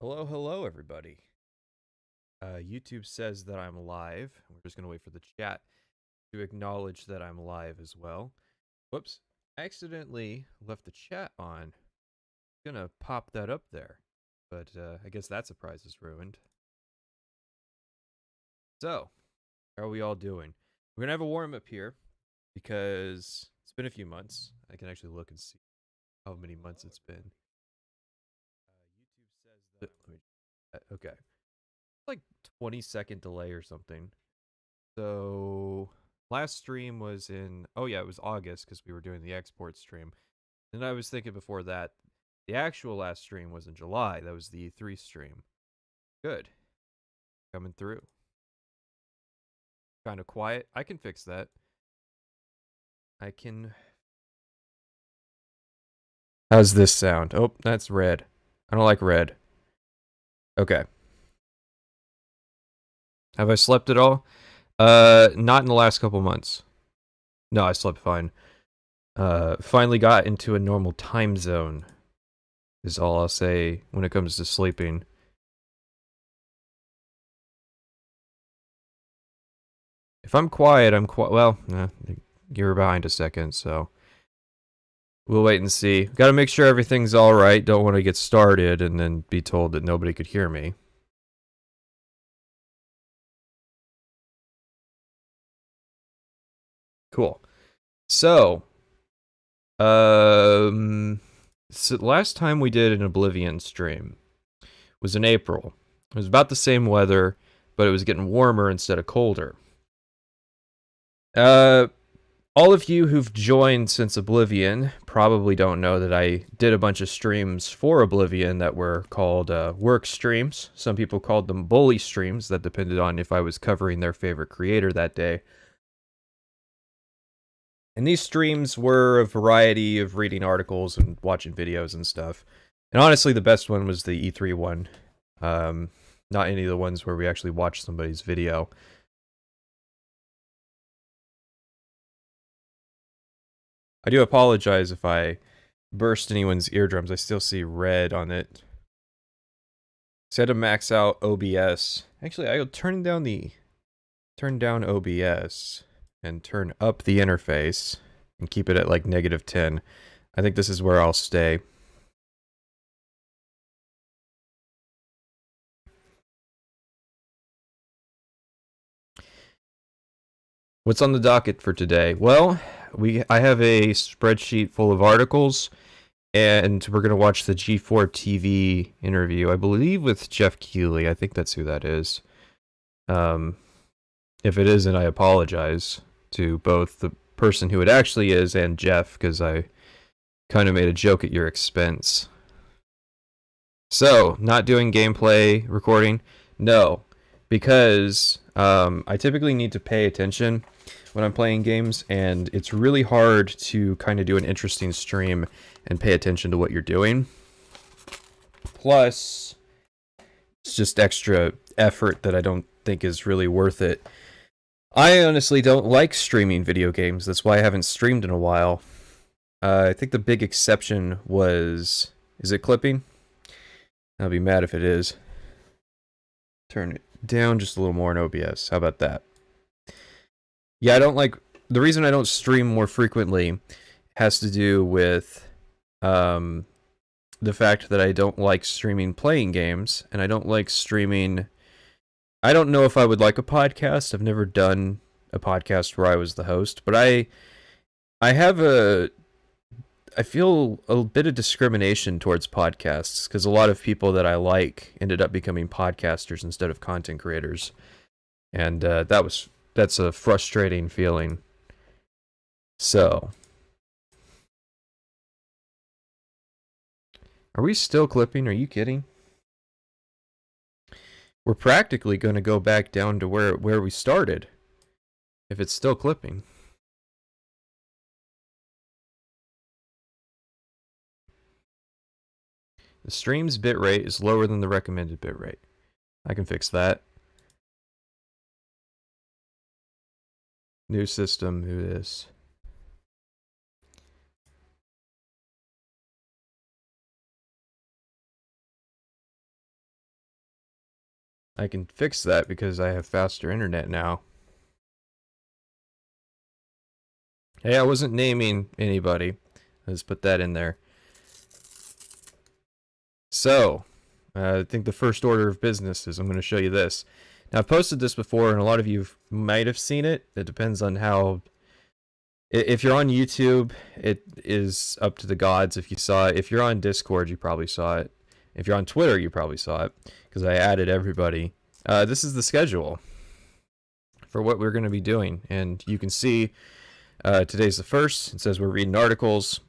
Hello, hello, everybody. YouTube says that I'm live. We're just going to wait for the chat to acknowledge that I'm live as well. Whoops. I accidentally left the chat on. I'm going to pop that up there. But I guess that surprise is ruined. So, how are we all doing? We're going to have a warm-up here because it's been a few months. I can actually look and see how many months it's been. YouTube says that... Okay. Like 20-second delay or something. So last stream was in it was August because we were doing the export stream. And I was thinking before that the actual last stream was in July. That was the E3 stream. Good. Coming through. Kind of quiet. I can fix that. How's this sound? Oh, that's red. I don't like red. Okay. Have I slept at all? Not in the last couple months. No, I slept fine. Finally got into a normal time zone is all I'll say when it comes to sleeping. If I'm quiet, I'm quiet. Well, you're behind a second, so we'll wait and see. Got to make sure everything's all right. Don't want to get started and then be told that nobody could hear me. Cool. So, last time we did an Oblivion stream was in April. It was about the same weather, but it was getting warmer instead of colder. All of you who've joined since Oblivion probably don't know that I did a bunch of streams for Oblivion that were called work streams. Some people called them bully streams. That depended on if I was covering their favorite creator that day. And these streams were a variety of reading articles and watching videos and stuff. And honestly, the best one was the E3 one. Not any of the ones where we actually watched somebody's video. I do apologize if I burst anyone's eardrums. I still see red on it. Set to max out OBS. Actually, I'll turn down OBS and turn up the interface and keep it at like -10. I think this is where I'll stay. What's on the docket for today? Well, I have a spreadsheet full of articles, and we're going to watch the G4 TV interview, I believe with Jeff Keighley. I think that's who that is. If it isn't, I apologize to both the person who it actually is and Jeff, because I kind of made a joke at your expense. So, not doing gameplay recording? No, because I typically need to pay attention when I'm playing games, and it's really hard to kind of do an interesting stream and pay attention to what you're doing. Plus, it's just extra effort that I don't think is really worth it. I honestly don't like streaming video games. That's why I haven't streamed in a while. I think the big exception was... Is it clipping? I'll be mad if it is. Turn it down just a little more in OBS. How about that? Yeah, I don't like... The reason I don't stream more frequently has to do with the fact that I don't like streaming playing games, and I don't like streaming... I don't know if I would like a podcast. I've never done a podcast where I was the host, but I feel a bit of discrimination towards podcasts because a lot of people that I like ended up becoming podcasters instead of content creators, and that's a frustrating feeling. So, are we still clipping? Are you kidding? We're practically going to go back down to where we started if it's still clipping. The stream's bitrate is lower than the recommended bitrate. I can fix that. New system, who this? I can fix that because I have faster internet now. Hey, I wasn't naming anybody. Let's put that in there. So, I think the first order of business is I'm going to show you this. Now, I've posted this before, and a lot of you might have seen it. It depends on how... If you're on YouTube, it is up to the gods if you saw it. If you're on Discord, you probably saw it. If you're on Twitter, you probably saw it, because I added everybody. This is the schedule for what we're going to be doing, and you can see today's the 1st. It says we're reading articles.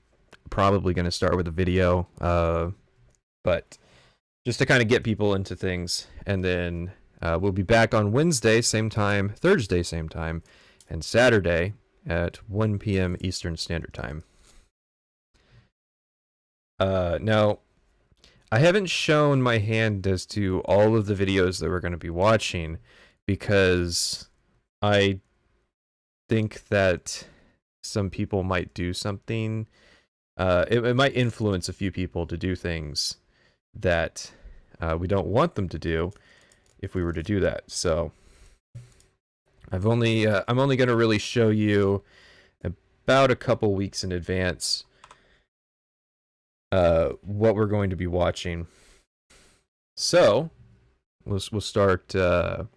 Probably going to start with a video, but just to kind of get people into things, and then we'll be back on Wednesday, same time, Thursday, same time, and Saturday at 1 p.m. Eastern Standard Time. Now, I haven't shown my hand as to all of the videos that we're going to be watching because I think that some people might do something. It might influence a few people to do things that we don't want them to do if we were to do that. So I'm only going to really show you about a couple weeks in advance what we're going to be watching. So we'll start on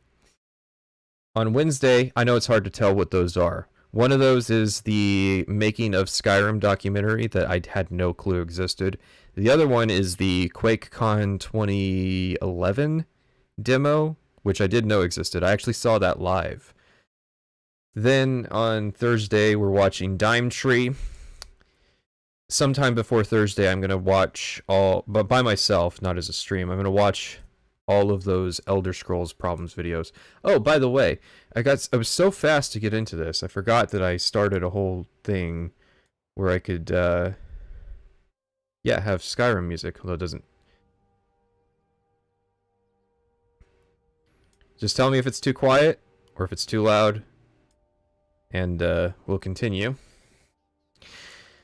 Wednesday. I know it's hard to tell what those are. One of those is the Making of Skyrim documentary that I had no clue existed. The other one is the QuakeCon 2011 demo, which I did know existed. I actually saw that live. Then on Thursday, we're watching Dime Tree. Sometime before Thursday, I'm going to watch all, but by myself, not as a stream. I'm going to watch all of those Elder Scrolls Problems videos. Oh, by the way, I was so fast to get into this, I forgot that I started a whole thing where I could, have Skyrim music, although it doesn't. Just tell me if it's too quiet or if it's too loud, and we'll continue.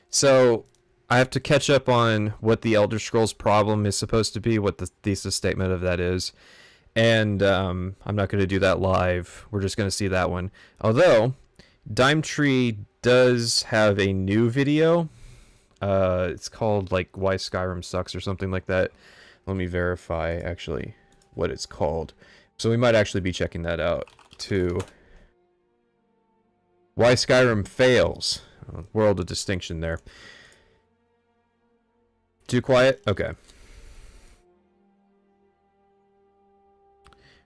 So I have to catch up on what the Elder Scrolls problem is supposed to be, what the thesis statement of that is. And I'm not going to do that live. We're just going to see that one. Although, Dime Tree does have a new video. It's called, like, Why Skyrim Sucks or something like that. Let me verify, actually, what it's called. So we might actually be checking that out, too. Why Skyrim Fails. World of distinction there. Too quiet? Okay.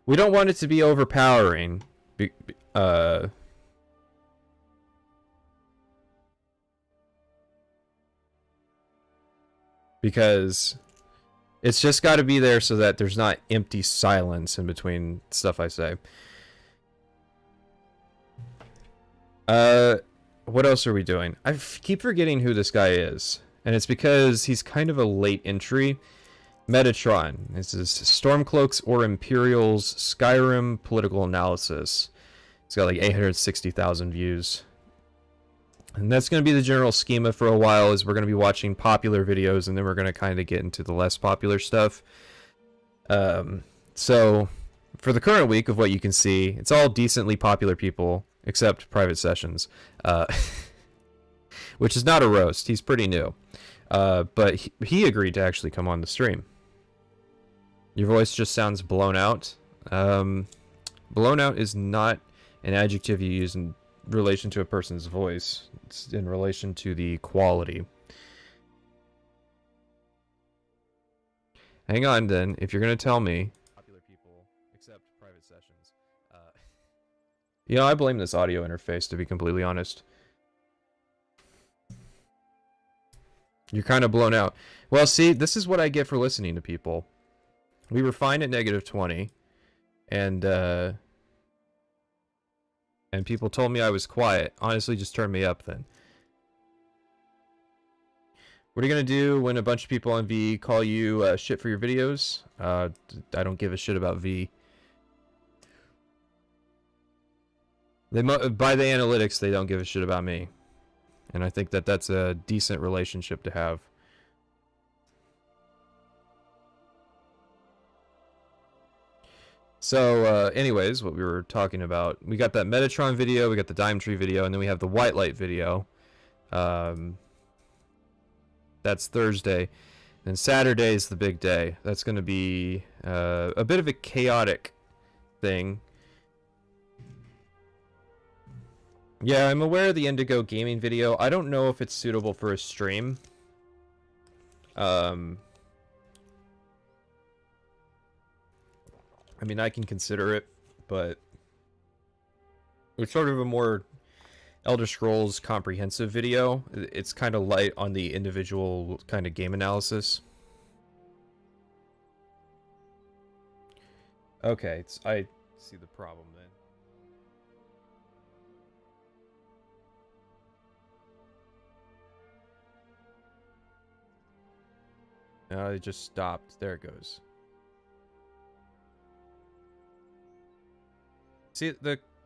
We don't want it to be overpowering. Because it's just got to be there so that there's not empty silence in between stuff I say. What else are we doing? I keep forgetting who this guy is. And it's because he's kind of a late entry. Metatron. This is Stormcloaks or Imperials Skyrim Political Analysis. It's got like 860,000 views. And that's going to be the general schema for a while, is we're going to be watching popular videos and then we're going to kind of get into the less popular stuff. So, for the current week of what you can see, it's all decently popular people, except Private Sessions. Which is not a roast. He's pretty new. But he agreed to actually come on the stream. Your voice just sounds blown out. Blown out is not an adjective you use in relation to a person's voice. It's in relation to the quality. Hang on then, if you're going to tell me. Popular people, except Private Sessions. You know, I blame this audio interface, to be completely honest. You're kind of blown out. Well, see, this is what I get for listening to people. We were fine at -20, and people told me I was quiet. Honestly, just turn me up then. What are you gonna do when a bunch of people on V call you shit for your videos? I don't give a shit about V. By the analytics, they don't give a shit about me. And I think that that's a decent relationship to have. So, anyways, what we were talking about, we got that Metatron video, we got the Dime Tree video, and then we have the White Light video. That's Thursday. And Saturday is the big day. That's going to be a bit of a chaotic thing. Yeah, I'm aware of the Indigo Gaming video. I don't know if it's suitable for a stream. I mean, I can consider it, but it's sort of a more Elder Scrolls comprehensive video. It's kind of light on the individual kind of game analysis. Okay, I see the problem then. It just stopped. There it goes. See,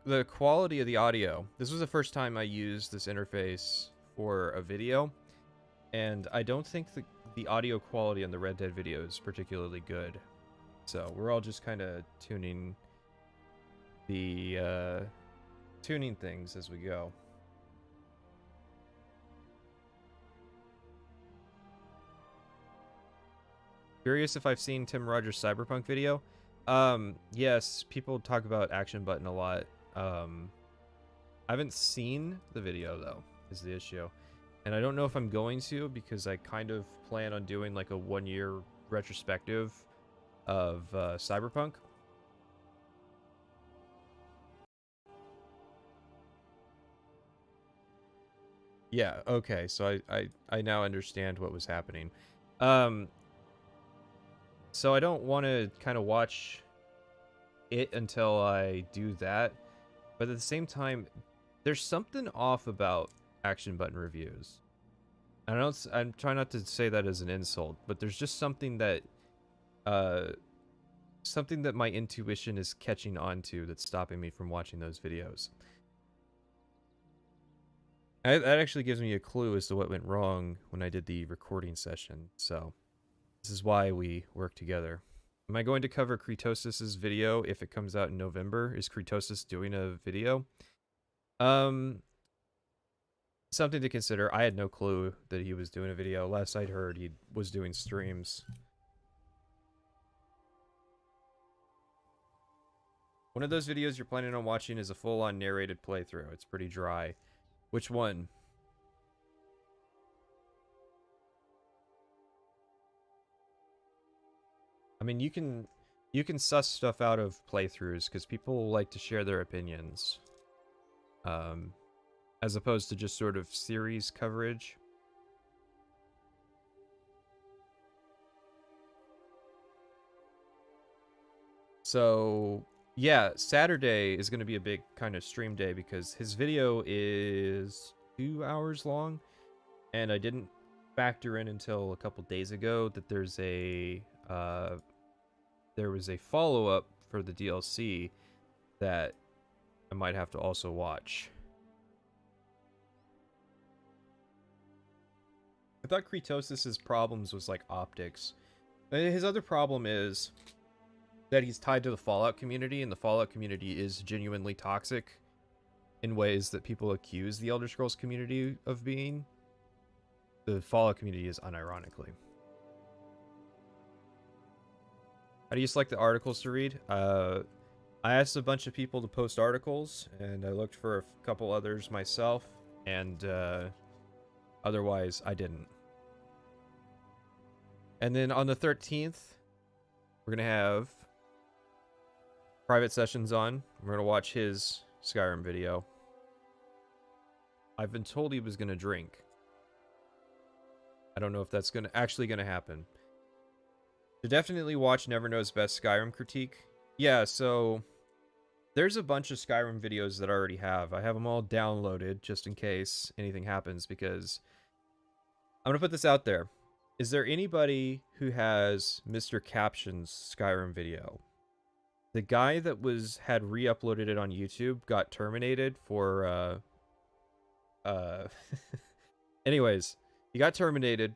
the quality of the audio. This was the first time I used this interface for a video, and I don't think the audio quality on the Red Dead video is particularly good. So we're all just kind of tuning things as we go. Curious if I've seen Tim Rogers' Cyberpunk video. Yes, people talk about Action Button a lot. I haven't seen the video though, is the issue. And I don't know if I'm going to, because I kind of plan on doing like a 1-year retrospective of Cyberpunk. Yeah, okay, so I now understand what was happening. So I don't want to kind of watch it until I do that. But at the same time, there's something off about Action Button reviews. I'm trying not to say that as an insult, but there's just something that my intuition is catching on to that's stopping me from watching those videos. That actually gives me a clue as to what went wrong when I did the recording session, so this is why we work together. Am I going to cover Kretosis's video if it comes out in November? Is Kretosis doing a video? Something to consider. I had no clue that he was doing a video. Last I'd heard, he was doing streams. One of those videos you're planning on watching is a full-on narrated playthrough. It's pretty dry. Which one? I mean, you can suss stuff out of playthroughs because people like to share their opinions, as opposed to just sort of series coverage. So yeah, Saturday is going to be a big kind of stream day because his video is 2 hours long, and I didn't factor in until a couple days ago that there was a follow-up for the DLC that I might have to also watch. I thought Kretosis's problems was like optics. His other problem is that he's tied to the Fallout community, and the Fallout community is genuinely toxic in ways that people accuse the Elder Scrolls community of being. The Fallout community is unironically. How do you select the articles to read? I asked a bunch of people to post articles, and I looked for a couple others myself, and otherwise I didn't. And then on the 13th, we're going to have private sessions on. We're going to watch his Skyrim video. I've been told he was going to drink. I don't know if that's actually going to happen. To definitely watch Never Knows Best Skyrim critique. Yeah, so there's a bunch of Skyrim videos that I already have. I have them all downloaded just in case anything happens, because I'm going to put this out there. Is there anybody who has Mr. Caption's Skyrim video? The guy that had re-uploaded it on YouTube got terminated for anyways, he got terminated,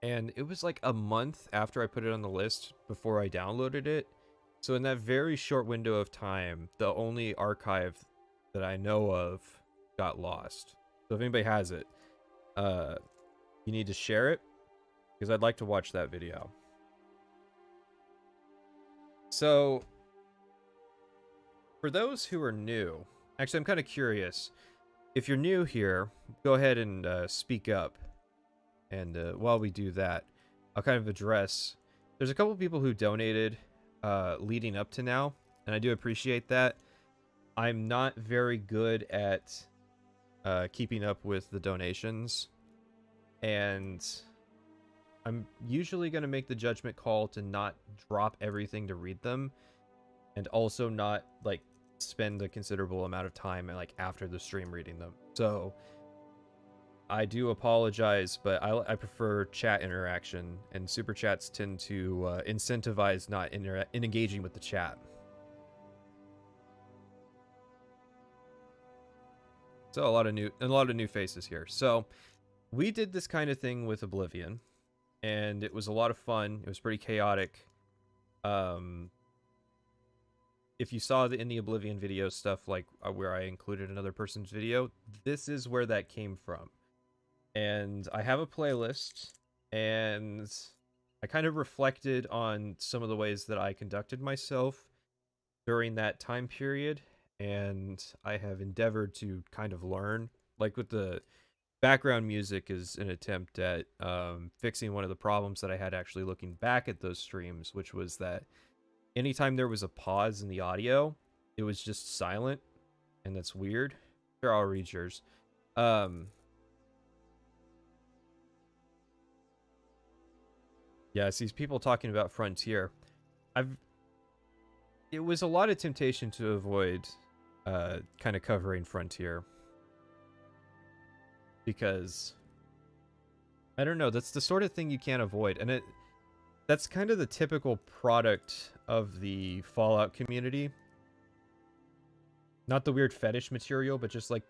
and it was like a month after I put it on the list before I downloaded it, So in that very short window of time, the only archive that I know of got lost. So if anybody has it, you need to share it, because I'd like to watch that video. So, for those who are new, actually I'm kind of curious. If you're new here, go ahead and speak up. And while we do that, I'll kind of address... There's a couple people who donated leading up to now, and I do appreciate that. I'm not very good at keeping up with the donations, and I'm usually going to make the judgment call to not drop everything to read them, and also not, like, spend a considerable amount of time, like, after the stream reading them. So, I do apologize, but I prefer chat interaction, and super chats tend to incentivize not engaging with the chat. So a lot of new faces here. So we did this kind of thing with Oblivion, and it was a lot of fun. It was pretty chaotic. If you saw in the Oblivion video stuff, like where I included another person's video, this is where that came from. And I have a playlist, and I kind of reflected on some of the ways that I conducted myself during that time period, and I have endeavored to kind of learn. Like with the background music is an attempt at fixing one of the problems that I had actually looking back at those streams, which was that anytime there was a pause in the audio, it was just silent, and that's weird. Here, I'll read yours. Yeah, I see people talking about Frontier. It was a lot of temptation to avoid kind of covering Frontier, because I don't know, that's the sort of thing you can't avoid, and that's kind of the typical product of the Fallout community. Not the weird fetish material, but just like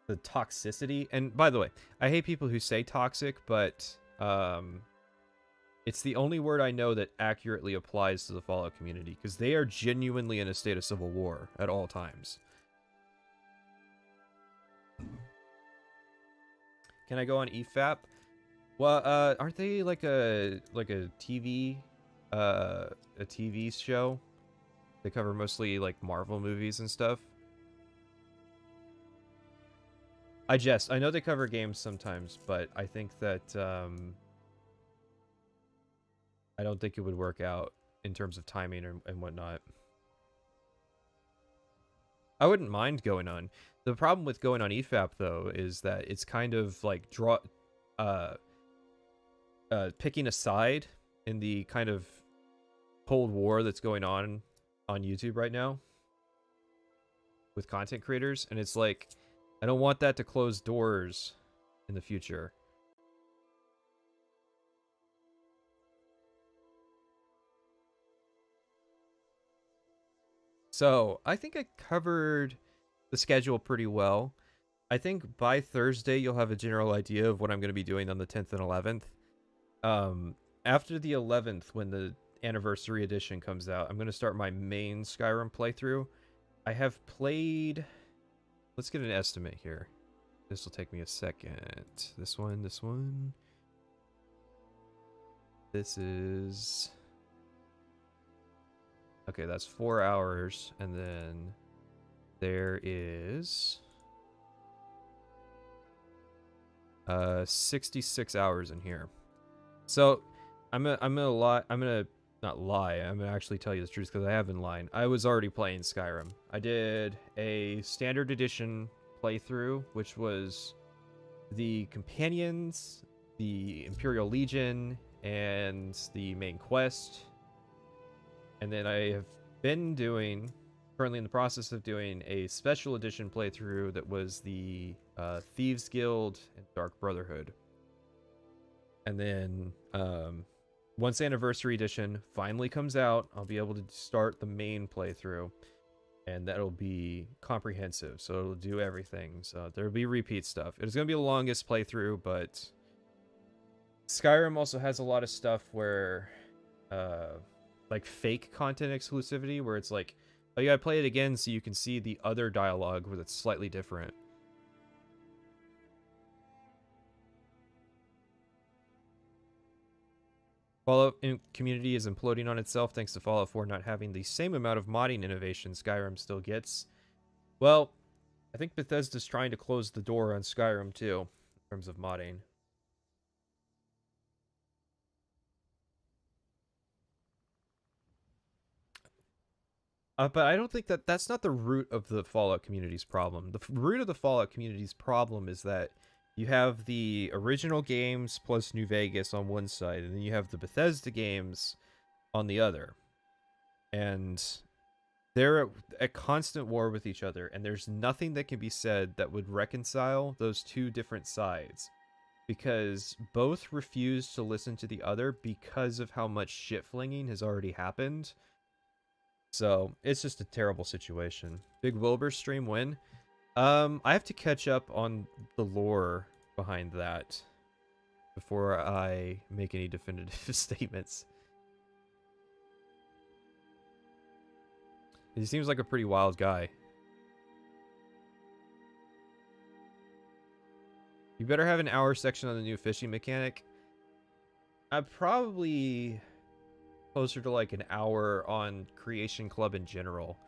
the toxicity. And by the way, I hate people who say toxic, but it's the only word I know that accurately applies to the Fallout community, because they are genuinely in a state of civil war at all times. Can I go on EFAP? Well, aren't they like a TV show? They cover mostly like Marvel movies and stuff. I jest. I know they cover games sometimes, but I think that I don't think it would work out in terms of timing and whatnot. I wouldn't mind going on. The problem with going on EFAP, though, is that it's kind of like picking a side in the kind of Cold War that's going on YouTube right now with content creators, and it's like, I don't want that to close doors in the future. So, I think I covered the schedule pretty well. I think by Thursday you'll have a general idea of what I'm going to be doing on the 10th and 11th. After the 11th, when the Anniversary Edition comes out, I'm going to start my main Skyrim playthrough. I have played... Let's get an estimate here. This will take me a second. This one. This is... Okay, that's 4 hours, and then there is 66 hours in here. So I'm gonna lie. I'm gonna not lie. I'm gonna actually tell you the truth, because I have been lying. I was already playing Skyrim. I did a standard edition playthrough, which was the companions, the Imperial Legion, and the main quest. And then I have been currently in the process of doing a special edition playthrough that was the Thieves Guild and Dark Brotherhood. And then once Anniversary Edition finally comes out, I'll be able to start the main playthrough, and that'll be comprehensive, so it'll do everything. So there'll be repeat stuff. It's going to be the longest playthrough, but Skyrim also has a lot of stuff where like fake content exclusivity where it's like, oh, you gotta play it again so you can see the other dialogue where it's slightly different. Fallout community is imploding on itself thanks to Fallout 4 not having the same amount of modding innovation Skyrim still gets. Well, I think Bethesda's trying to close the door on Skyrim too, in terms of modding. But I don't think that's not the root of the Fallout community's problem. The root of the Fallout community's problem is that you have the original games plus New Vegas on one side, and then you have the Bethesda games on the other. And they're at constant war with each other, and there's nothing that can be said that would reconcile those two different sides. Because both refuse to listen to the other because of how much shit-flinging has already happened. So, it's just a terrible situation. Big Wilbur stream win. I have to catch up on the lore behind that before I make any definitive statements. He seems like a pretty wild guy. You better have an hour section on the new fishing mechanic. I'd probably closer to like an hour on Creation Club in general.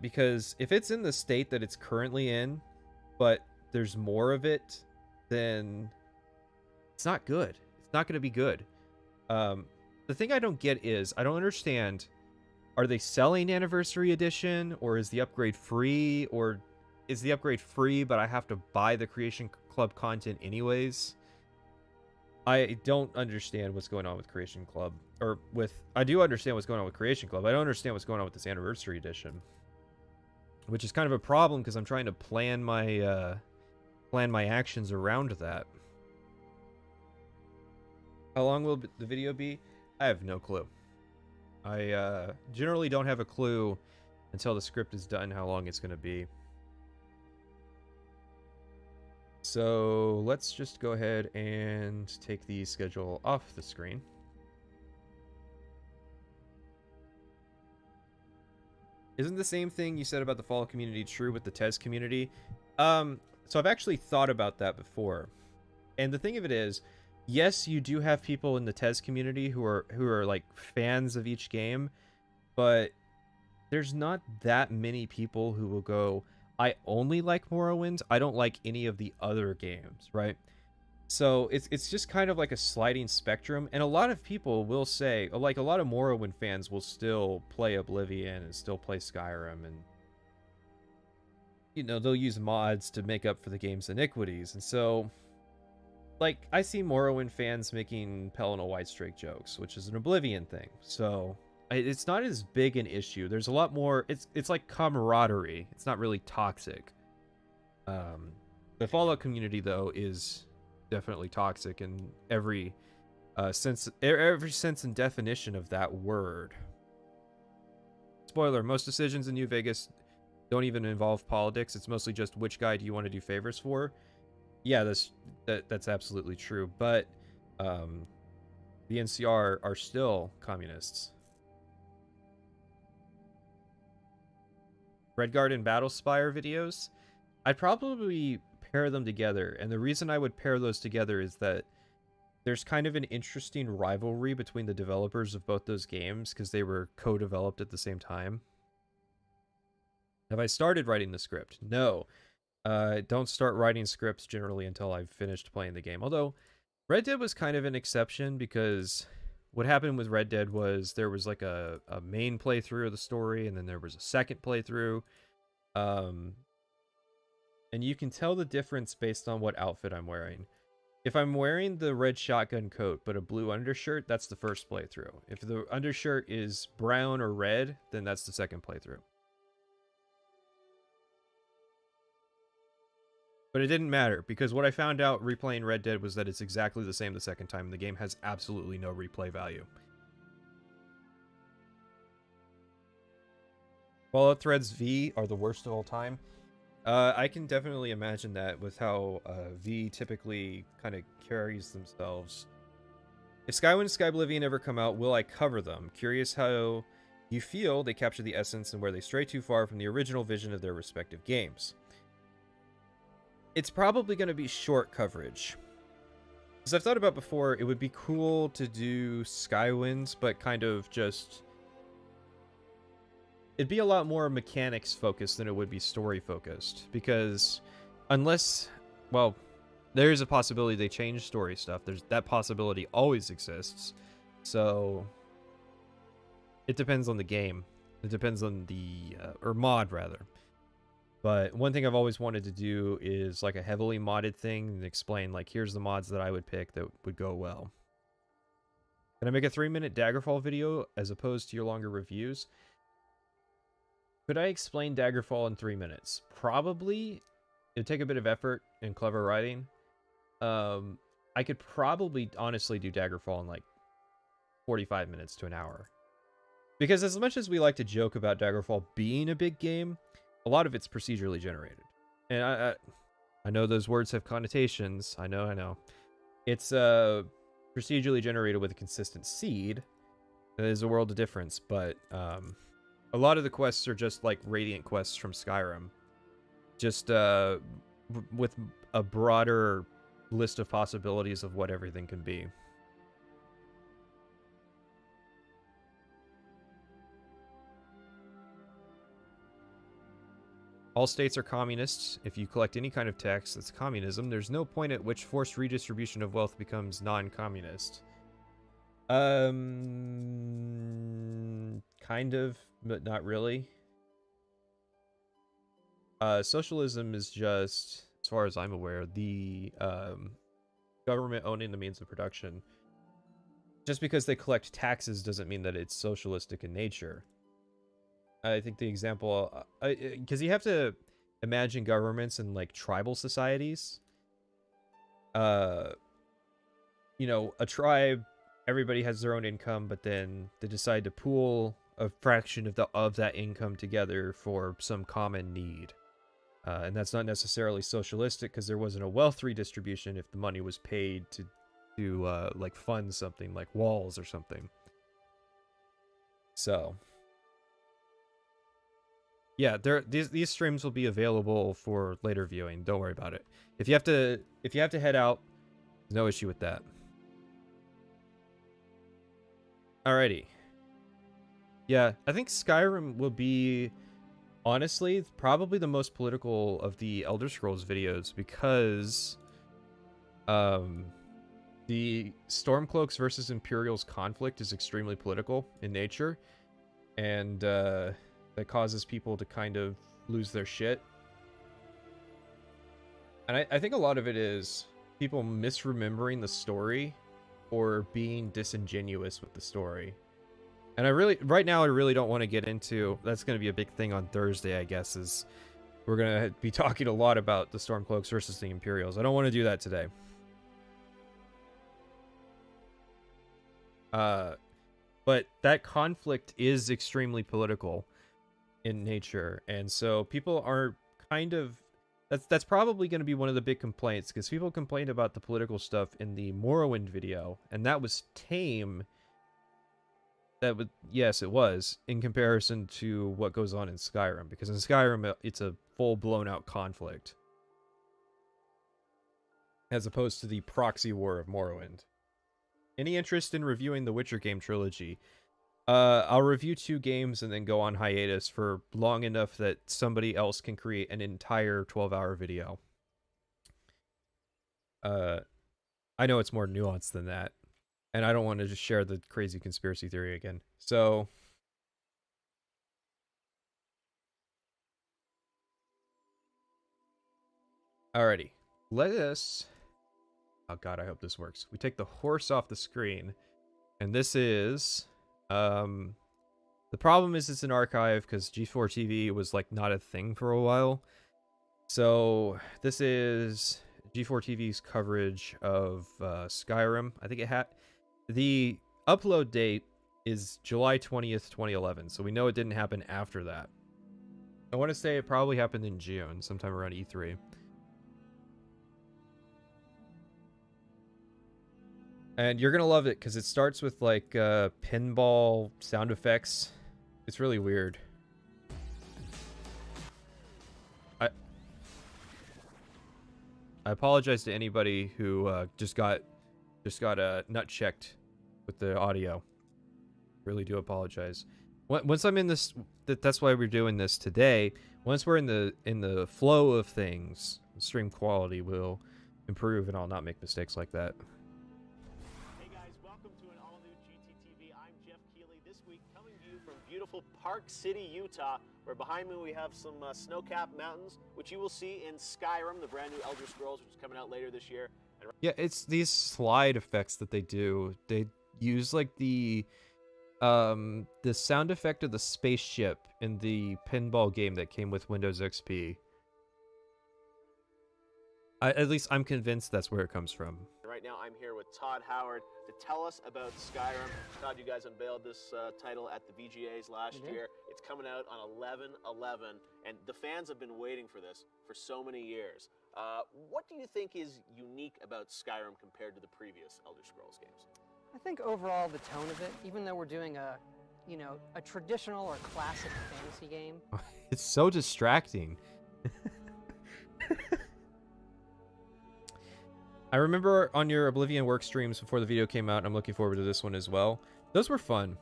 Because if it's in the state that it's currently in, but there's more of it, then it's not good. It's not going to be good. The thing I don't get is, I don't understand, are they selling Anniversary Edition, or is the upgrade free, or is the upgrade free, but I have to buy the Creation Club content anyways? I don't understand what's going on with Creation Club, I do understand what's going on with Creation Club. I don't understand what's going on with this Anniversary Edition, which is kind of a problem because I'm trying to plan my actions around that. How long will the video be? I have no clue. I generally don't have a clue until the script is done how long it's going to be. So let's just go ahead and take the schedule off the screen. Isn't the same thing you said about the Fallout community true with the TES community? So I've actually thought about that before. And the thing of it is, yes, you do have people in the TES community who are like fans of each game, but there's not that many people who will go, I only like Morrowind, I don't like any of the other games, right? So it's just kind of like a sliding spectrum, and a lot of people will say, like a lot of Morrowind fans will still play Oblivion and still play Skyrim, and you know, they'll use mods to make up for the game's iniquities. And so, like, I see Morrowind fans making Pelennor Whitestrake jokes, which is an Oblivion thing. So it's not as big an issue. There's a lot more. It's like camaraderie. It's not really toxic. The Fallout community, though, is definitely toxic in every sense and definition of that word. Spoiler: most decisions in New Vegas don't even involve politics. It's mostly just which guy do you want to do favors for. Yeah, that's absolutely true. But the NCR are still communists. Redguard and Battlespire videos, I'd probably pair them together. And the reason I would pair those together is that there's kind of an interesting rivalry between the developers of both those games because they were co-developed at the same time. Have I started writing the script? No. Don't start writing scripts generally until I've finished playing the game. Although, Red Dead was kind of an exception because what happened with Red Dead was there was like a main playthrough of the story, and then there was a second playthrough. And you can tell the difference based on what outfit I'm wearing. If I'm wearing the red shotgun coat but a blue undershirt, that's the first playthrough. If the undershirt is brown or red, then that's the second playthrough. But it didn't matter, because what I found out replaying Red Dead was that it's exactly the same the second time, and the game has absolutely no replay value. Fallout Threads V are the worst of all time. I can definitely imagine that with how V typically kind of carries themselves. If Skywind and Skyblivion ever come out, will I cover them? Curious how you feel they capture the essence and where they stray too far from the original vision of their respective games. It's probably going to be short coverage. As I've thought about before, it would be cool to do Skywinds, but kind of just... It'd be a lot more mechanics focused than it would be story focused, because unless, well, there is a possibility they change story stuff. That possibility always exists. So it depends on the game. It depends on the or mod rather. But one thing I've always wanted to do is like a heavily modded thing and explain like here's the mods that I would pick that would go well. Can I make a 3-minute Daggerfall video as opposed to your longer reviews? Could I explain Daggerfall in 3 minutes? Probably. It'd take a bit of effort and clever writing. I could probably honestly do Daggerfall in like 45 minutes to an hour. Because as much as we like to joke about Daggerfall being a big game, a lot of it's procedurally generated. And I know those words have connotations. I know. It's procedurally generated with a consistent seed. There's a world of difference, but a lot of the quests are just like Radiant quests from Skyrim. Just with a broader list of possibilities of what everything can be. All states are communists. If you collect any kind of tax that's communism, there's no point at which forced redistribution of wealth becomes non-communist. Kind of, but not really. Socialism is just, as far as I'm aware, the government owning the means of production. Just because they collect taxes doesn't mean that it's socialistic in nature. I think the example, because you have to imagine governments in like tribal societies. You know, a tribe, everybody has their own income, but then they decide to pool a fraction of that income together for some common need. And that's not necessarily socialistic because there wasn't a wealth redistribution if the money was paid to like fund something like walls or something. So yeah, these streams will be available for later viewing. Don't worry about it. If you have to head out, no issue with that. Alrighty. Yeah, I think Skyrim will be, honestly, probably the most political of the Elder Scrolls videos because the Stormcloaks versus Imperials conflict is extremely political in nature, and that causes people to kind of lose their shit. And I think a lot of it is people misremembering the story or being disingenuous with the story. And right now I really don't want to get into, that's going to be a big thing on Thursday, I guess, is we're going to be talking a lot about the Stormcloaks versus the Imperials. I don't want to do that today. But that conflict is extremely political in nature, and so people are kind of, that's probably going to be one of the big complaints, because people complained about the political stuff in the Morrowind video, and that was tame. That would, yes, it was, in comparison to what goes on in Skyrim, because in Skyrim it's a full blown out conflict, as opposed to the proxy war of Morrowind. Any interest in reviewing the Witcher game trilogy? I'll review 2 games and then go on hiatus for long enough that somebody else can create an entire 12-hour video. I know it's more nuanced than that, and I don't want to just share the crazy conspiracy theory again. So, alrighty, let us, oh god, I hope this works. We take the horse off the screen, and this is, the problem is it's an archive because G4 TV was like not a thing for a while. So this is G4 TV's coverage of Skyrim. I think it had, the upload date is July 20th, 2011. So we know it didn't happen after that. I want to say it probably happened in June, sometime around E3. And you're gonna love it because it starts with like pinball sound effects. It's really weird. I apologize to anybody who just got nut checked with the audio. Really do apologize. Once I'm in this, that's why we're doing this today. Once we're in the flow of things, stream quality will improve, and I'll not make mistakes like that. Hey guys, welcome to an all-new GTTV. I'm Jeff Keeley. This week, coming to you from beautiful Park City, Utah, where behind me we have some snow-capped mountains, which you will see in Skyrim, the brand new Elder Scrolls, which is coming out later this year. Yeah, it's these slide effects that they do. They use like the sound effect of the spaceship in the pinball game that came with Windows XP. At least I'm convinced that's where it comes from. Right now I'm here with Todd Howard to tell us about Skyrim. Todd, you guys unveiled this title at the VGAs last year. It's coming out on 11/11, and the fans have been waiting for this for so many years. What do you think is unique about Skyrim compared to the previous Elder Scrolls games? I think overall the tone of it, even though we're doing a traditional or classic fantasy game. It's so distracting. I remember on your Oblivion work streams before the video came out, and I'm looking forward to this one as well. Those were fun.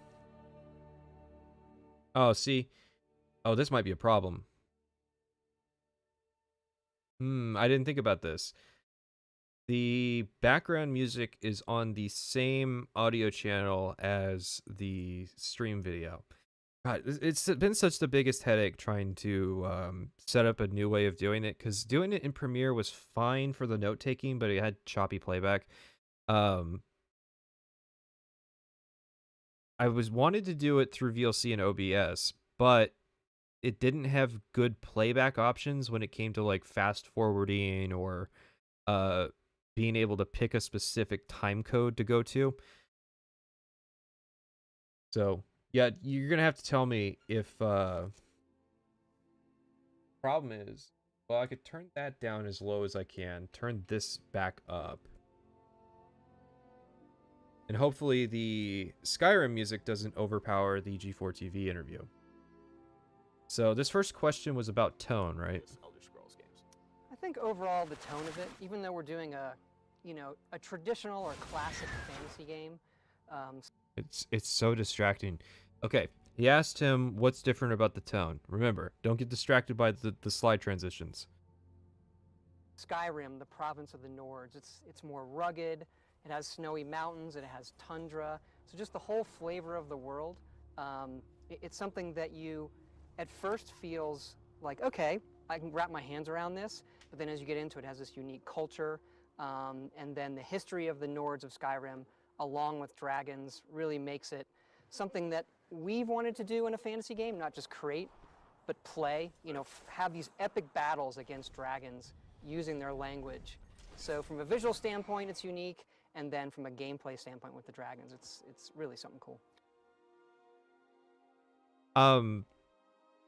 Oh, see? Oh, this might be a problem. I didn't think about this. The background music is on the same audio channel as the stream video. God, it's been such the biggest headache trying to set up a new way of doing it, because doing it in Premiere was fine for the note-taking, but it had choppy playback. I wanted to do it through VLC and OBS, but it didn't have good playback options when it came to like fast-forwarding or being able to pick a specific time code to go to. So yeah, you're gonna have to tell me if problem is, well, I could turn that down as low as I can, turn this back up, and hopefully the Skyrim music doesn't overpower the G4 TV interview. So this first question was about tone, right? Elder Scrolls games. I think overall the tone of it, even though we're doing a traditional or classic fantasy game. It's so distracting. Okay, he asked him what's different about the tone. Remember, don't get distracted by the slide transitions. Skyrim, the province of the Nords, it's more rugged. It has snowy mountains. It has tundra. So just the whole flavor of the world. It's something that you, at first, feels like, okay, I can wrap my hands around this. But then as you get into it, it has this unique culture. And then the history of the Nords of Skyrim, along with dragons, really makes it something that we've wanted to do in a fantasy game, not just create, but play, have these epic battles against dragons using their language. So from a visual standpoint, it's unique, and then from a gameplay standpoint with the dragons, it's really something cool.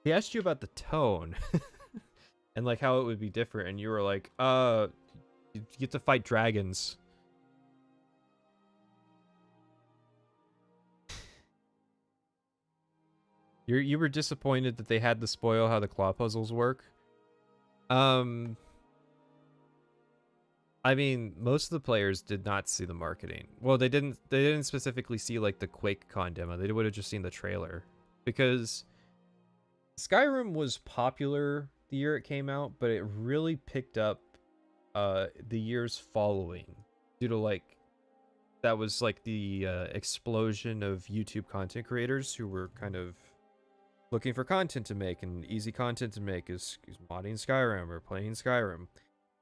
He asked you about the tone and like how it would be different, and you were like, you get to fight dragons. You were disappointed that they had to spoil how the claw puzzles work. I mean, most of the players did not see the marketing. Well, they didn't specifically see like the QuakeCon demo. They would have just seen the trailer, because Skyrim was popular the year it came out, but it really picked up the years following due to like that was like the explosion of YouTube content creators who were kind of looking for content to make, and easy content to make is modding Skyrim or playing Skyrim.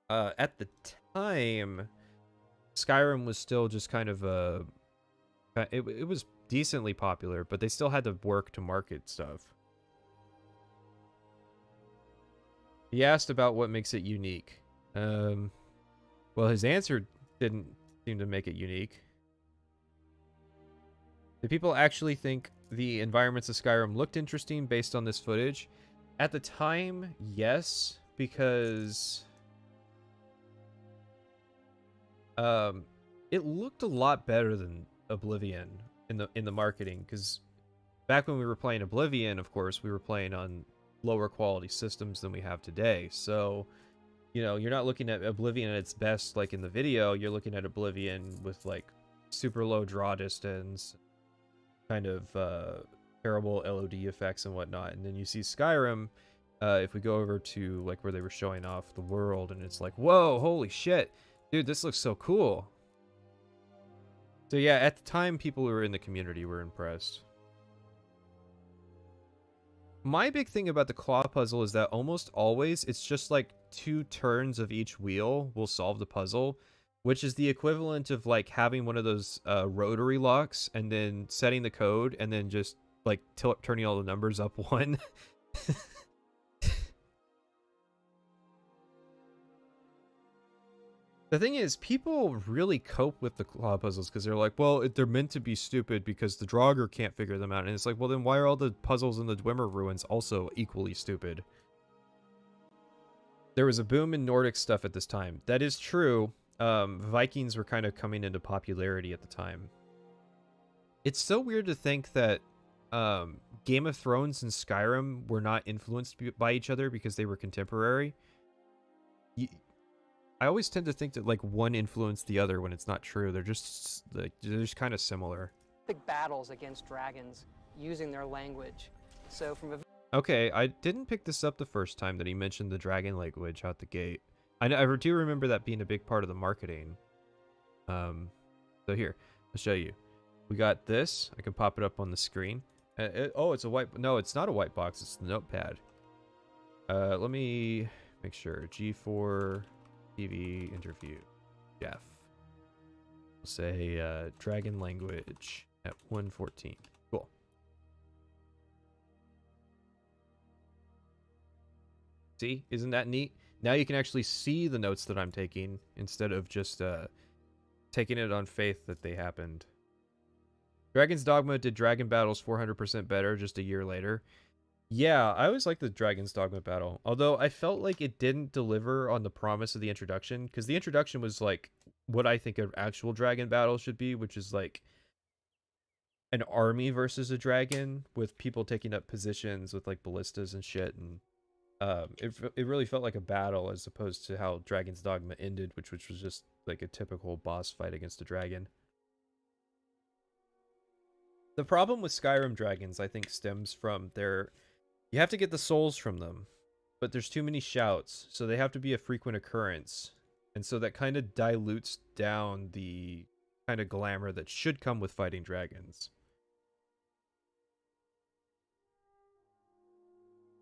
At the time, Skyrim was still just kind of it was decently popular, but they still had to work to market stuff. He asked about what makes it unique. Well, his answer didn't seem to make it unique. Do people actually think the environments of Skyrim looked interesting based on this footage? At the time, yes, because it looked a lot better than Oblivion in the marketing, because back when we were playing Oblivion, of course, we were playing on lower quality systems than we have today. So, you know, you're not looking at Oblivion at its best like in the video, you're looking at Oblivion with like super low draw distance, kind of terrible LOD effects and whatnot. And then you see Skyrim, if we go over to like where they were showing off the world, and it's like, whoa, holy shit, dude, this looks so cool. So yeah, at the time, people who were in the community were impressed. My big thing about the claw puzzle is that almost always it's just like 2 turns of each wheel will solve the puzzle, which is the equivalent of like having one of those rotary locks and then setting the code and then just like turning all the numbers up 1. The thing is, people really cope with the claw puzzles because they're like, well, they're meant to be stupid because the Draugr can't figure them out. And it's like, well, then why are all the puzzles in the Dwemer ruins also equally stupid? There was a boom in Nordic stuff at this time. That is true. Vikings were kind of coming into popularity at the time. It's so weird to think that Game of Thrones and Skyrim were not influenced by each other because they were contemporary. I always tend to think that like one influenced the other when it's not true. They're just kind of similar. Big battles against dragons using their language. So from a Okay, I didn't pick this up the first time that he mentioned the dragon language out the gate. I do remember that being a big part of the marketing. So here, I'll show you. We got this. I can pop it up on the screen. Oh, it's a white. No, it's not a white box. It's the notepad. Let me make sure. G4 TV interview. Jeff. We'll say dragon language at 114. Cool. See, isn't that neat? Now you can actually see the notes that I'm taking instead of just taking it on faith that they happened. Dragon's Dogma did Dragon Battles 400% better just a year later. Yeah, I always liked the Dragon's Dogma battle, although I felt like it didn't deliver on the promise of the introduction, because the introduction was like what I think an actual dragon battle should be, which is like an army versus a dragon with people taking up positions with like ballistas and shit, and it really felt like a battle as opposed to how Dragon's Dogma ended, which was just like a typical boss fight against a dragon. The problem with Skyrim dragons, I think, stems from you have to get the souls from them, but there's too many shouts, so they have to be a frequent occurrence. And so that kind of dilutes down the kind of glamour that should come with fighting dragons.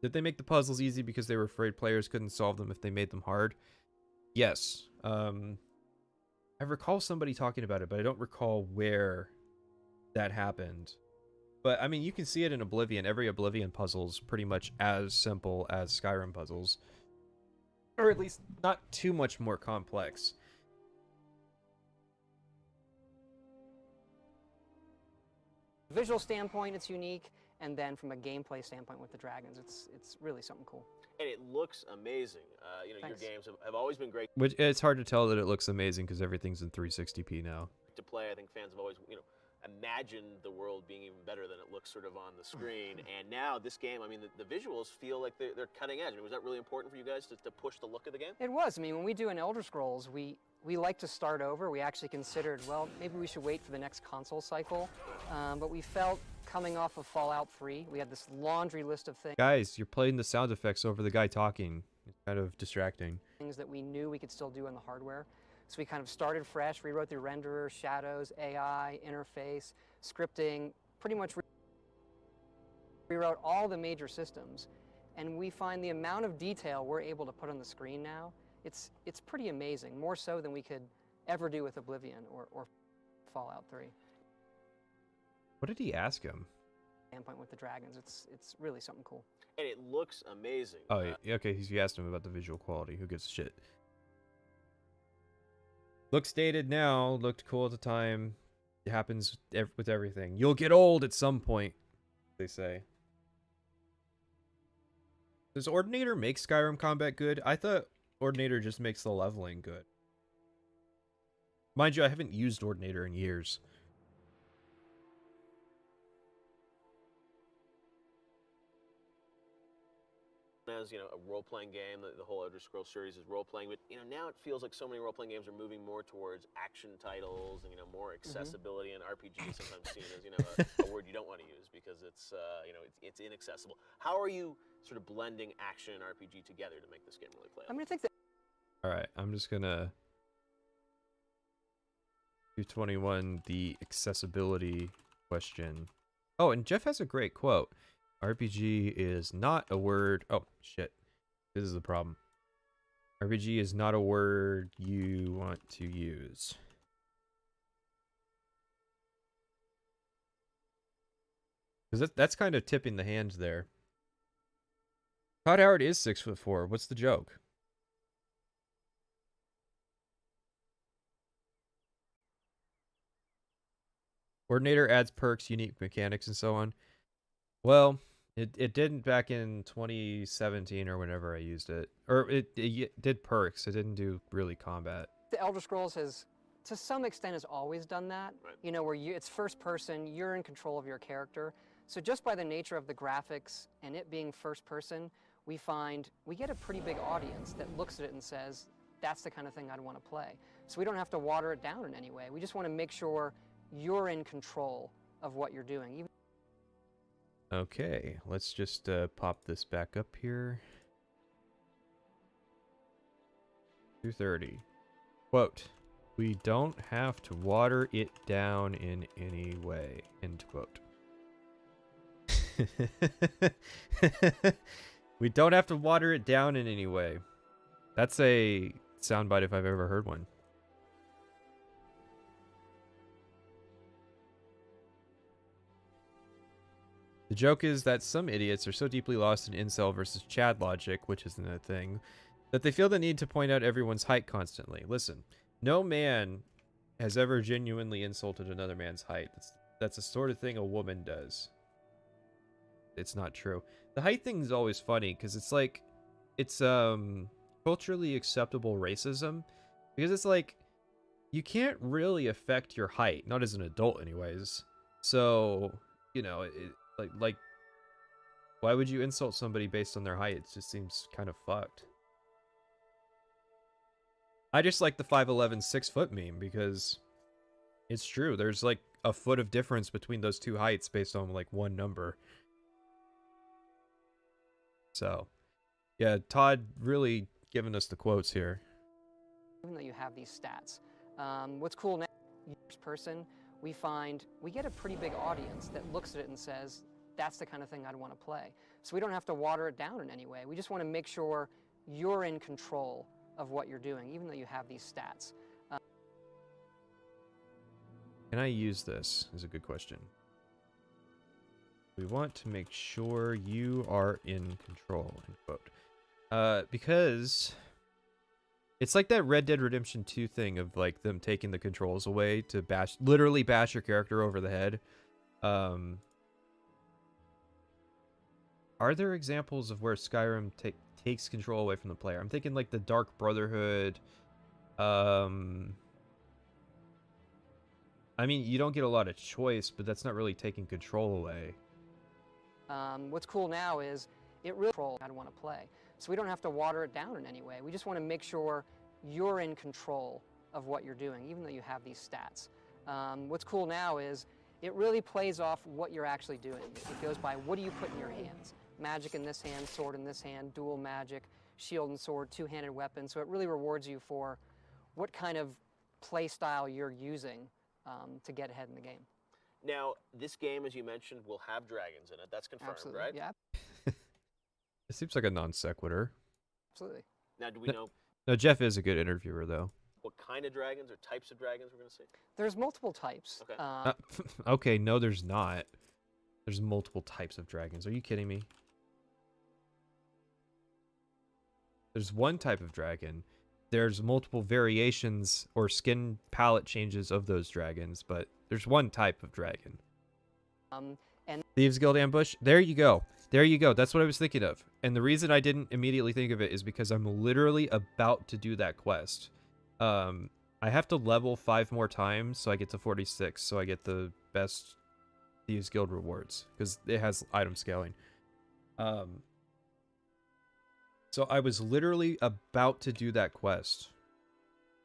Did they make the puzzles easy because they were afraid players couldn't solve them if they made them hard? Yes. I recall somebody talking about it, but I don't recall where that happened. But I mean, you can see it in Oblivion. Every Oblivion puzzle is pretty much as simple as Skyrim puzzles, or at least not too much more complex. visual standpoint, it's unique, and then from a gameplay standpoint with the dragons, it's really something cool. And it looks amazing. You know, Thanks. your games have always been great Which it's hard to tell that it looks amazing because everything's in 360p now. to play. I think fans have always, imagined the world being even better than it looks sort of on the screen. And now this game, I mean, the visuals feel like they're cutting edge. I mean, was that really important for you guys to push the look of the game? It was. I mean, when we do an Elder Scrolls, we like to start over. We actually considered, well, maybe we should wait for the next console cycle. But we felt coming off of Fallout 3, we had this laundry list of things Guys, you're playing the sound effects over the guy talking. It's kind of distracting. that we knew we could still do in the hardware. So we kind of started fresh, rewrote the renderer, shadows, AI, interface, scripting, pretty much rewrote all the major systems. And we find the amount of detail we're able to put on the screen now, it's pretty amazing, more so than we could ever do with Oblivion or Fallout 3. What did he ask him? Standpoint with the dragons, it's really something cool. And it looks amazing. Oh, yeah, okay, you asked him about the visual quality. Who gives a shit? Looks dated now, looked cool at the time. It happens with everything. You'll get old at some point, they say. Does Ordinator make Skyrim combat good? I thought Ordinator just makes the leveling good. Mind you, I haven't used Ordinator in years. As a role-playing game, the whole Elder Scrolls series is role-playing, but now it feels like so many role-playing games are moving more towards action titles and more accessibility, and RPG is sometimes seen as a word you don't want to use because it's it's inaccessible. How are you sort of blending action and RPG together to make this game really play? I'm going to think that. All right, I'm just gonna 221 the accessibility question. Oh, and Jeff has a great quote. RPG is not a word. Oh, shit. This is the problem. RPG is not a word you want to use. Because that's kind of tipping the hands there. Todd Howard is 6'4". What's the joke? Ordinator adds perks, unique mechanics, and so on. Well, it didn't back in 2017 or whenever I used it. Or it did perks. It didn't do really combat. The Elder Scrolls has, to some extent, has always done that. Right. Where it's first person, you're in control of your character. So just by the nature of the graphics and it being first person, we find we get a pretty big audience that looks at it and says, that's the kind of thing I'd want to play. So we don't have to water it down in any way. We just want to make sure you're in control of what you're doing. Okay, let's just pop this back up here. 230. Quote, we don't have to water it down in any way. End quote. We don't have to water it down in any way. That's a soundbite if I've ever heard one. The joke is that some idiots are so deeply lost in incel versus Chad logic, which isn't a thing, that they feel the need to point out everyone's height constantly. Listen, no man has ever genuinely insulted another man's height. That's the sort of thing a woman does. It's not true. The height thing is always funny because it's like, it's culturally acceptable racism, because it's like, you can't really affect your height, not as an adult anyways. So, like, why would you insult somebody based on their height? It just seems kind of fucked. I just like the 5'11", 6 foot meme because it's true. There's like a foot of difference between those two heights based on like one number. So, yeah, Todd really giving us the quotes here. Even though you have these stats. What's cool now, first person, we find we get a pretty big audience that looks at it and says, that's the kind of thing I'd want to play. So we don't have to water it down in any way. We just want to make sure you're in control of what you're doing, even though you have these stats. Can I use this? Is a good question. We want to make sure you are in control, end quote. Because it's like that Red Dead Redemption 2 thing of like them taking the controls away to literally bash your character over the head. Are there examples of where Skyrim takes control away from the player? I'm thinking like the Dark Brotherhood. I mean, you don't get a lot of choice, but that's not really taking control away. What's cool now is it really controls I'd want to play. So we don't have to water it down in any way. We just want to make sure you're in control of what you're doing, even though you have these stats. What's cool now is it really plays off what you're actually doing. It goes by, what do you put in your hands? Magic in this hand, sword in this hand, dual magic, shield and sword, two-handed weapon. So it really rewards you for what kind of play style you're using to get ahead in the game. Now, this game, as you mentioned, will have dragons in it. That's confirmed, Absolutely, right? yeah. It seems like a non sequitur. Absolutely. Now, do we know No, Jeff is a good interviewer, though. what kind of dragons or types of dragons we're going to see? There's multiple types. Okay. Okay, no, there's not. There's multiple types of dragons. Are you kidding me? There's one type of dragon. There's multiple variations or skin palette changes of those dragons, but there's one type of dragon. And Thieves Guild Ambush. There you go. There you go. That's what I was thinking of. And the reason I didn't immediately think of it is because I'm literally about to do that quest. I have to level 5 more times, so I get to 46, so I get the best Thieves Guild rewards, because it has item scaling. So I was literally about to do that quest.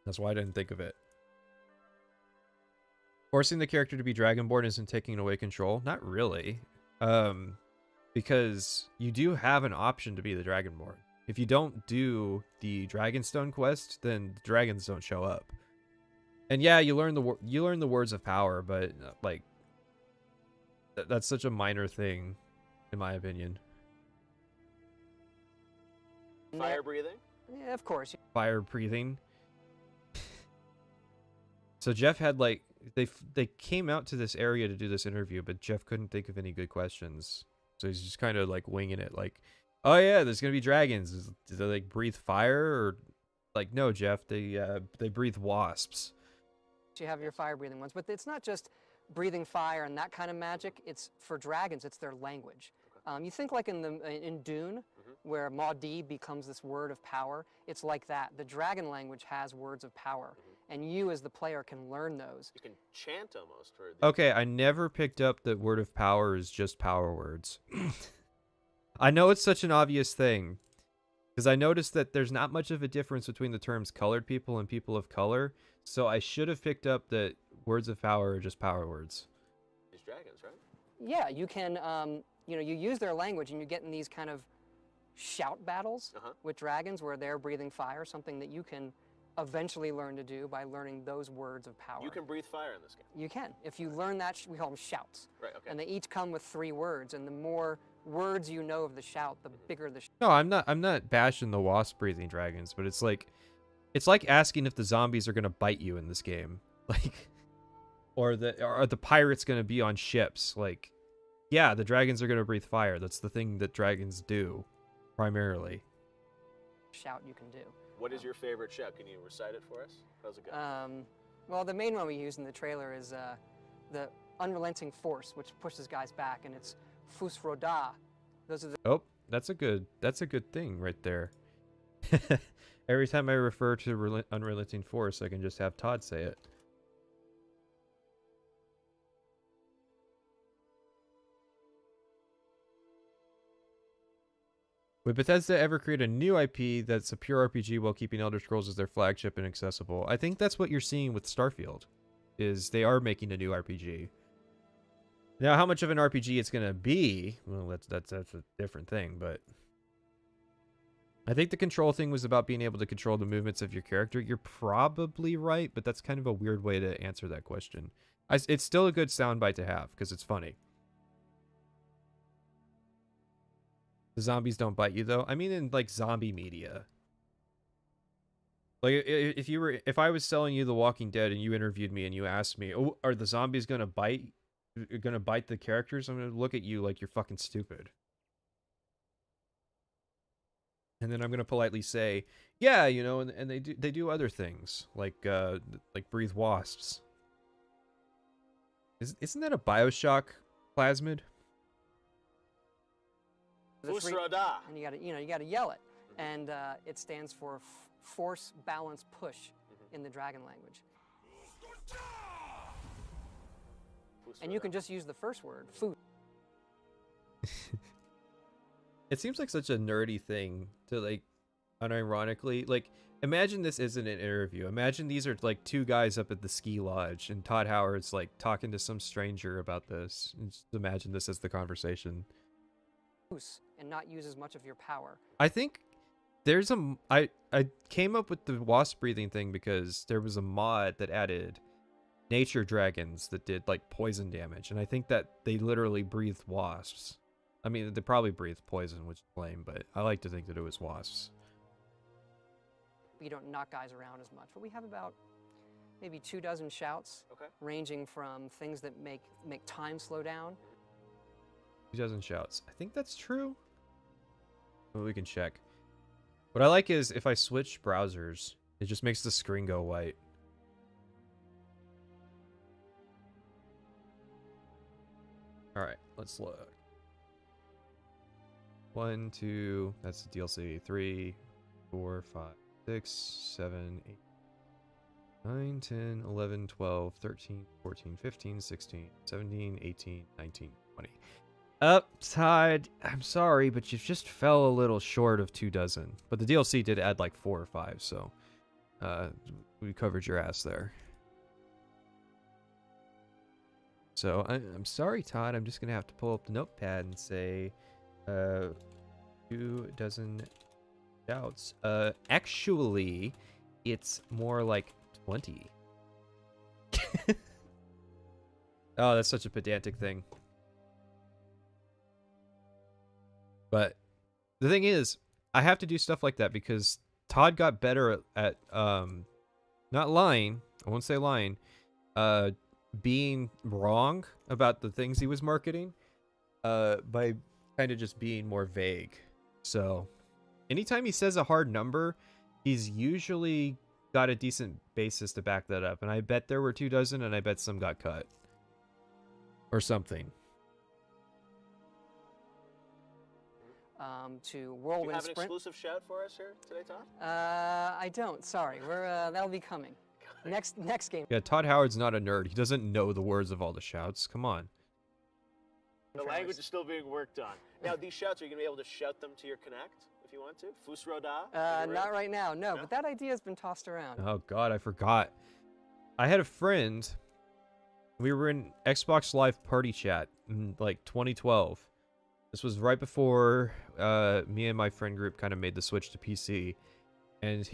That's why I didn't think of it. Forcing the character to be Dragonborn isn't taking away control. Not really. Because you do have an option to be the Dragonborn. If you don't do the Dragonstone quest, then the dragons don't show up. And yeah, you learn the words of power, but like that's such a minor thing, in my opinion. Fire breathing? Yeah, of course. Fire breathing. So Jeff had like they came out to this area to do this interview, but Jeff couldn't think of any good questions, so he's just kind of like winging it. Like, oh yeah, there's gonna be dragons. Do they like breathe fire, or like no, Jeff? They breathe wasps. You have your fire breathing ones, but it's not just breathing fire and that kind of magic. It's for dragons. It's their language. You think like in Dune, where Maudie becomes this word of power. It's like that. The dragon language has words of power, and you as the player can learn those. You can chant almost. Okay, I never picked up that word of power is just power words. I know it's such an obvious thing, because I noticed that there's not much of a difference between the terms colored people and people of color, so I should have picked up that words of power are just power words. These dragons, right? Yeah, you can, you use their language, and you get in these kind of shout battles with dragons where they're breathing fire, something that you can eventually learn to do by learning those words of power. You can breathe fire in this game. You can. If you learn that, we call them shouts. Right, okay. And they each come with 3 words, and the more words you know of the shout, the bigger the shout. No, I'm not bashing the wasp breathing dragons, but it's like asking if the zombies are gonna bite you in this game. Like, or are the pirates gonna be on ships? Like, yeah, the dragons are gonna breathe fire. That's the thing that dragons do, primarily. Shout you can do. What is your favorite shout? Can you recite it for us? How's it go? Well, the main one we use in the trailer is the unrelenting force, which pushes guys back, and it's Fus Roda. Those are the. Oh, that's a good thing right there. Every time I refer to unrelenting force, I can just have Todd say it. Would Bethesda ever create a new IP that's a pure RPG while keeping Elder Scrolls as their flagship and accessible? I think that's what you're seeing with Starfield, is they are making a new RPG. Now, how much of an RPG it's going to be, well, that's a different thing, but I think the control thing was about being able to control the movements of your character. You're probably right, but that's kind of a weird way to answer that question. It's still a good soundbite to have, because it's funny. The zombies don't bite you, though. I mean, in like zombie media. Like, if I was selling you The Walking Dead and you interviewed me and you asked me, "Oh, are the zombies gonna bite the characters?" I'm gonna look at you like you're fucking stupid. And then I'm gonna politely say, "Yeah, and they do other things like breathe wasps." Isn't that a BioShock plasmid? Fus Roda. And you gotta yell it, and it stands for force, balance, push in the dragon language. And you can just use the first word, food. It seems like such a nerdy thing to, like, unironically, like, imagine this isn't an interview. Imagine these are like 2 guys up at the ski lodge and Todd Howard's like talking to some stranger about this. And just imagine this as the conversation. And not use as much of your power. I think there's I came up with the wasp breathing thing because there was a mod that added nature dragons that did like poison damage, and I think that they literally breathed wasps. I mean, they probably breathed poison, which is lame, but I like to think that it was wasps. We don't knock guys around as much, but we have about maybe 24 shouts, ranging from things that make time slow down. 2 shouts. I think that's true. Well, we can check. What I like is if I switch browsers, it just makes the screen go white. Alright, let's look. 1, 2, that's the DLC. 3, 4, 5, 6, 7, 8, 9, 10, 11, 12, 13, 14, 15, 16, 17, 18, 19, 20. Todd, I'm sorry, but you just fell a little short of 24. But the DLC did add like 4 or 5, so we covered your ass there. So I'm sorry, Todd. I'm just gonna have to pull up the notepad and say 24 shouts. Actually, it's more like 20. Oh, that's such a pedantic thing. But the thing is, I have to do stuff like that because Todd got better at not lying. I won't say lying. Being wrong about the things he was marketing. By kind of just being more vague. So, anytime he says a hard number, he's usually got a decent basis to back that up. And I bet there were 24, and I bet some got cut. Or something. To Do Whirlwind you have an Sprint. exclusive shout for us here today, Todd? I don't. Sorry. That'll be coming. Next game. Yeah, Todd Howard's not a nerd. He doesn't know the words of all the shouts. Come on. The language is still being worked on. Now, these shouts, are you going to be able to shout them to your Connect if you want to? Fusroda? Not right now. No, but that idea has been tossed around. Oh, God, I forgot. I had a friend. We were in Xbox Live Party Chat in, like, 2012. This was right before me and my friend group kind of made the switch to PC. And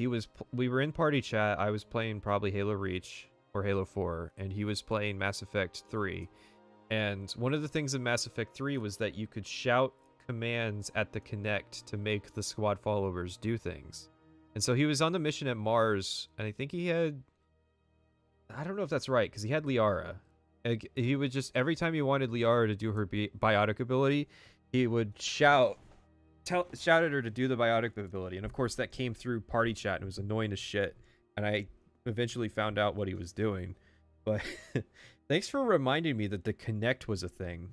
we were in Party Chat. I was playing probably Halo Reach or Halo 4. And he was playing Mass Effect 3. And one of the things in Mass Effect 3 was that you could shout commands at the Kinect to make the squad followers do things. And so he was on the mission at Mars, and I think he had... I don't know if that's right, because he had Liara. He would just... Every time he wanted Liara to do her biotic ability, he would shout at her to do the biotic ability. And of course, that came through Party Chat, and it was annoying as shit. And I eventually found out what he was doing. But... Thanks for reminding me that the Kinect was a thing.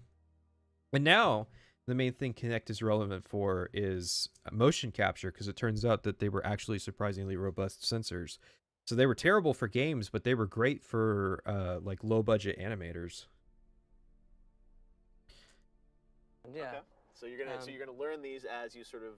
And now, the main thing Kinect is relevant for is motion capture, because it turns out that they were actually surprisingly robust sensors. So they were terrible for games, but they were great for like low-budget animators. Yeah. Okay. So you're gonna learn these as you sort of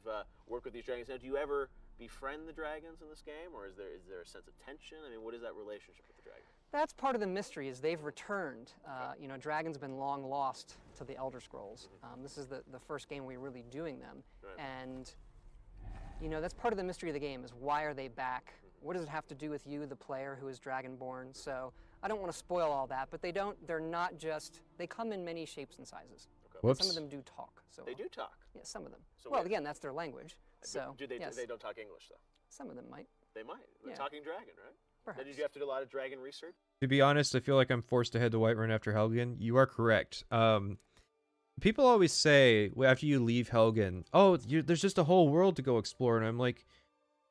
work with these dragons. Now, do you ever befriend the dragons in this game, or is there a sense of tension? I mean, what is that relationship with the dragons? That's part of the mystery, is they've returned. You know, dragons have been long lost to the Elder Scrolls. This is the first game we're really doing them. Right. And, you know, that's part of the mystery of the game, is why are they back? What does it have to do with you, the player, who is Dragonborn? So I don't want to spoil all that, but they're not just, they come in many shapes and sizes. Okay. Whoops. Some of them do talk. So They do talk. Yeah, some of them. So Well, wait. again, that's their language. So, Do they? yes, They don't talk English though. some of them might. They might. They're Yeah. talking dragon, right? Now, Perhaps. did you have to do a lot of dragon research? To be honest, I feel like I'm forced to head to Whiterun after Helgen. You are correct. People always say after you leave Helgen, oh, there's just a whole world to go explore. And I'm like,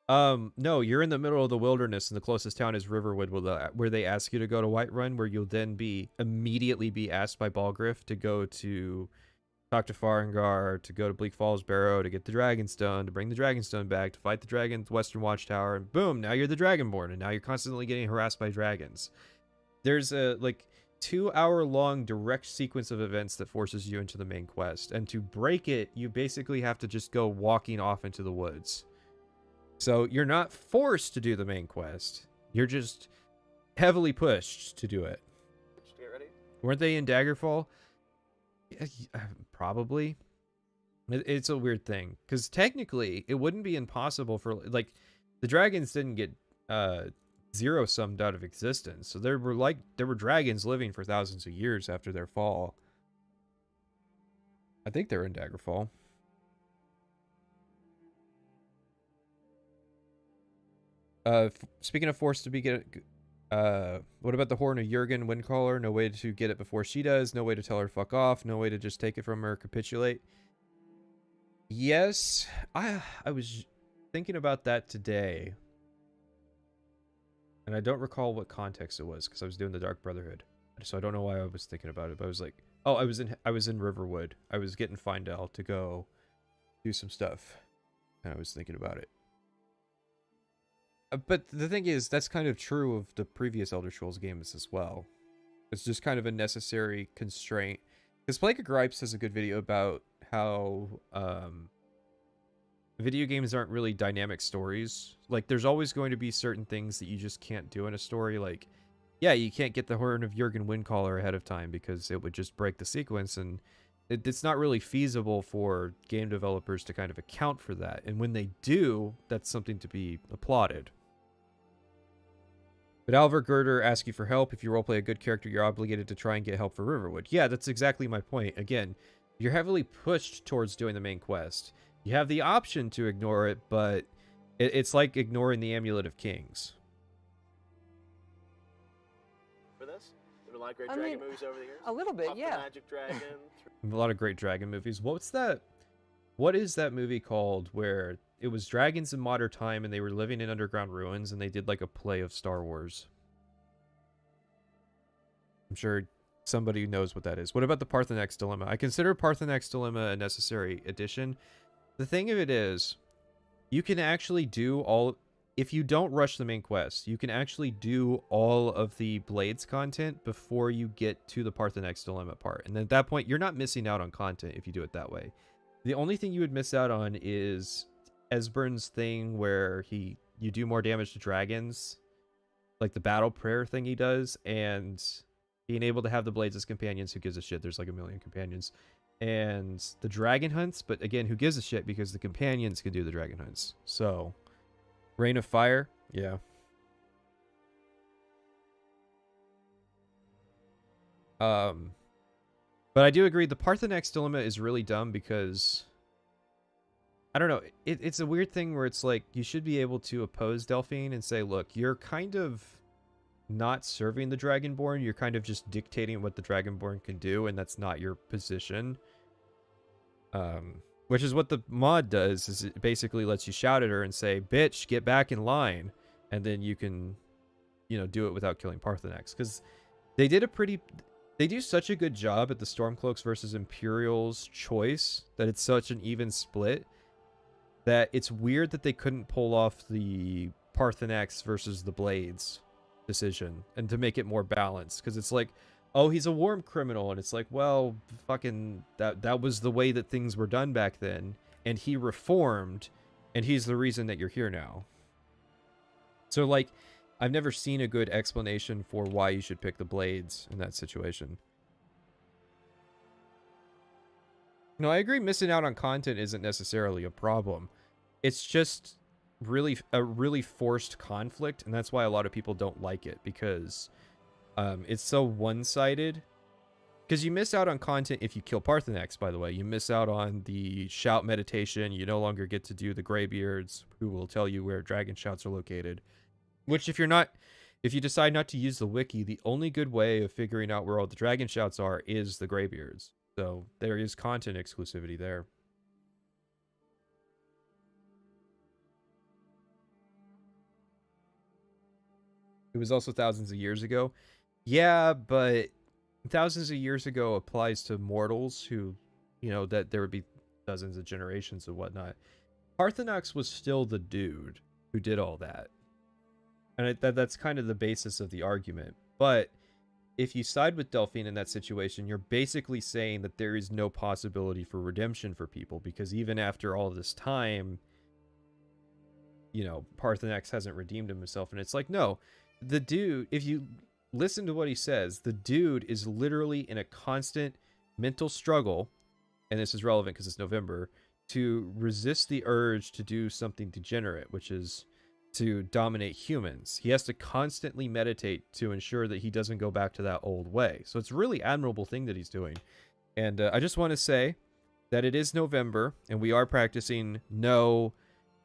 no, you're in the middle of the wilderness, and the closest town is Riverwood, where they ask you to go to Whiterun, where you'll then immediately be asked by Balgriff to go to talk to Farengar, to go to Bleak Falls Barrow, to get the Dragonstone, to bring the Dragonstone back, to fight the dragon's Western Watchtower, and boom, now you're the Dragonborn, and now you're constantly getting harassed by dragons. There's a, 2-hour-long direct sequence of events that forces you into the main quest, and to break it, you basically have to just go walking off into the woods. So you're not forced to do the main quest. You're just heavily pushed to do it. Did you get ready? Weren't they in Daggerfall? Probably. It's a weird thing, because technically it wouldn't be impossible for, like, the dragons didn't get zero-summed out of existence, so there were dragons living for thousands of years after their fall. I think they're in Daggerfall. Speaking of forced to be what about the Horn of Jurgen Windcaller? No way to get it before she does. No way to tell her fuck off. No way to just take it from her, capitulate. Yes, I was thinking about that today, and I don't recall what context it was, because I was doing the Dark Brotherhood, so I don't know why I was thinking about it. But I was like, oh, I was in Riverwood. I was getting Findel to go do some stuff, and I was thinking about it. But the thing is, that's kind of true of the previous Elder Scrolls games as well. It's just kind of a necessary constraint. Because Plague of Gripes has a good video about how video games aren't really dynamic stories. Like, there's always going to be certain things that you just can't do in a story. Like, yeah, you can't get the Horn of Jurgen Windcaller ahead of time because it would just break the sequence, and it's not really feasible for game developers to kind of account for that. And when they do, that's something to be applauded. But Alvar Girder asks you for help. If you roleplay a good character, you're obligated to try and get help for Riverwood. Yeah, that's exactly my point. Again, you're heavily pushed towards doing the main quest. You have the option to ignore it, but it's like ignoring the Amulet of Kings. For this, there been a lot of great dragon movies over the years. A little bit, Puff the yeah. Magic Dragon. A lot of great dragon movies. What's that? What is that movie called where it was dragons in modern time and they were living in underground ruins and they did like a play of Star Wars? I'm sure somebody knows what that is. What about the Parthenax Dilemma? I consider Parthenax Dilemma a necessary addition. The thing of it is, you can actually do all... If you don't rush the main quest, you can actually do all of the Blades content before you get to the Parthenax Dilemma part. And at that point, you're not missing out on content if you do it that way. The only thing you would miss out on is Esbern's thing where you do more damage to dragons. Like the battle prayer thing he does, and being able to have the Blades as companions. Who gives a shit? There's like a million companions. And the dragon hunts, but again, who gives a shit, because the companions can do the dragon hunts. So, Rain of Fire, yeah. But I do agree, the Parthenax Dilemma is really dumb because, I don't know, it's a weird thing where it's like, you should be able to oppose Delphine and say, look, you're kind of not serving the Dragonborn, you're kind of just dictating what the Dragonborn can do, and that's not your position. Which is what the mod does, is it basically lets you shout at her and say, bitch, get back in line, and then you can, you know, do it without killing Parthenax. Because they do such a good job at the Stormcloaks versus Imperials choice, that it's such an even split, that it's weird that they couldn't pull off the Parthenax versus the Blades decision, and to make it more balanced, because it's like, oh, he's a war criminal, and it's like, well, fucking, that was the way that things were done back then, and he reformed, and he's the reason that you're here now. So, like, I've never seen a good explanation for why you should pick the Blades in that situation. No, I agree, missing out on content isn't necessarily a problem. It's just a really forced conflict, and that's why a lot of people don't like it, because it's so one-sided. Because you miss out on content if you kill Parthenax, by the way. You miss out on the shout meditation. You no longer get to do the Greybeards, who will tell you where dragon shouts are located. Which, if you decide not to use the wiki, the only good way of figuring out where all the dragon shouts are is the Greybeards. So there is content exclusivity there. It was also thousands of years ago. Yeah, but thousands of years ago applies to mortals who, you know, that there would be dozens of generations and whatnot. Parthenax was still the dude who did all that. And that's kind of the basis of the argument. But if you side with Delphine in that situation, you're basically saying that there is no possibility for redemption for people, because even after all this time, you know, Parthenax hasn't redeemed himself. And it's like, no, the dude, if you listen to what he says, the dude is literally in a constant mental struggle, and this is relevant because it's November, to resist the urge to do something degenerate, which is to dominate humans. He has to constantly meditate to ensure that he doesn't go back to that old way. So it's a really admirable thing that he's doing. And I just want to say that it is November, and we are practicing no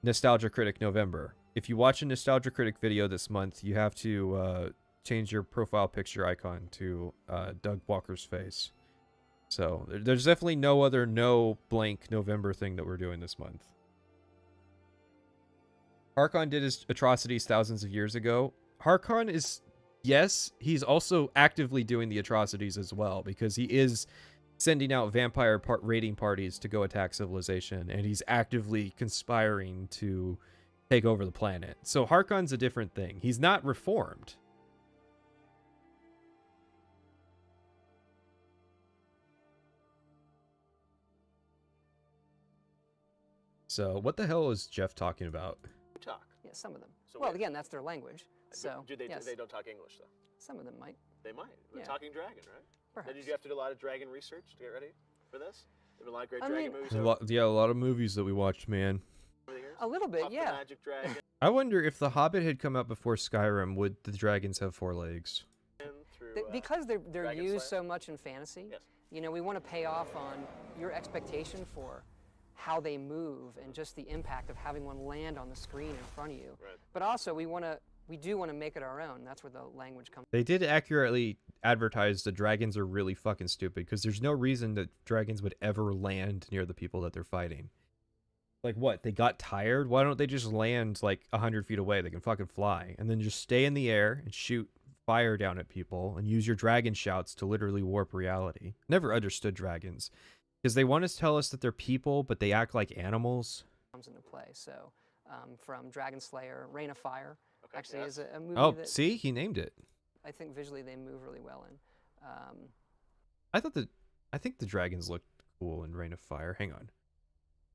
Nostalgia Critic November. If you watch a Nostalgia Critic video this month, you have to change your profile picture icon to Doug Walker's face. So there's definitely no blank November thing that we're doing this month. Harkon did his atrocities thousands of years ago. Harkon is, yes, he's also actively doing the atrocities as well, because he is sending out vampire raiding parties to go attack civilization, and he's actively conspiring to take over the planet. So Harkon's a different thing. He's not reformed. So what the hell is Jeff talking about? Talk. Yeah, some of them. So well, wait. again, that's their language. So Do they? yes, They don't talk English though. some of them might. They might. They're Yeah. talking dragon, right? Perhaps. Did you have to do a lot of dragon research to get ready for this? There've been a lot of great I dragon mean- movies A over lot, yeah, a lot of movies that we watched, man. the years. A little bit, Puff the yeah. Magic Dragon I wonder if The Hobbit had come out before Skyrim, would the dragons have 4 legs? through. Because they're Dragon used Slayer? so much in fantasy. Yes. You know, we want to pay off on your expectation for how they move and just the impact of having one land on the screen in front of you. Right. But also, we do want to make it our own. That's where the language comes. They did accurately advertise the dragons are really fucking stupid, because there's no reason that dragons would ever land near the people that they're fighting. Like what? They got tired? Why don't they just land like 100 feet away? They can fucking fly. And then just stay in the air and shoot fire down at people and use your dragon shouts to literally warp reality. Never understood dragons. Because they want to tell us that they're people, but they act like animals. Comes into play. So, from Dragon Slayer, Reign of Fire, Okay, actually yes. is a movie Oh, that see? He named it. I think visually they move really well in. I think the dragons looked cool in Reign of Fire. Hang on.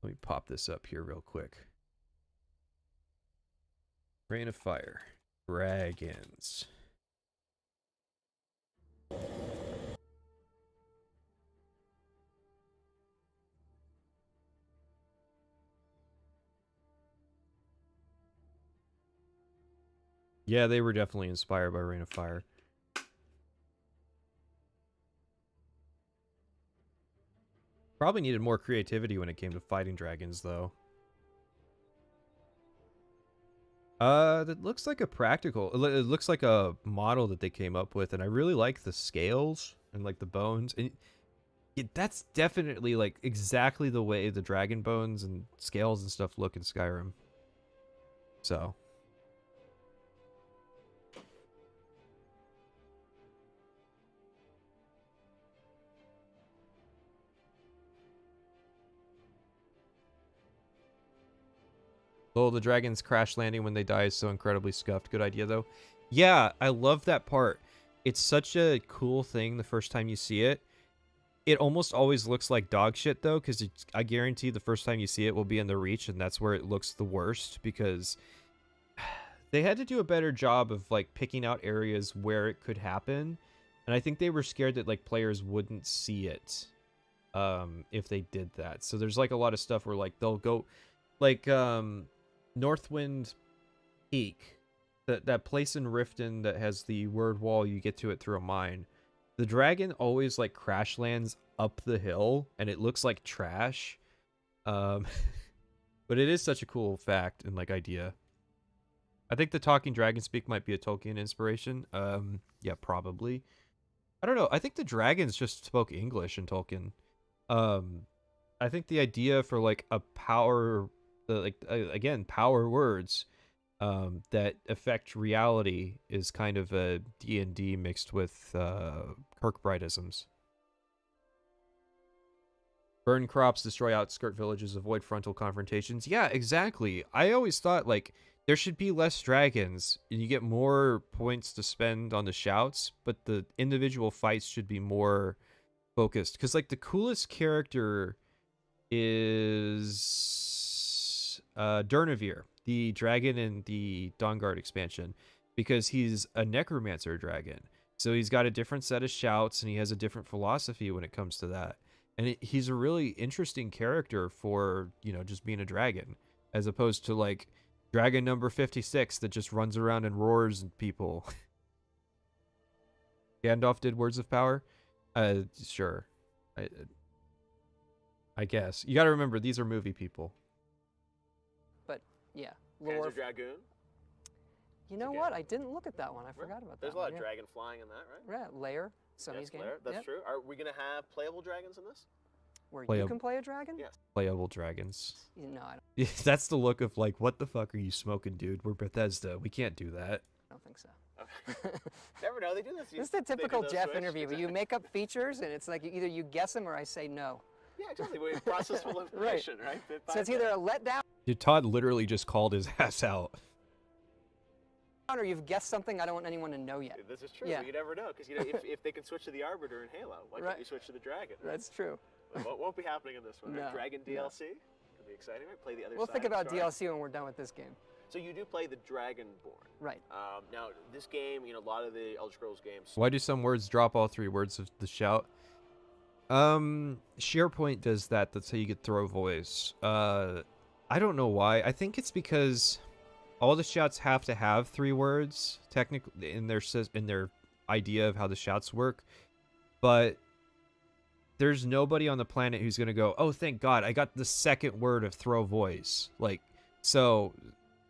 Let me pop this up here real quick. Reign of Fire. Dragons. Yeah, they were definitely inspired by Reign of Fire. Probably needed more creativity when it came to fighting dragons, though. That looks like a practical. It looks like a model that they came up with, and I really like the scales and like the bones. And that's definitely like exactly the way the dragon bones and scales and stuff look in Skyrim. So. Oh, the dragons crash landing when they die is so incredibly scuffed. Good idea, though. Yeah, I love that part. It's such a cool thing the first time you see it. It almost always looks like dog shit, though, because I guarantee the first time you see it will be in the Reach, and that's where it looks the worst, because they had to do a better job of, like, picking out areas where it could happen, and I think they were scared that, like, players wouldn't see it if they did that. So there's, like, a lot of stuff where, like, they'll go, like, Northwind Peak, that place in Riften that has the word wall, you get to it through a mine. The dragon always like crash lands up the hill, and it looks like trash. But it is such a cool fact and like idea. I think the talking dragon speak might be a Tolkien inspiration. Yeah, probably. I don't know. I think the dragons just spoke English in Tolkien. I think the idea for like a power, again, power words that affect reality is kind of a D&D mixed with Kirkbride-isms. Burn crops, destroy outskirt villages, avoid frontal confrontations. Yeah, exactly. I always thought, like, there should be less dragons, and you get more points to spend on the shouts, but the individual fights should be more focused. Because, like, the coolest character is Durnavir, the dragon in the Dawnguard expansion, because he's a necromancer dragon. So he's got a different set of shouts, and he has a different philosophy when it comes to that. And he's a really interesting character for, you know, just being a dragon, as opposed to, like, dragon number 56 that just runs around and roars at people. Gandalf did Words of Power? Sure. I guess. You gotta remember, these are movie people. But yeah, Panzer lore. Dragoon. You know what? I didn't look at that one. I forgot about that. There's a lot one. of dragon flying in that, right? Yeah, Lair, Sony's Yes, game. Blair, that's Yep. true. Are we gonna have playable dragons in this? Where Play you a- can play a dragon? Yes. Playable dragons. No, I That's the look of, like, what the fuck are you smoking, dude? We're Bethesda. We can't do that. don't think so. Okay. Never know. They do this. This is the typical those Jeff switch. interview where you make up features and it's like either you guess them or I say no. Yeah, exactly. We process full information, right? Bit by So it's bit. either a letdown Dude, Todd literally just called his ass out. Or you've guessed something I don't want anyone to know yet. This is true. Yeah. You never know, because if they can switch to the Arbiter in Halo, why can't you switch to the Dragon? That's true. It won't be happening in this one. No. Right? Dragon DLC could be exciting. Right? Play the other We'll side. think about Sorry. DLC when we're done with this game. So you do play the Dragonborn. Right. Now this game, a lot of the Elder Scrolls games. Why do some words drop all 3 words of the shout? SharePoint does that. That's how you get throw voice. I don't know why. I think it's because all the shouts have to have 3 words technically in their idea of how the shouts work, but there's nobody on the planet who's gonna go, oh, thank God, I got the second word of throw voice. Like, so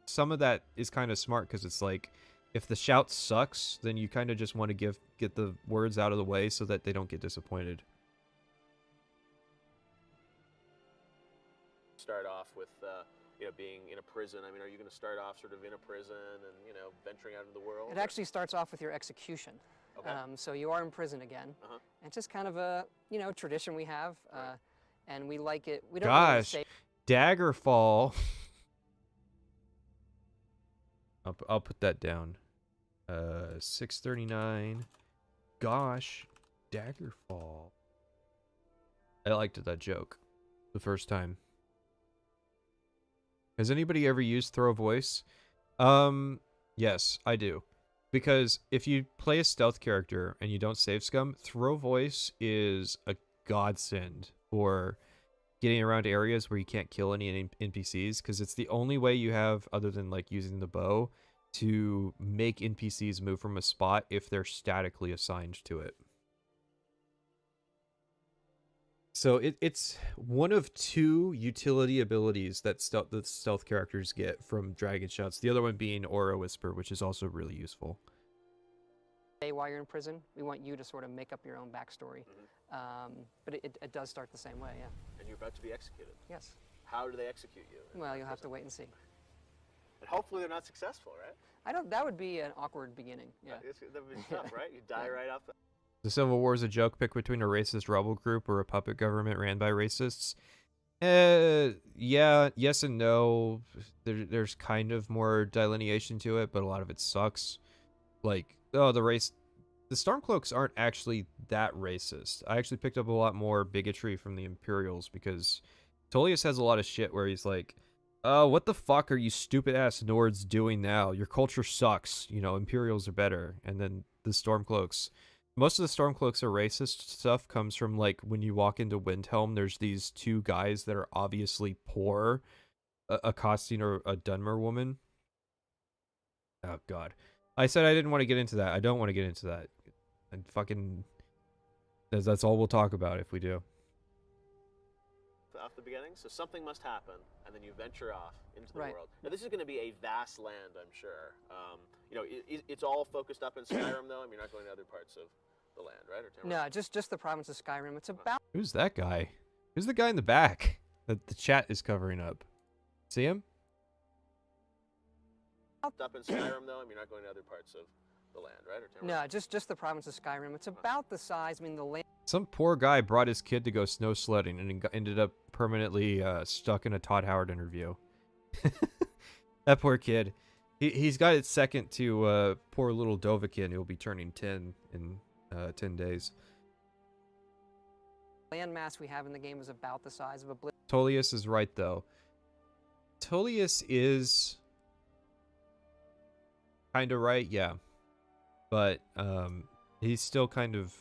some of that is kind of smart because it's like, if the shout sucks, then you kind of just want to get the words out of the way so that they don't get disappointed. Start off with being in a prison. I mean, are you going to start off sort of in a prison and venturing out into the world? It actually starts off with your execution. Okay. So you are in prison again. Uh-huh. And it's just kind of a tradition we have, Right. and we like it. We don't really Gosh, say Daggerfall. I'll put that down. 639. Gosh, Daggerfall. I liked that joke the first time. Has anybody ever used throw voice? Yes, I do. Because if you play a stealth character and you don't save scum, throw voice is a godsend for getting around areas where you can't kill any NPCs, because it's the only way you have, other than like using the bow, to make NPCs move from a spot if they're statically assigned to it. So it's one of 2 utility abilities that stealth characters get from Dragon Shouts. The other one being Aura Whisper, which is also really useful. while you're in prison. We want you to sort of make up your own backstory. But it does start the same way, yeah. And you're about to be executed. Yes. How do they execute you? Well, you'll have to wait and see. And hopefully they're not successful, right? That would be an awkward beginning, yeah. That would be tough, right? You die right off the... The Civil War is a joke pick between a racist rebel group or a puppet government ran by racists. Yeah, yes and no. There's kind of more delineation to it, but a lot of it sucks. Like, oh, the Stormcloaks aren't actually that racist. I actually picked up a lot more bigotry from the Imperials because Tullius has a lot of shit where he's like, what the fuck are you stupid ass Nords doing now? Your culture sucks. You know, Imperials are better. And then the Stormcloaks... Most of the Stormcloaks are racist stuff comes from, like, when you walk into Windhelm, there's these 2 guys that are obviously poor, accosting a Dunmer woman. Oh, God. I said I didn't want to get into that. I don't want to get into that. And fucking... That's all we'll talk about if we do. Off the beginning, so something must happen, and then you venture off into the Right. world. Now, this is going to be a vast land, I'm sure. You know, it's all focused up in Skyrim, though. I mean, you're not going to other parts of the land, right? Or No, just the province of Skyrim. It's about Who's that guy? Who's the guy in the back that the chat is covering up? See him? up in Skyrim, though. I mean, you're not going to other parts of the land, right? Or no, just the province of Skyrim. It's about the size. I mean, the land. Some poor guy brought his kid to go snow sledding and ended up permanently stuck in a Todd Howard interview. That poor kid. He's got it second to poor little Dovahkiin, who'll be turning 10 in 10 days. Landmass we have in the game is about the size of a blip. Tullius is right, though. Tullius is kind of right, yeah. But he's still kind of...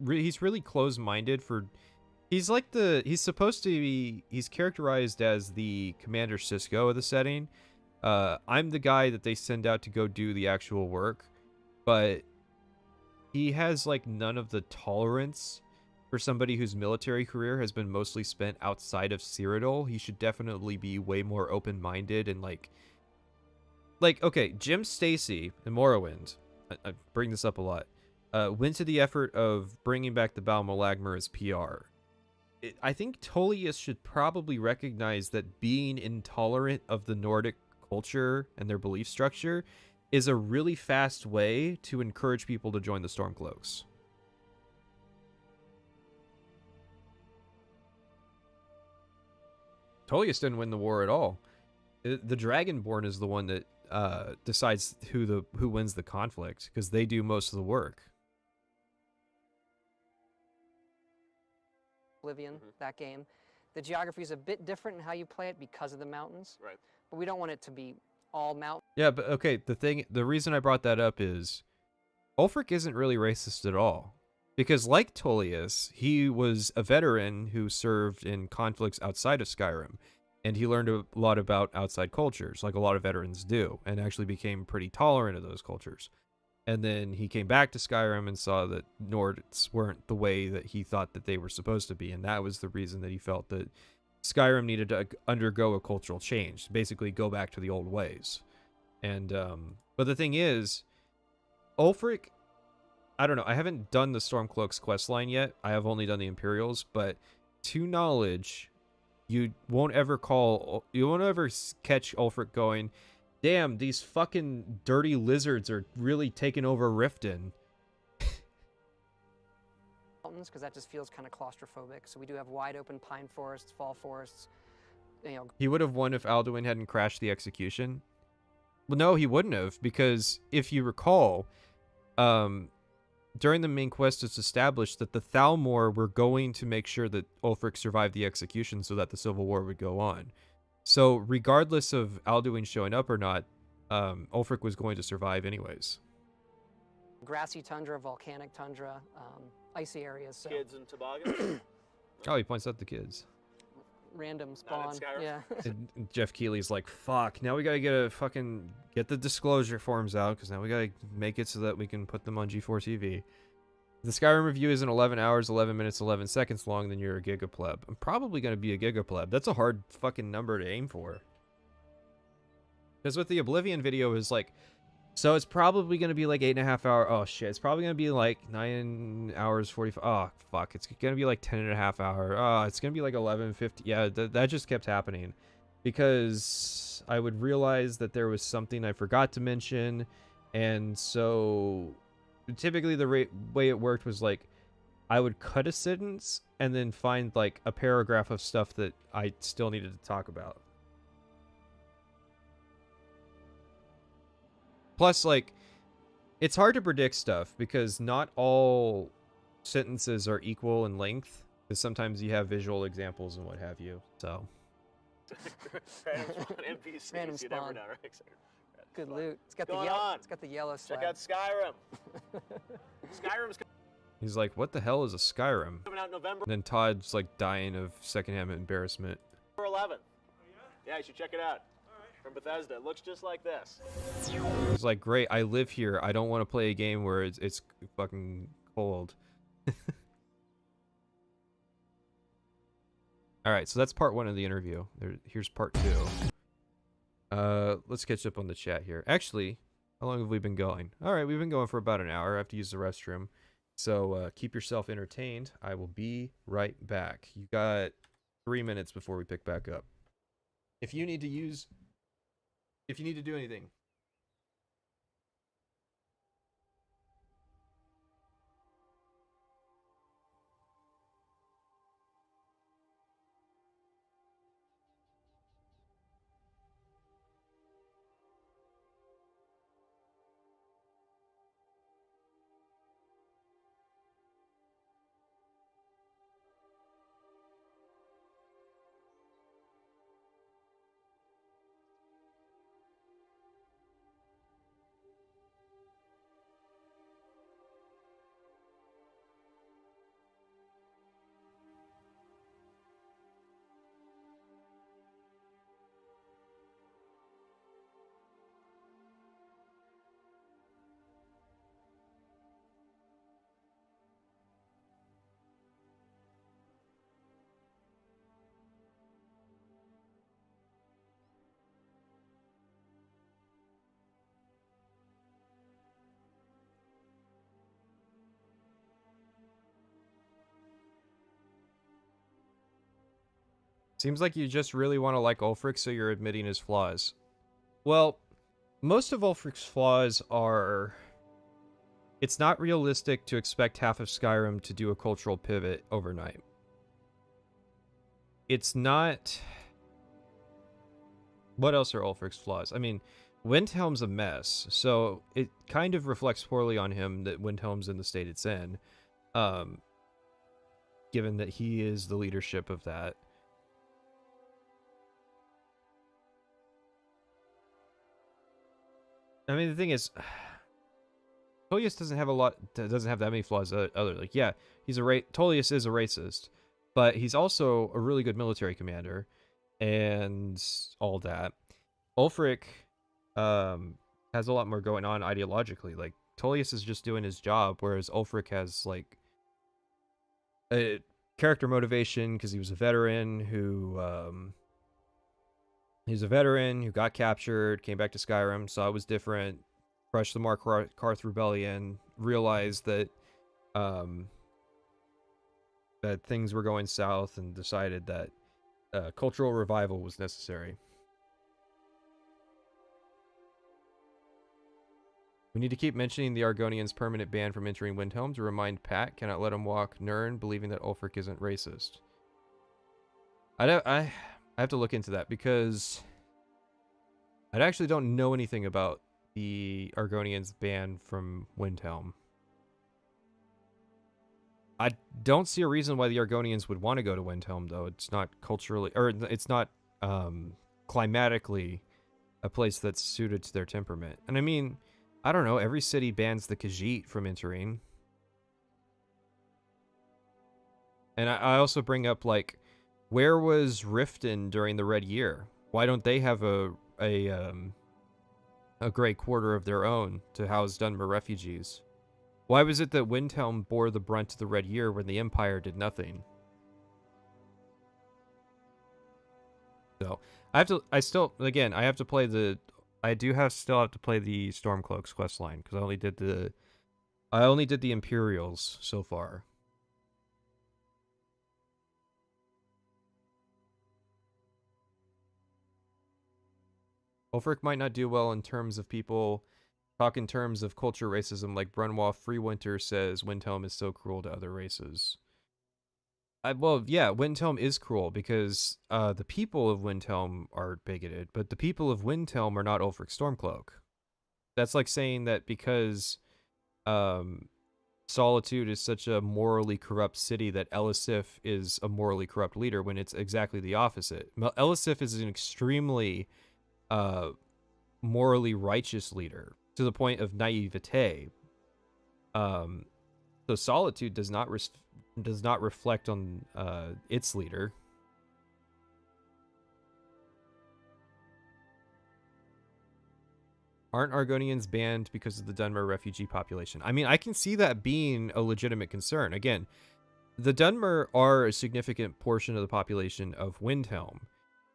he's really close-minded for... He's like the... He's supposed to be... He's characterized as the Commander Cisco of the setting. I'm the guy that they send out to go do the actual work. But he has, like, none of the tolerance for somebody whose military career has been mostly spent outside of Cyrodiil. He should definitely be way more open-minded and, like... okay, Jim Stacy in Morrowind... I bring this up a lot, went to the effort of bringing back the Bal Malagmer as PR. I think Tullius should probably recognize that being intolerant of the Nordic culture and their belief structure is a really fast way to encourage people to join the Stormcloaks. Tullius didn't win the war at all. The Dragonborn is the one that decides who wins the conflict, because they do most of the work. Oblivion, that game. The geography is a bit different in how you play it because of the mountains. Right. But we don't want it to be all mountain. Yeah, but okay, the reason I brought that up is Ulfric isn't really racist at all. Because like Tullius, he was a veteran who served in conflicts outside of Skyrim. And he learned a lot about outside cultures, like a lot of veterans do, and actually became pretty tolerant of those cultures. And then he came back to Skyrim and saw that Nords weren't the way that he thought that they were supposed to be. And that was the reason that he felt that Skyrim needed to undergo a cultural change, basically go back to the old ways. And, but the thing is, Ulfric, I don't know, I haven't done the Stormcloak's questline yet. I have only done the Imperials, but to knowledge, you won't ever catch Ulfric going, damn, these fucking dirty lizards are really taking over Riften. Mountains, because that just feels kind of claustrophobic. So we do have wide open pine forests, fall forests. You know, He would have won if Alduin hadn't crashed the execution. Well, no, he wouldn't have, because if you recall, during the main quest, it's established that the Thalmor were going to make sure that Ulfric survived the execution so that the Civil War would go on. So regardless of Alduin showing up or not, Ulfric was going to survive anyways. grassy tundra, volcanic tundra, icy areas. So Kids and toboggans. Oh, he points out the kids. random spawn. Skyrim. Yeah. And Jeff Keighley's like, fuck, now we gotta get the disclosure forms out, because now we gotta make it so that we can put them on G4 TV. The Skyrim review isn't 11 hours, 11 minutes, 11 seconds long, then you're a gigapleb. I'm probably gonna be a gigapleb. That's a hard fucking number to aim for. Because with the Oblivion video is like, so it's probably gonna be like 8.5 hours. Oh shit, it's probably gonna be like 9 hours 45. Oh fuck, it's gonna be like 10.5 hours. Oh, it's gonna be like 11:50. Yeah, that just kept happening, because I would realize that there was something I forgot to mention, and so typically the way it worked was like I would cut a sentence and then find like a paragraph of stuff that I still needed to talk about. Plus, like, it's hard to predict stuff because not all sentences are equal in length, because sometimes you have visual examples and what have you. So Random spawn NPCs. Random You never spawn. know, right? Good loot. It's got Going the yellow. on? It's got the yellow Check slab. out Skyrim. Skyrim's he's like, what the hell is a Skyrim? coming out November And then Todd's like dying of secondhand embarrassment. 11th. Yeah, you should check it out. From Bethesda. It looks just like this. He's like, great, I live here. I don't want to play a game where it's fucking cold. Alright, so that's part 1 of the interview. Here's part 2. Let's catch up on the chat here. Actually, how long have we been going? Alright, we've been going for about an hour. I have to use the restroom. So keep yourself entertained. I will be right back. You got 3 minutes before we pick back up. If you need to do anything. Seems like you just really want to like Ulfric, so you're admitting his flaws. Well, most of Ulfric's flaws are... It's not realistic to expect half of Skyrim to do a cultural pivot overnight. It's not What else are Ulfric's flaws? I mean, Windhelm's a mess, so it kind of reflects poorly on him that Windhelm's in the state it's in, given that he is the leadership of that. I mean, the thing is, Tullius doesn't have that many flaws. Like, yeah, Tullius is a racist, but he's also a really good military commander, and all that. Ulfric has a lot more going on ideologically. Like, Tullius is just doing his job, whereas Ulfric has like a character motivation because he was a veteran who got captured, came back to Skyrim, saw it was different, crushed the Karth rebellion, realized that that things were going south, and decided that cultural revival was necessary. We need to keep mentioning the Argonians' permanent ban from entering Windhelm to remind Pat cannot let him walk Nirn, believing that Ulfric isn't racist. I have to look into that, because I actually don't know anything about the Argonians' ban from Windhelm. I don't see a reason why the Argonians would want to go to Windhelm, though. It's not culturally, or it's not climatically a place that's suited to their temperament. And I mean, I don't know, every city bans the Khajiit from entering. And I also bring up, like, where was Riften during the Red Year? Why don't they have a Grey Quarter of their own to house Dunmer refugees? Why was it that Windhelm bore the brunt of the Red Year when the Empire did nothing? So I still have to play the Stormcloaks questline, because I only did the Imperials so far. Ulfric might not do well in terms of people talk in terms of culture racism, like Brunwolf Freewinter says Windhelm is so cruel to other races. Well, yeah, Windhelm is cruel because the people of Windhelm are bigoted, but the people of Windhelm are not Ulfric Stormcloak. That's like saying that because Solitude is such a morally corrupt city that Elisif is a morally corrupt leader, when it's exactly the opposite. Elisif is an extremely morally righteous leader, to the point of naivete. So Solitude does not reflect on its leader. Aren't Argonians banned because of the Dunmer refugee population? I mean, I can see that being a legitimate concern. Again, the Dunmer are a significant portion of the population of Windhelm,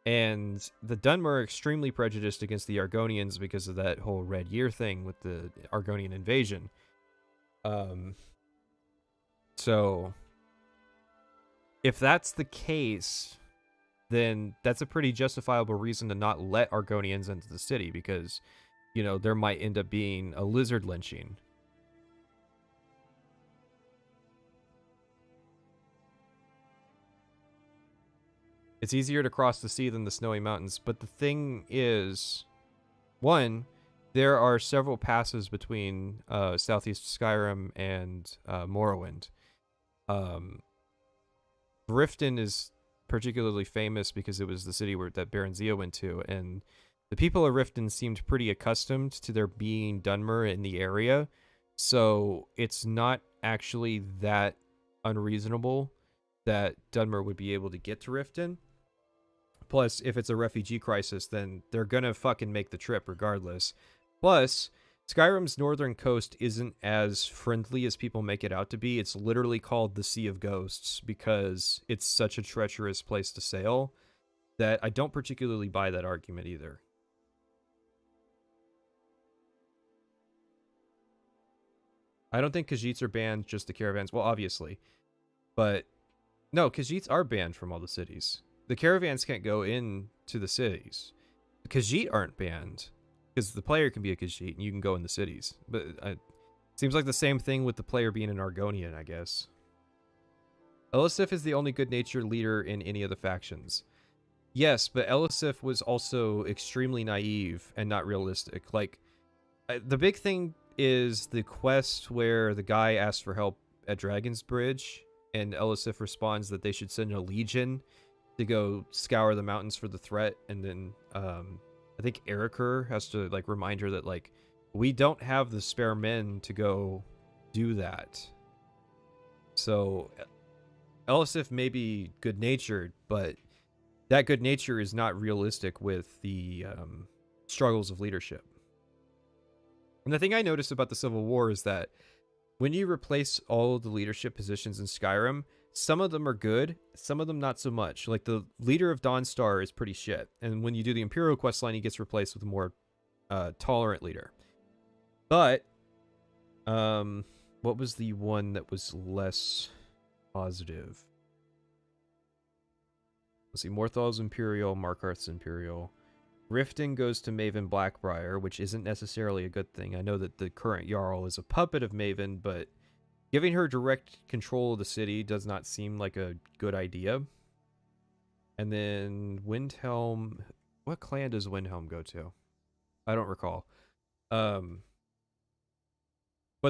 and the Dunmer are extremely prejudiced against the Argonians because of that whole Red Year thing with the Argonian invasion. So if that's the case, then that's a pretty justifiable reason to not let Argonians into the city, because, you know, there might end up being a lizard lynching. It's easier to cross the sea than the snowy mountains, but the thing is, one, there are several passes between Southeast Skyrim and Morrowind. Riften is particularly famous because it was the city that Baronzia went to, and the people of Riften seemed pretty accustomed to there being Dunmer in the area, so it's not actually that unreasonable that Dunmer would be able to get to Riften. Plus, if it's a refugee crisis, then they're gonna fucking make the trip regardless. Plus, Skyrim's northern coast isn't as friendly as people make it out to be. It's literally called the Sea of Ghosts because it's such a treacherous place to sail that I don't particularly buy that argument either. I don't think Khajiits are banned, just the caravans. Well, obviously. But, no, Khajiits are banned from all the cities. The caravans can't go into the cities. The Khajiit aren't banned, because the player can be a Khajiit and you can go in the cities. But it seems like the same thing with the player being an Argonian, I guess. Elisif is the only good-natured leader in any of the factions. Yes, but Elisif was also extremely naive and not realistic. Like, the big thing is the quest where the guy asks for help at Dragon's Bridge, and Elisif responds that they should send a legion to go scour the mountains for the threat, and then I think Eriker has to like remind her that like we don't have the spare men to go do that. So Elisif may be good-natured, but that good nature is not realistic with the struggles of leadership. And the thing I noticed about the Civil War is that when you replace all of the leadership positions in Skyrim, some of them are good, some of them not so much. Like the leader of Dawnstar is pretty shit. And when you do the Imperial questline, he gets replaced with a more tolerant leader. But, what was the one that was less positive? Let's see, Morthal's Imperial, Markarth's Imperial. Riften goes to Maven Blackbriar, which isn't necessarily a good thing. I know that the current Jarl is a puppet of Maven, but giving her direct control of the city does not seem like a good idea. And then Windhelm... What clan does Windhelm go to? I don't recall. But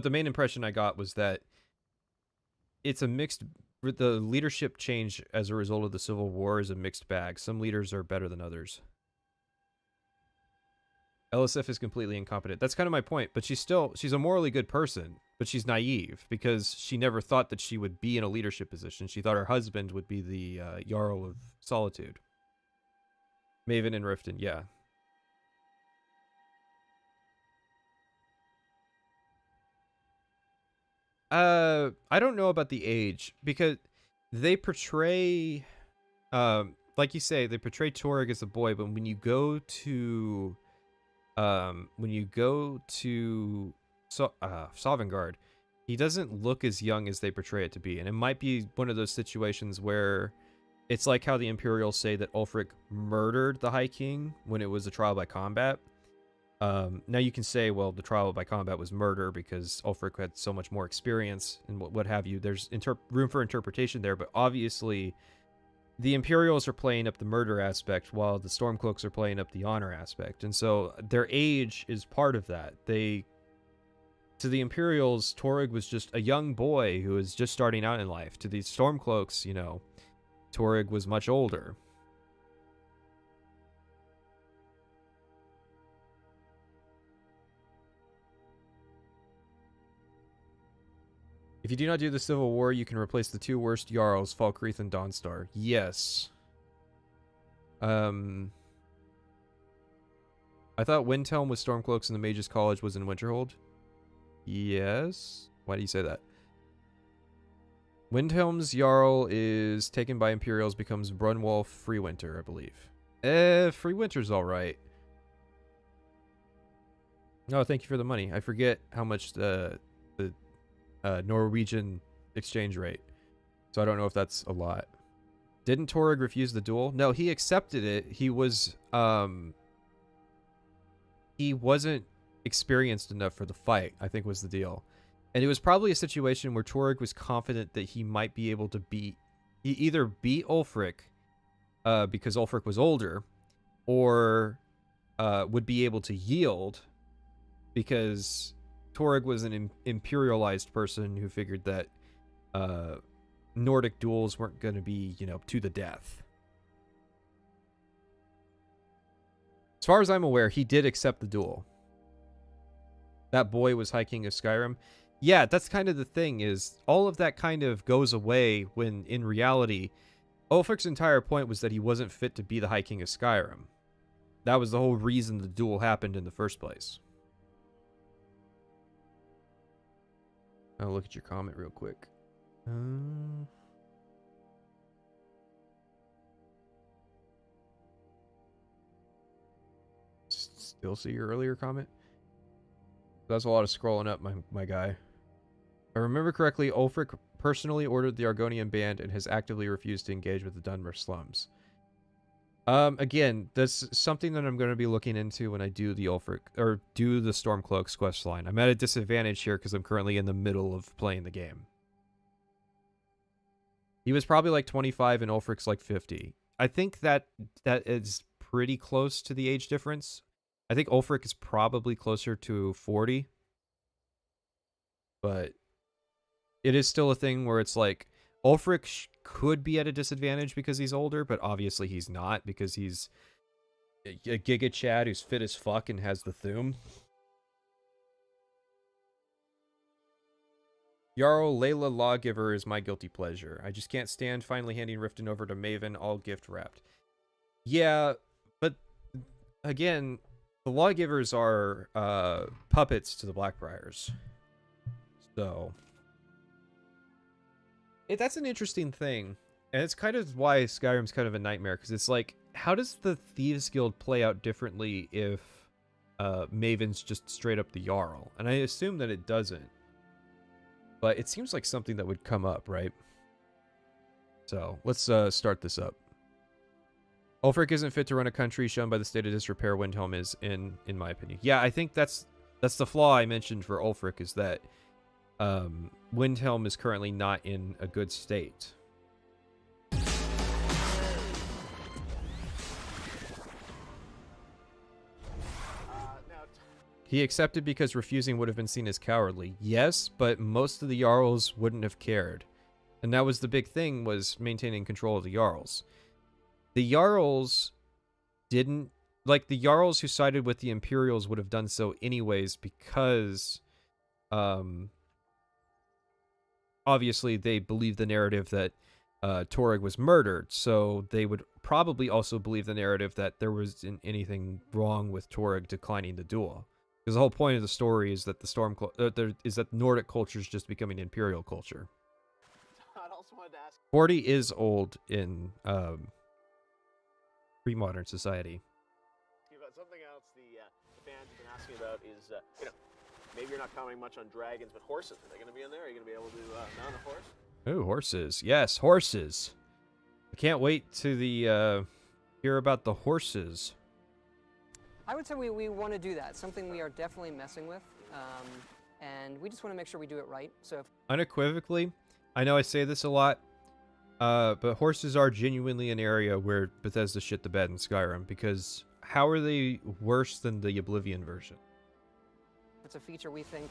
the main impression I got was that it's a mixed... The leadership change as a result of the Civil War is a mixed bag. Some leaders are better than others. Elisif is completely incompetent. That's kind of my point, but she's a morally good person, but she's naive because she never thought that she would be in a leadership position. She thought her husband would be the Jarl of Solitude. Maven and Riften, yeah. I don't know about the age because they portray, like you say, they portray Torag as a boy, but when you go to Sovngarde, he doesn't look as young as they portray it to be. And it might be one of those situations where it's like how the Imperials say that Ulfric murdered the High King when it was a trial by combat. Now you can say, well, the trial by combat was murder because Ulfric had so much more experience and what have you. There's room for interpretation there, but obviously the Imperials are playing up the murder aspect while the Stormcloaks are playing up the honor aspect. And so their age is part of that. To the Imperials, Torag was just a young boy who was just starting out in life. To the Stormcloaks, you know, Torag was much older. If you do not do the Civil War, you can replace the two worst Jarls, Falkreath and Dawnstar. Yes. I thought Windhelm with Stormcloaks and the Mages College was in Winterhold. Yes. Why do you say that? Windhelm's Jarl is taken by Imperials, becomes Brunwolf Freewinter, I believe. Freewinter's alright. Oh, thank you for the money. I forget how much the Norwegian exchange rate. So I don't know if that's a lot. Didn't Torag refuse the duel? No, he accepted it. He wasn't experienced enough for the fight, I think was the deal. And it was probably a situation where Torag was confident that he might be able to either beat Ulfric because Ulfric was older, or would be able to yield because Torag was an imperialized person who figured that Nordic duels weren't going to be, you know, to the death. As far as I'm aware, he did accept the duel. That boy was High King of Skyrim. Yeah, that's kind of the thing, is all of that kind of goes away when, in reality, Ulfric's entire point was that he wasn't fit to be the High King of Skyrim. That was the whole reason the duel happened in the first place. I'll look at your comment real quick. Still see your earlier comment? That's a lot of scrolling up, my guy. If I remember correctly, Ulfric personally ordered the Argonian band and has actively refused to engage with the Dunmer slums. Again, that's something that I'm going to be looking into when I do the Ulfric, or do the Stormcloaks quest line. I'm at a disadvantage here because I'm currently in the middle of playing the game. He was probably like 25 and Ulfric's like 50. I think that is pretty close to the age difference. I think Ulfric is probably closer to 40. But it is still a thing where it's like Ulfric could be at a disadvantage because he's older, but obviously he's not because he's a Giga Chad who's fit as fuck and has the Thum. Jarl Layla Lawgiver is my guilty pleasure. I just can't stand finally handing Riften over to Maven all gift wrapped. Yeah, but again, the Lawgivers are puppets to the Blackbriars. So that's an interesting thing. And it's kind of why Skyrim's kind of a nightmare, because it's like, how does the Thieves Guild play out differently if Maven's just straight up the Jarl? And I assume that it doesn't. But it seems like something that would come up, right? So let's start this up. Ulfric isn't fit to run a country, shown by the state of disrepair Windhelm is in my opinion. Yeah, I think that's the flaw I mentioned for Ulfric, is that Windhelm is currently not in a good state. He accepted because refusing would have been seen as cowardly. Yes, but most of the Jarls wouldn't have cared. And that was the big thing, was maintaining control of the Jarls. The Jarls didn't... Like, the Jarls who sided with the Imperials would have done so anyways because... obviously, they believed the narrative that Torygg was murdered, so they would probably also believe the narrative that there wasn't anything wrong with Torygg declining the duel. Because the whole point of the story is that that Nordic culture is just becoming imperial culture. I also wanted to ask. 40 is old in pre-modern society. About something else the fans have been asking about is, maybe you're not commenting much on dragons, but horses. Are they going to be in there? Are you going to be able to mount a horse? Ooh, horses. Yes, horses. I can't wait to hear about the horses. I would say we want to do that. Something we are definitely messing with, and we just want to make sure we do it right. So, unequivocally, I know I say this a lot, but horses are genuinely an area where Bethesda shit the bed in Skyrim, because how are they worse than the Oblivion version? It's a feature we think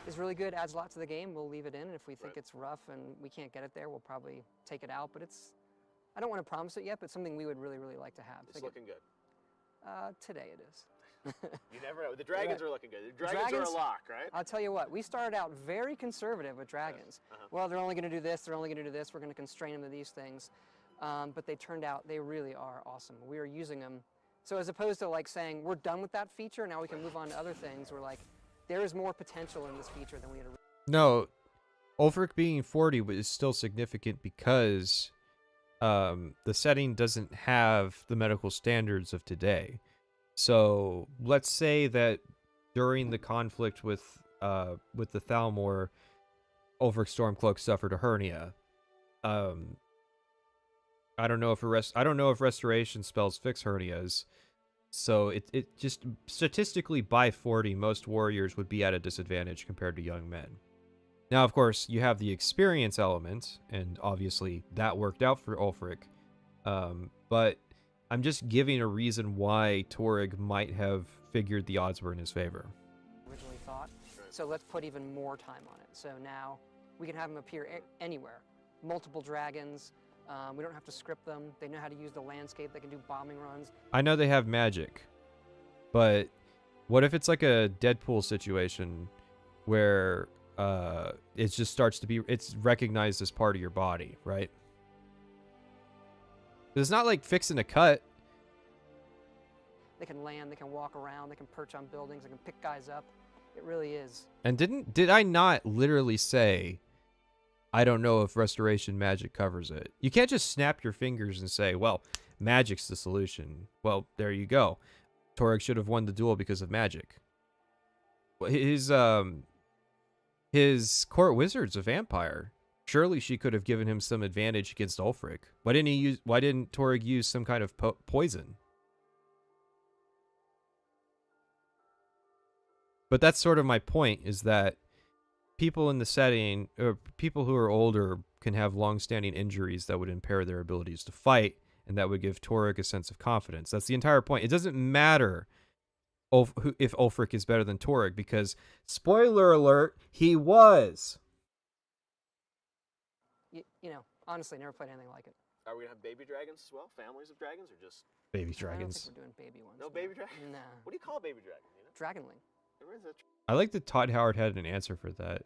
is really good, adds a lot to the game, we'll leave it in. And if we think it's rough and we can't get it there, we'll probably take it out. But I don't want to promise it yet, but something we would really, really like to have. It's looking good. Today it is. You never know. The dragons are looking good. The dragons are a lock, right? I'll tell you what, we started out very conservative with dragons. Yes. Well, they're only going to do this, they're only going to do this, we're going to constrain them to these things. But they turned out, they really are awesome. We are using them. So as opposed to like saying, we're done with that feature, now we can move on to other things, we're like, there is more potential in this feature than we had. No, Ulfric being 40 is still significant because the setting doesn't have the medical standards of today. So let's say that during the conflict with the Thalmor, Ulfric Stormcloak suffered a hernia. I don't know if restoration spells fix hernias. So it just statistically by 40, most warriors would be at a disadvantage compared to young men. Now, of course, you have the experience element, and obviously that worked out for Ulfric. But I'm just giving a reason why Torygg might have figured the odds were in his favor. Originally thought. So let's put even more time on it. So now we can have them appear anywhere. Multiple dragons. We don't have to script them. They know how to use the landscape. They can do bombing runs. I know they have magic, but what if it's like a Deadpool situation where it just starts to be, it's recognized as part of your body, right? It's not like fixing a cut. They can land, they can walk around, they can perch on buildings, they can pick guys up. It really is. And did I not literally say, I don't know if restoration magic covers it? You can't just snap your fingers and say, well, magic's the solution. Well, there you go. Torygg should have won the duel because of magic. His court wizard's a vampire. Surely she could have given him some advantage against Ulfric. Why didn't Torygg use some kind of poison? But that's sort of my point, is that people in the setting, or people who are older, can have long-standing injuries that would impair their abilities to fight, and that would give Torek a sense of confidence. That's the entire point. It doesn't matter if Ulfric is better than Torek, because, spoiler alert, he was. You know, honestly, never played anything like it. Are we gonna have baby dragons as well? Families of dragons, or just Baby I don't dragons. think we're doing baby ones. no baby dragons? Nah. What do you call a baby dragon? You know, Dragonling. where is that? I like that Todd Howard had an answer for that.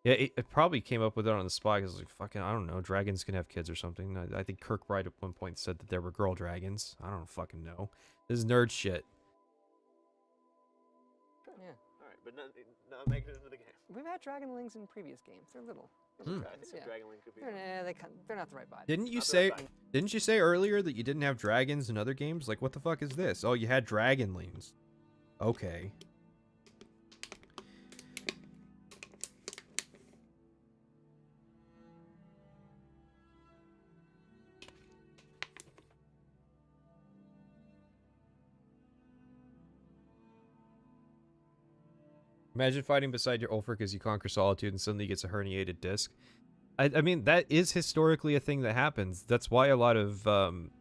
Yeah, it probably came up with it on the spot because, like, fucking, I don't know, dragons can have kids or something. I think Kirkbride at one point said that there were girl dragons. I don't fucking know. This is nerd shit. Yeah. All right, but not making it into the game. We've had dragonlings in previous games. They're little. I think Yeah. a dragonling could be. They're not the right vibe. Didn't you Not the say? right Didn't you say earlier that you didn't have dragons in other games? Like, what the fuck is this? Oh, you had dragonlings. Okay. Imagine fighting beside your Ulfric as you conquer Solitude and suddenly he gets a herniated disc. I mean, that is historically a thing that happens. That's why a lot of,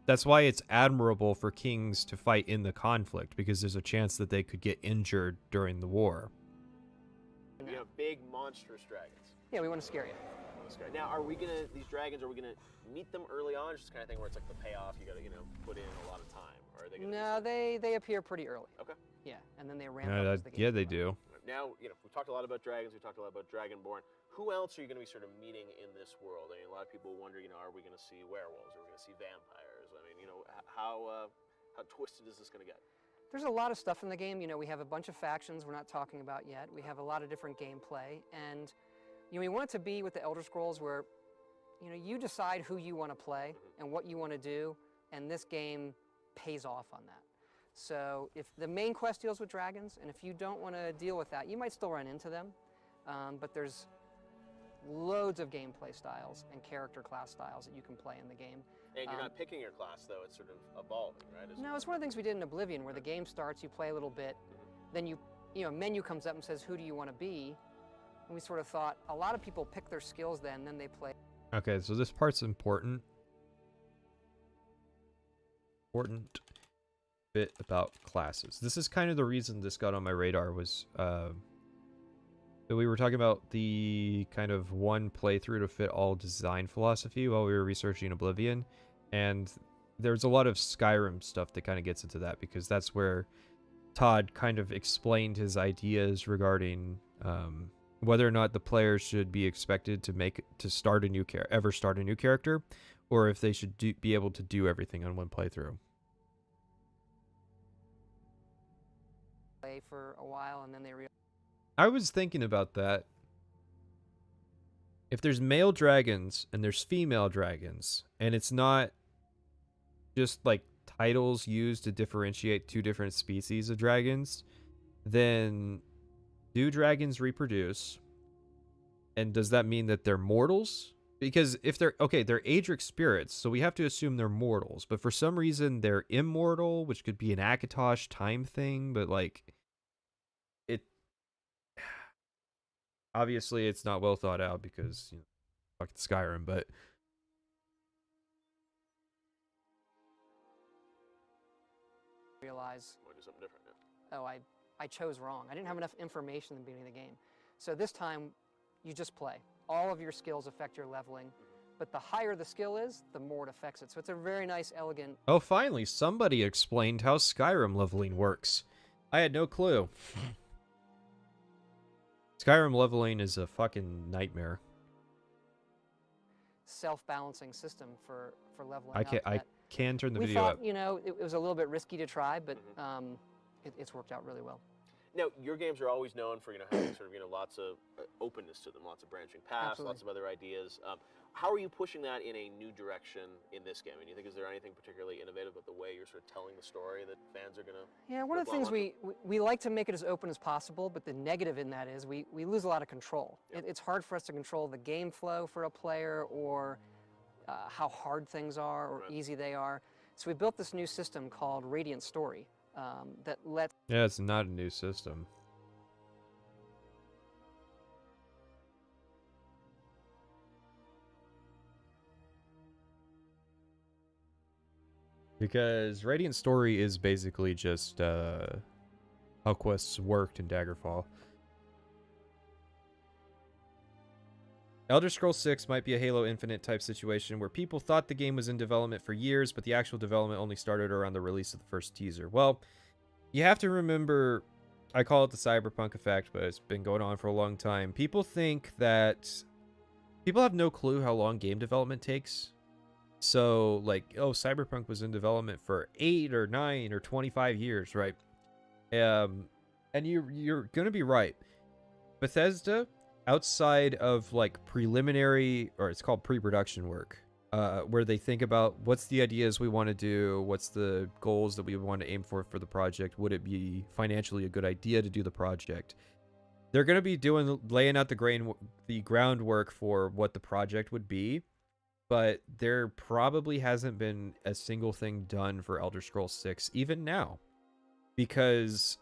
that's why it's admirable for kings to fight in the conflict, because there's a chance that they could get injured during the war. You know, big monstrous dragons. Yeah, we want to scare you. Now, are we gonna these dragons? Are we gonna meet them early on? Just kind of thing where it's like the payoff. You gotta put in a lot of time, or are they gonna? No, they appear pretty early. Okay. Yeah, and then they ramp up as the game Yeah, they goes on. do. Now, we talked a lot about dragons. We talked a lot about Dragonborn. Who else are you going to be sort of meeting in this world? I mean, a lot of people wonder, are we going to see werewolves? Are we going to see vampires? I mean, how twisted is this going to get? There's a lot of stuff in the game. We have a bunch of factions we're not talking about yet. We have a lot of different gameplay, and we want it to be with the Elder Scrolls where, you decide who you want to play and what you want to do, and this game pays off on that. So if the main quest deals with dragons, and if you don't want to deal with that, you might still run into them, but there's loads of gameplay styles and character class styles that you can play in the game. And you're not picking your class, though. It's sort of evolving, right? No, it's one of the things we did in Oblivion, where the game starts, you play a little bit, then a menu comes up and says, who do you want to be? And we sort of thought, a lot of people pick their skills then they play. Okay, so this part's important. Important bit about classes. This is kind of the reason this got on my radar, was that we were talking about the kind of one playthrough to fit all design philosophy while we were researching Oblivion, and there's a lot of Skyrim stuff that kind of gets into that, because that's where Todd kind of explained his ideas regarding whether or not the players should be expected to start a new character, or if they should be able to do everything on one playthrough. Play for a while, and then they realize. I was thinking about that. If there's male dragons and there's female dragons, and it's not just like titles used to differentiate two different species of dragons, then do dragons reproduce? And does that mean that they're mortals? Because if they're Aedric spirits, so we have to assume they're mortals, but for some reason they're immortal, which could be an Akatosh time thing, but like obviously it's not well thought out because fucking Skyrim, but realize, Want to do something different now. oh, I chose wrong. I didn't have enough information in the beginning of the game. So this time, you just play. All of your skills affect your leveling, but the higher the skill is, the more it affects it. So it's a very nice, elegant. oh, finally somebody explained how Skyrim leveling works. I had no clue. Skyrim leveling is a fucking nightmare. Self-balancing system for leveling I up. can turn the We video thought, up. it was a little bit risky to try, but it's worked out really well. Now, your games are always known for having sort of lots of openness to them, lots of branching paths, Absolutely. lots of other ideas. How are you pushing that in a new direction in this game? I mean, is there anything particularly innovative about the way you're sort of telling the story that fans are going to? Yeah, one of the things we like to make it as open as possible, but the negative in that is we lose a lot of control. Yep. It's hard for us to control the game flow for a player, or how hard things are or Right. easy they are. So we built this new system called Radiant Story that lets. Yeah, it's not a new system. Because Radiant Story is basically just how quests worked in Daggerfall. Elder Scrolls 6 might be a Halo Infinite type situation where people thought the game was in development for years, but the actual development only started around the release of the first teaser. Well, you have to remember, I call it the cyberpunk effect, but it's been going on for a long time. People think that people have no clue how long game development takes. So, like, oh, Cyberpunk was in development for 8 or 9 or 25 years, right? And you're going to be right. Bethesda, outside of, like, preliminary, or it's called pre-production work, where they think about what's the ideas we want to do, what's the goals that we want to aim for the project, would it be financially a good idea to do the project? They're going to be laying out the groundwork for what the project would be. But there probably hasn't been a single thing done for Elder Scrolls 6, even now, because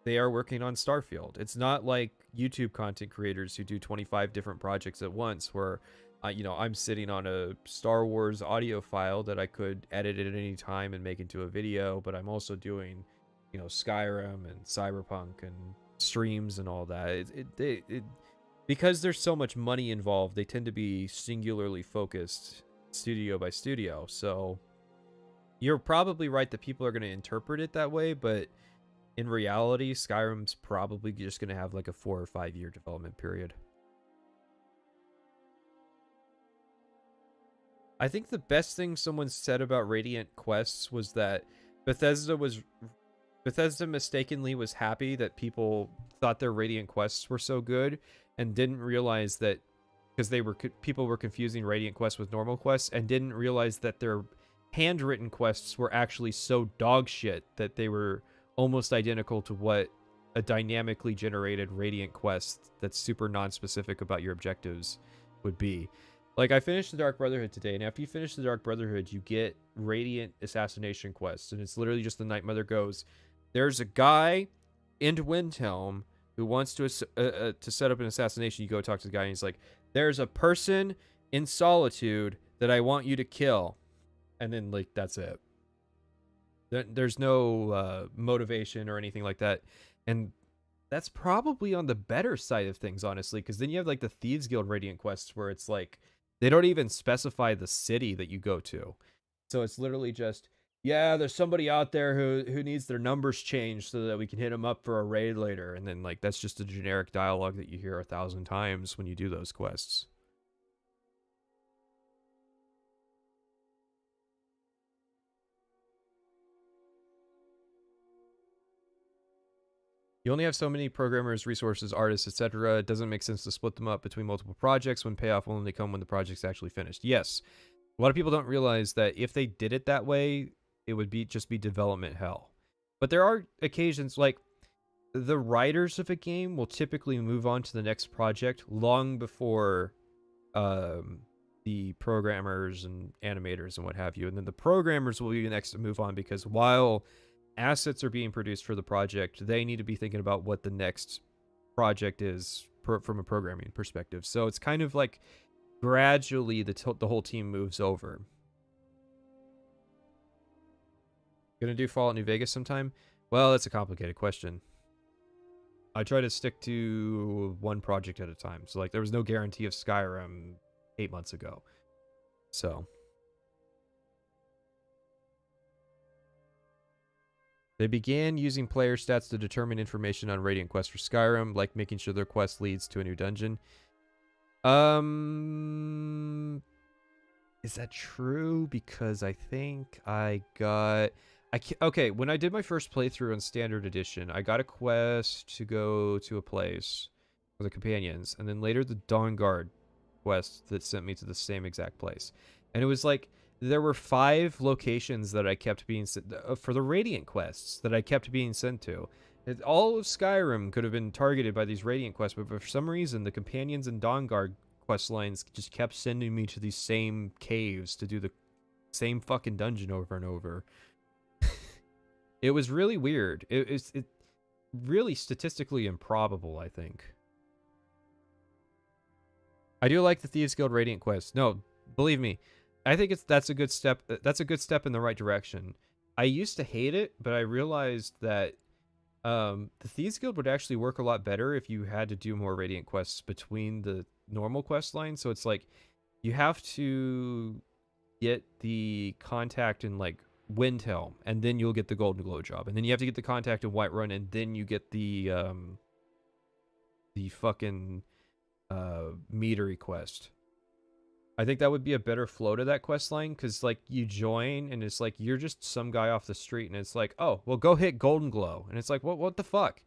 they are working on Starfield. It's not like YouTube content creators who do 25 different projects at once, where, I'm sitting on a Star Wars audio file that I could edit at any time and make into a video, but I'm also doing, Skyrim and Cyberpunk and streams and all that. Because there's so much money involved, they tend to be singularly focused studio by studio. So you're probably right that people are going to interpret it that way, but in reality, Skyrim's probably just going to have like a 4 or 5 year development period. I think the best thing someone said about Radiant Quests was that Bethesda mistakenly was happy that people thought their Radiant Quests were so good, and didn't realize that, because people were confusing Radiant Quests with normal quests, and didn't realize that their handwritten quests were actually so dog shit that they were almost identical to what a dynamically generated Radiant quest that's super non-specific about your objectives would be. Like, I finished the Dark Brotherhood today, and after you finish the Dark Brotherhood, you get Radiant assassination quests, and it's literally just the Night Mother goes, there's a guy in Windhelm who wants to set up an assassination. You go talk to the guy, and he's like, there's a person in Solitude that I want you to kill. And then, like, that's it. There's no motivation or anything like that. And that's probably on the better side of things, honestly, because then you have, like, the Thieves Guild Radiant quests where it's like, they don't even specify the city that you go to. So it's literally just, yeah, there's somebody out there who needs their numbers changed so that we can hit them up for a raid later. And then, like, that's just a generic dialogue that you hear 1,000 times when you do those quests. You only have so many programmers, resources, artists, etc. It doesn't make sense to split them up between multiple projects when payoff will only come when the project's actually finished. Yes, a lot of people don't realize that if they did it that way, it would just be development hell. But there are occasions, like, the writers of a game will typically move on to the next project long before the programmers and animators and what have you. And then the programmers will be the next to move on, because while assets are being produced for the project, they need to be thinking about what the next project is from a programming perspective. So it's kind of like gradually the whole team moves over. Gonna do Fallout New Vegas sometime? Well, that's a complicated question. I try to stick to one project at a time. So, like, there was no guarantee of Skyrim 8 months ago. So they began using player stats to determine information on Radiant quests for Skyrim, like making sure their quest leads to a new dungeon. Is that true? Because I think I got... Okay, when I did my first playthrough on Standard Edition, I got a quest to go to a place for the companions, and then later the Dawnguard quest that sent me to the same exact place. And it was like, there were 5 locations that I kept being sent for the Radiant quests that I kept being sent to. All of Skyrim could have been targeted by these Radiant quests, but for some reason, the companions and Dawnguard quest lines just kept sending me to these same caves to do the same fucking dungeon over and over. It was really weird. It really statistically improbable, I think. I do like the Thieves Guild Radiant quest. No, believe me, I think that's a good step. That's a good step in the right direction. I used to hate it, but I realized that the Thieves Guild would actually work a lot better if you had to do more Radiant quests between the normal quest lines. So it's like you have to get the contact in like Windhelm, and then you'll get the Golden Glow job, and then you have to get the contact in Whiterun, and then you get the fucking meadery quest. I think that would be a better flow to that quest line, because like you join and it's like you're just some guy off the street, and it's like, oh well, go hit Golden Glow, and it's like, what the fuck?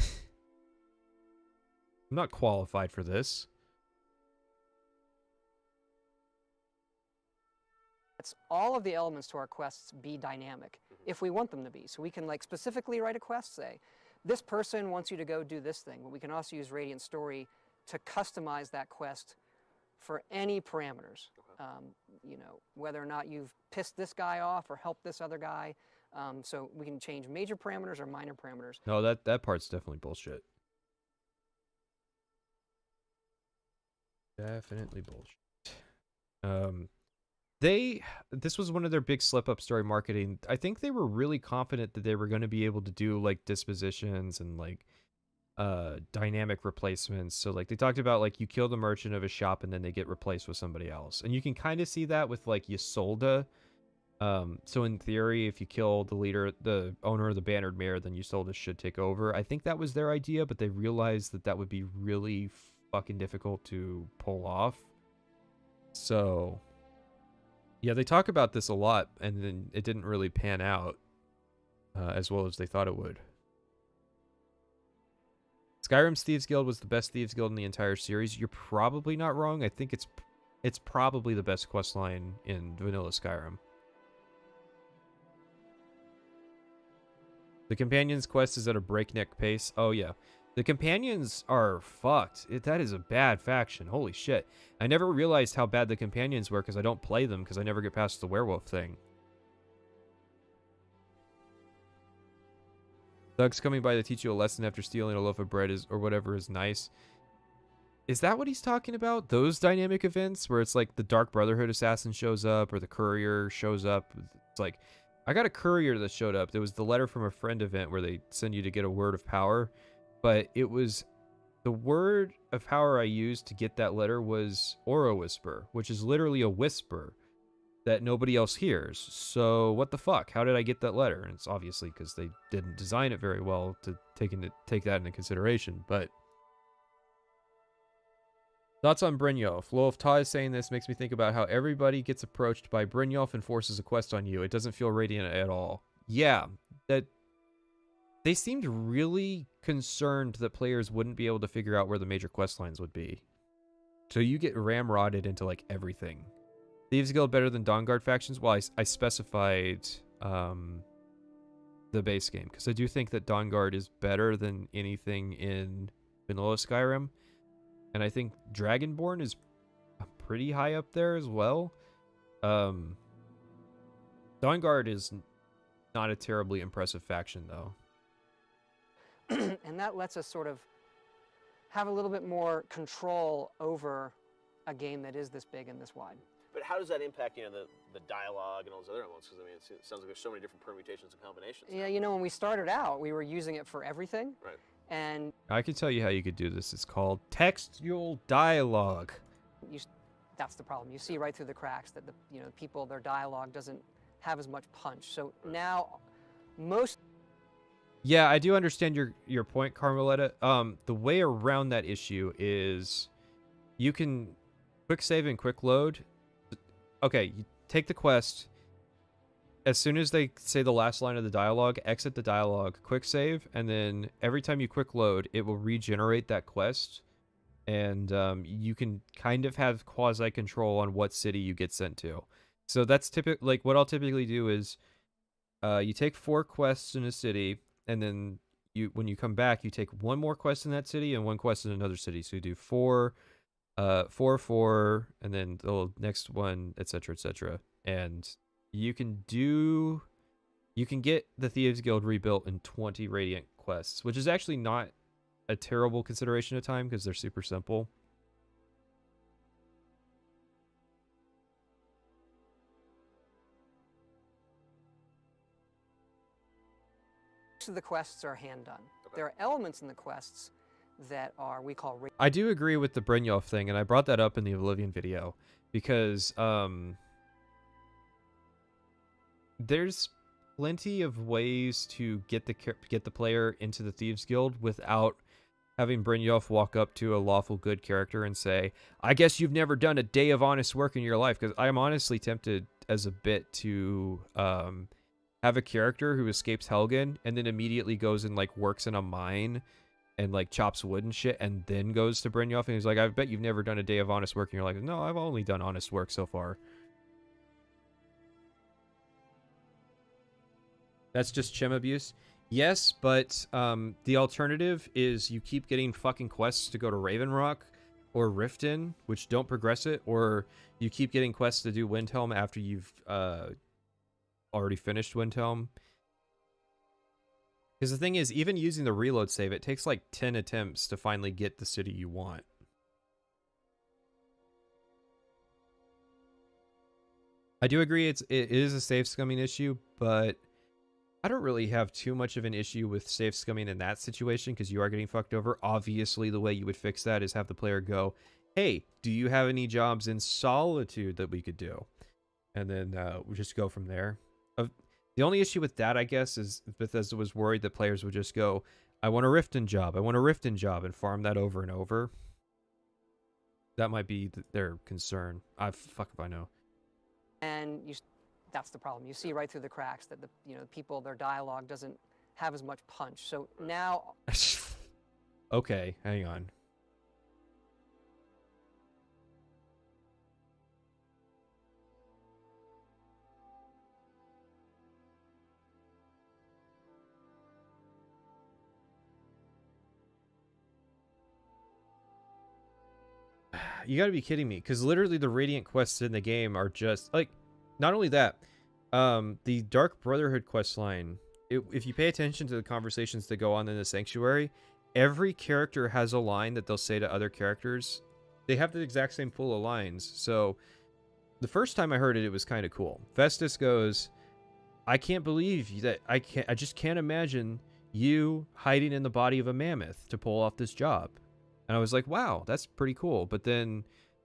I'm not qualified for this. Let's all of the elements to our quests be dynamic if we want them to be. So we can like specifically write a quest, say, this person wants you to go do this thing, but we can also use Radiant Story to customize that quest for any parameters. You know, whether or not you've pissed this guy off or helped this other guy. So we can change major parameters or minor parameters. No, that part's definitely bullshit. Definitely bullshit. This was one of their big slip-ups during marketing. I think they were really confident that they were going to be able to do like dispositions and like dynamic replacements. So like they talked about like you kill the merchant of a shop and then they get replaced with somebody else, and you can kind of see that with like Ysolda. So in theory, if you kill the leader, the owner of the Bannered Mare, then Ysolda should take over. I think that was their idea, but they realized that that would be really fucking difficult to pull off. So yeah, they talk about this a lot, and then it didn't really pan out as well as they thought it would. Skyrim's Thieves Guild was the best Thieves Guild in the entire series. You're probably not wrong. I think it's probably the best questline in vanilla Skyrim. The Companions quest is at a breakneck pace. Oh yeah. The Companions are fucked. That is a bad faction. Holy shit. I never realized how bad the Companions were because I don't play them because I never get past the werewolf thing. Thugs coming by to teach you a lesson after stealing a loaf of bread or whatever is nice. Is that what he's talking about? Those dynamic events where it's like the Dark Brotherhood assassin shows up or the courier shows up. It's like, I got a courier that showed up. There was the letter from a friend event where they send you to get a word of power. But it was the word of power I used to get that letter was Aura Whisper, which is literally a whisper that nobody else hears. So what the fuck? How did I get that letter? And it's obviously because they didn't design it very well to take that into consideration. But thoughts on Brynjolf? Well, if Todd is saying this, makes me think about how everybody gets approached by Brynjolf and forces a quest on you. It doesn't feel radiant at all. Yeah, that they seemed really concerned that players wouldn't be able to figure out where the major quest lines would be. So you get ramrodded into like everything. Thieves Guild better than Dawnguard factions? Well, I specified the base game because I do think that Dawnguard is better than anything in vanilla Skyrim. And I think Dragonborn is pretty high up there as well. Dawnguard is not a terribly impressive faction, though. And that lets us sort of have a little bit more control over a game that is this big and this wide. But how does that impact, you know, the dialogue and all those other elements? Because I mean, it sounds like there's so many different permutations and combinations. Yeah, you know, when we started out, we were using it for everything. Right. And I can tell you how you could do this. It's called textual dialogue. That's the problem. You see right through the cracks that people, their dialogue doesn't have as much punch. So now, Yeah, I do understand your point, Carmeletta. The way around that issue is you can quick save and quick load. Okay, you take the quest. As soon as they say the last line of the dialogue, exit the dialogue, quick save, and then every time you quick load, it will regenerate that quest. And you can kind of have quasi control on what city you get sent to. So that's typically like what I'll typically do is you take 4 quests in a city, and then when you come back, you take 1 more quest in that city and 1 quest in another city. So you do 4, 4, and then the next one, etc., etc. And you can get the Thieves Guild rebuilt in 20 Radiant quests, which is actually not a terrible consideration of time because they're super simple. Most of the quests are hand done. There are elements in the quests that are we call. I do agree with the Brynjolf thing, and I brought that up in the Oblivion video because there's plenty of ways to get the player into the Thieves Guild without having Brynjolf walk up to a lawful good character and say, "I guess you've never done a day of honest work in your life." Because I'm honestly tempted as a bit to have a character who escapes Helgen and then immediately goes and like works in a mine and like chops wood and shit, and then goes to Brynjolf and he's like, "I bet you've never done a day of honest work in your life." No, I've only done honest work so far. That's just chim abuse. Yes, but the alternative is you keep getting fucking quests to go to Raven Rock or Riften, which don't progress it, or you keep getting quests to do Windhelm after you've already finished Windhelm. Because the thing is, even using the reload save, it takes like 10 attempts to finally get the city you want. I do agree it is a save scumming issue, but I don't really have too much of an issue with save scumming in that situation because you are getting fucked over. Obviously, the way you would fix that is have the player go, "Hey, do you have any jobs in Solitude that we could do?" And then we just go from there. The only issue with that, I guess, is Bethesda was worried that players would just go, "I want a Riften job, I want a Riften job," and farm that over and over. That might be their concern. Fuck if I know. And that's the problem. You see right through the cracks that the people, their dialogue doesn't have as much punch. So now, okay, hang on. You gotta be kidding me, because literally the Radiant quests in the game are just like, not only that, the Dark Brotherhood quest line, if you pay attention to the conversations that go on in the Sanctuary, every character has a line that they'll say to other characters. They have the exact same pool of lines. So the first time I heard it, it was kind of cool. Festus goes, "I can't believe that I just can't imagine you hiding in the body of a mammoth to pull off this job." And I was like, wow, that's pretty cool. But then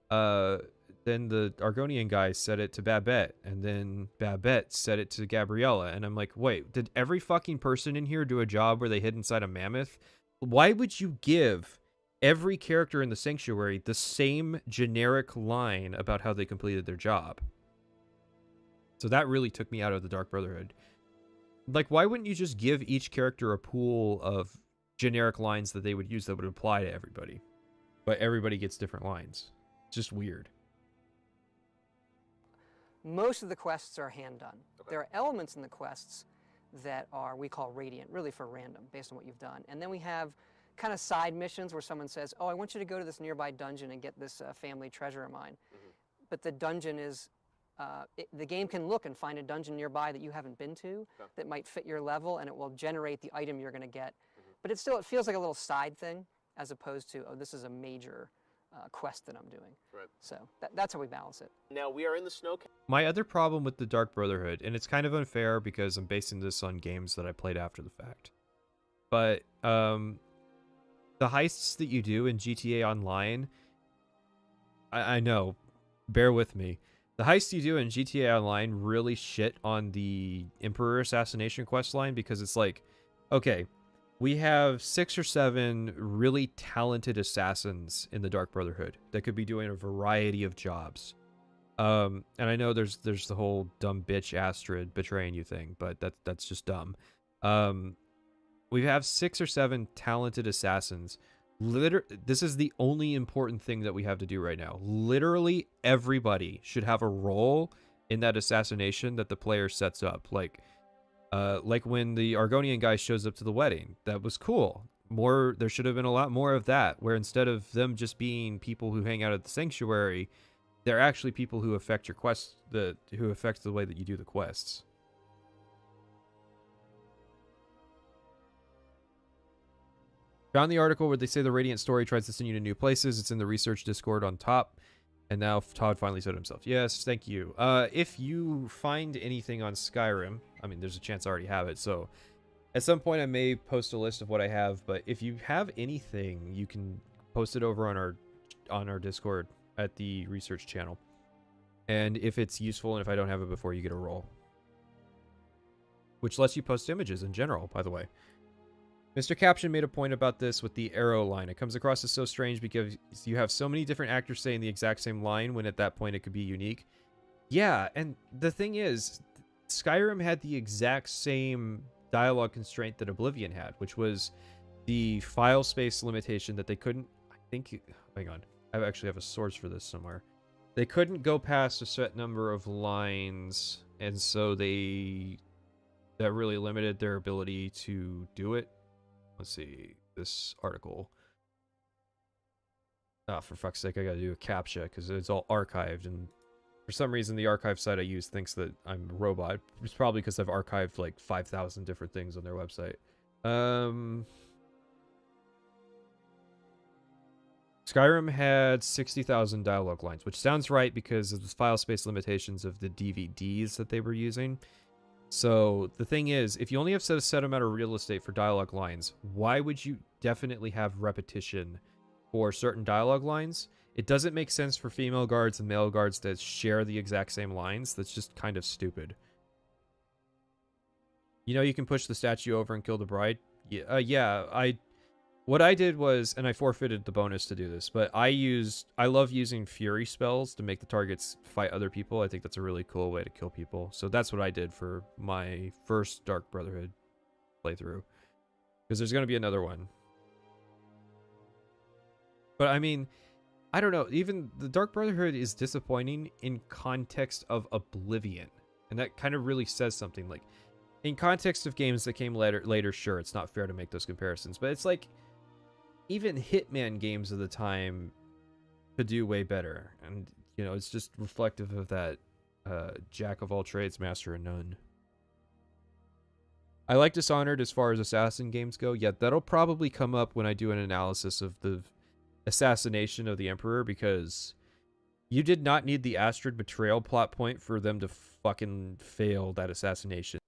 the Argonian guy said it to Babette, and then Babette said it to Gabriella, and I'm like, wait, did every fucking person in here do a job where they hid inside a mammoth? Why would you give every character in the Sanctuary the same generic line about how they completed their job? So that really took me out of the Dark Brotherhood. Like, why wouldn't you just give each character a pool of generic lines that they would use that would apply to everybody, but everybody gets different lines? It's just weird. Most of the quests are hand done. There are elements in the quests that are we call radiant, really for random, based on what you've done. And then we have kind of side missions where someone says, "Oh, I want you to go to this nearby dungeon and get this family treasure of mine." But the dungeon is the game can look and find a dungeon nearby that you haven't been to that might fit your level, and it will generate the item you're going to get. But it feels like a little side thing as opposed to, oh, this is a major quest that I'm doing. Right. So that's how we balance it. Now we are in the snow. My other problem with the Dark Brotherhood, and it's kind of unfair because I'm basing this on games that I played after the fact, but the heists that you do in GTA Online, I know, bear with me. The heists you do in GTA Online really shit on the Emperor Assassination quest line because it's like, okay, we have 6 or 7 really talented assassins in the Dark Brotherhood that could be doing a variety of jobs. And I know there's the whole dumb bitch Astrid betraying you thing, but that's just dumb. We have 6 or 7 talented assassins. This is the only important thing that we have to do right now. Literally everybody should have a role in that assassination that the player sets up. Like when the Argonian guy shows up to the wedding, that was cool. There should have been a lot more of that, where instead of them just being people who hang out at the Sanctuary, they're actually people who affect your quests, who affect the way that you do the quests. Found the article where they say the Radiant story tries to send you to new places. It's in the research Discord on top. And now Todd finally said himself. Yes, thank you. If you find anything on Skyrim, I mean, there's a chance I already have it, so At some point, I may post a list of what I have, but if you have anything, you can post it over on our Discord at the research channel. And if it's useful, and if I don't have it before, you get a roll. Which lets you post images in general, by the way. Mr. Caption made a point about this with the arrow line. It comes across as so strange because you have so many different actors saying the exact same line when at that point it could be unique. Yeah, and the thing is, Skyrim had the exact same dialogue constraint that Oblivion had, which was the file space limitation that they couldn't, I think, hang on, I actually have a source for this somewhere. They couldn't go past a set number of lines, and so that really limited their ability to do it. Let's see, this article. Ah, for fuck's sake, I gotta do a CAPTCHA because it's all archived, and for some reason the archive site I use thinks that I'm a robot. It's probably because I've archived like 5,000 different things on their website. Skyrim had 60,000 dialogue lines, which sounds right because of the file space limitations of the DVDs that they were using. So the thing is, if you only have a set amount of real estate for dialogue lines, why would you definitely have repetition for certain dialogue lines? It doesn't make sense for female guards and male guards to share the exact same lines. That's just kind of stupid. You know, you can push the statue over and kill the bride. Yeah, what I did was, and I forfeited the bonus to do this, but I love using fury spells to make the targets fight other people. I think that's a really cool way to kill people. So that's what I did for my first Dark Brotherhood playthrough. Because there's going to be another one. But I mean, I don't know. Even the Dark Brotherhood is disappointing in context of Oblivion. And that kind of really says something. Like, in context of games that came later, sure, it's not fair to make those comparisons. But it's like, even Hitman games of the time could do way better. And, you know, it's just reflective of that jack of all trades, master of none. I like Dishonored as far as assassin games go. Yeah, that'll probably come up when I do an analysis of the assassination of the Emperor, because you did not need the Astrid betrayal plot point for them to fucking fail that assassination.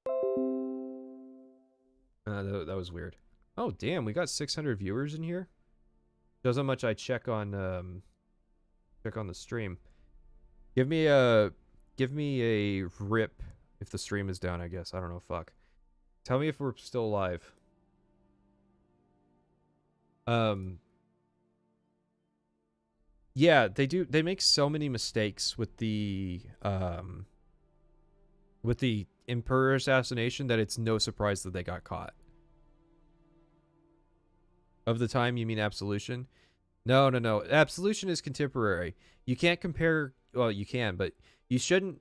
That was weird. Oh, damn, we got 600 viewers in here. Shows how much I check on the stream. Give me a rip if the stream is down, I guess. I don't know, fuck. Tell me if we're still live. Yeah, they make so many mistakes with the Emperor assassination that it's no surprise that they got caught. Of the time, you mean Absolution? No. Absolution is contemporary. You can't compare... Well, you can, but you shouldn't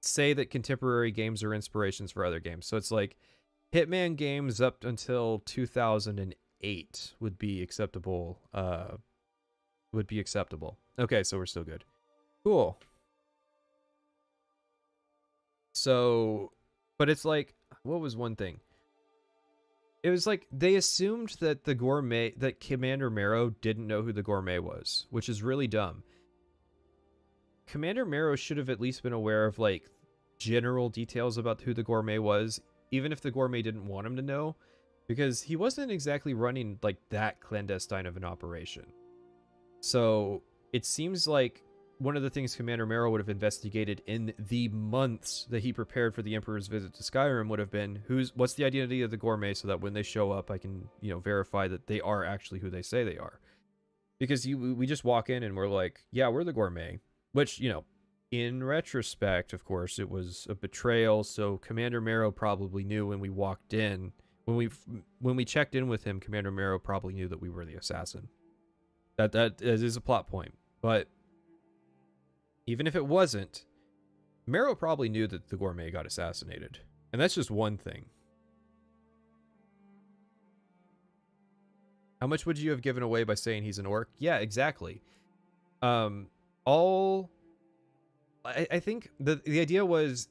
say that contemporary games are inspirations for other games. So it's like Hitman games up until 2008 would be acceptable. Okay, so we're still good. Cool. So, but it's like, what was one thing? It was like they assumed that that Commander Marrow didn't know who the Gourmet was, which is really dumb. Commander Marrow should have at least been aware of like general details about who the Gourmet was, even if the Gourmet didn't want him to know, because he wasn't exactly running like that clandestine of an operation. So it seems like one of the things Commander Marrow would have investigated in the months that he prepared for the Emperor's visit to Skyrim would have been what's the identity of the Gourmet, so that when they show up, I can, you know, verify that they are actually who they say they are. Because we just walk in and we're like, yeah, we're the Gourmet, which, you know, in retrospect, of course, it was a betrayal. So Commander Marrow probably knew when we walked in, when we checked in with him, Commander Marrow probably knew that we were the assassin. That is a plot point, but even if it wasn't, Marrow probably knew that the Gourmet got assassinated. And that's just one thing. How much would you have given away by saying he's an orc? Yeah, exactly. I think the idea was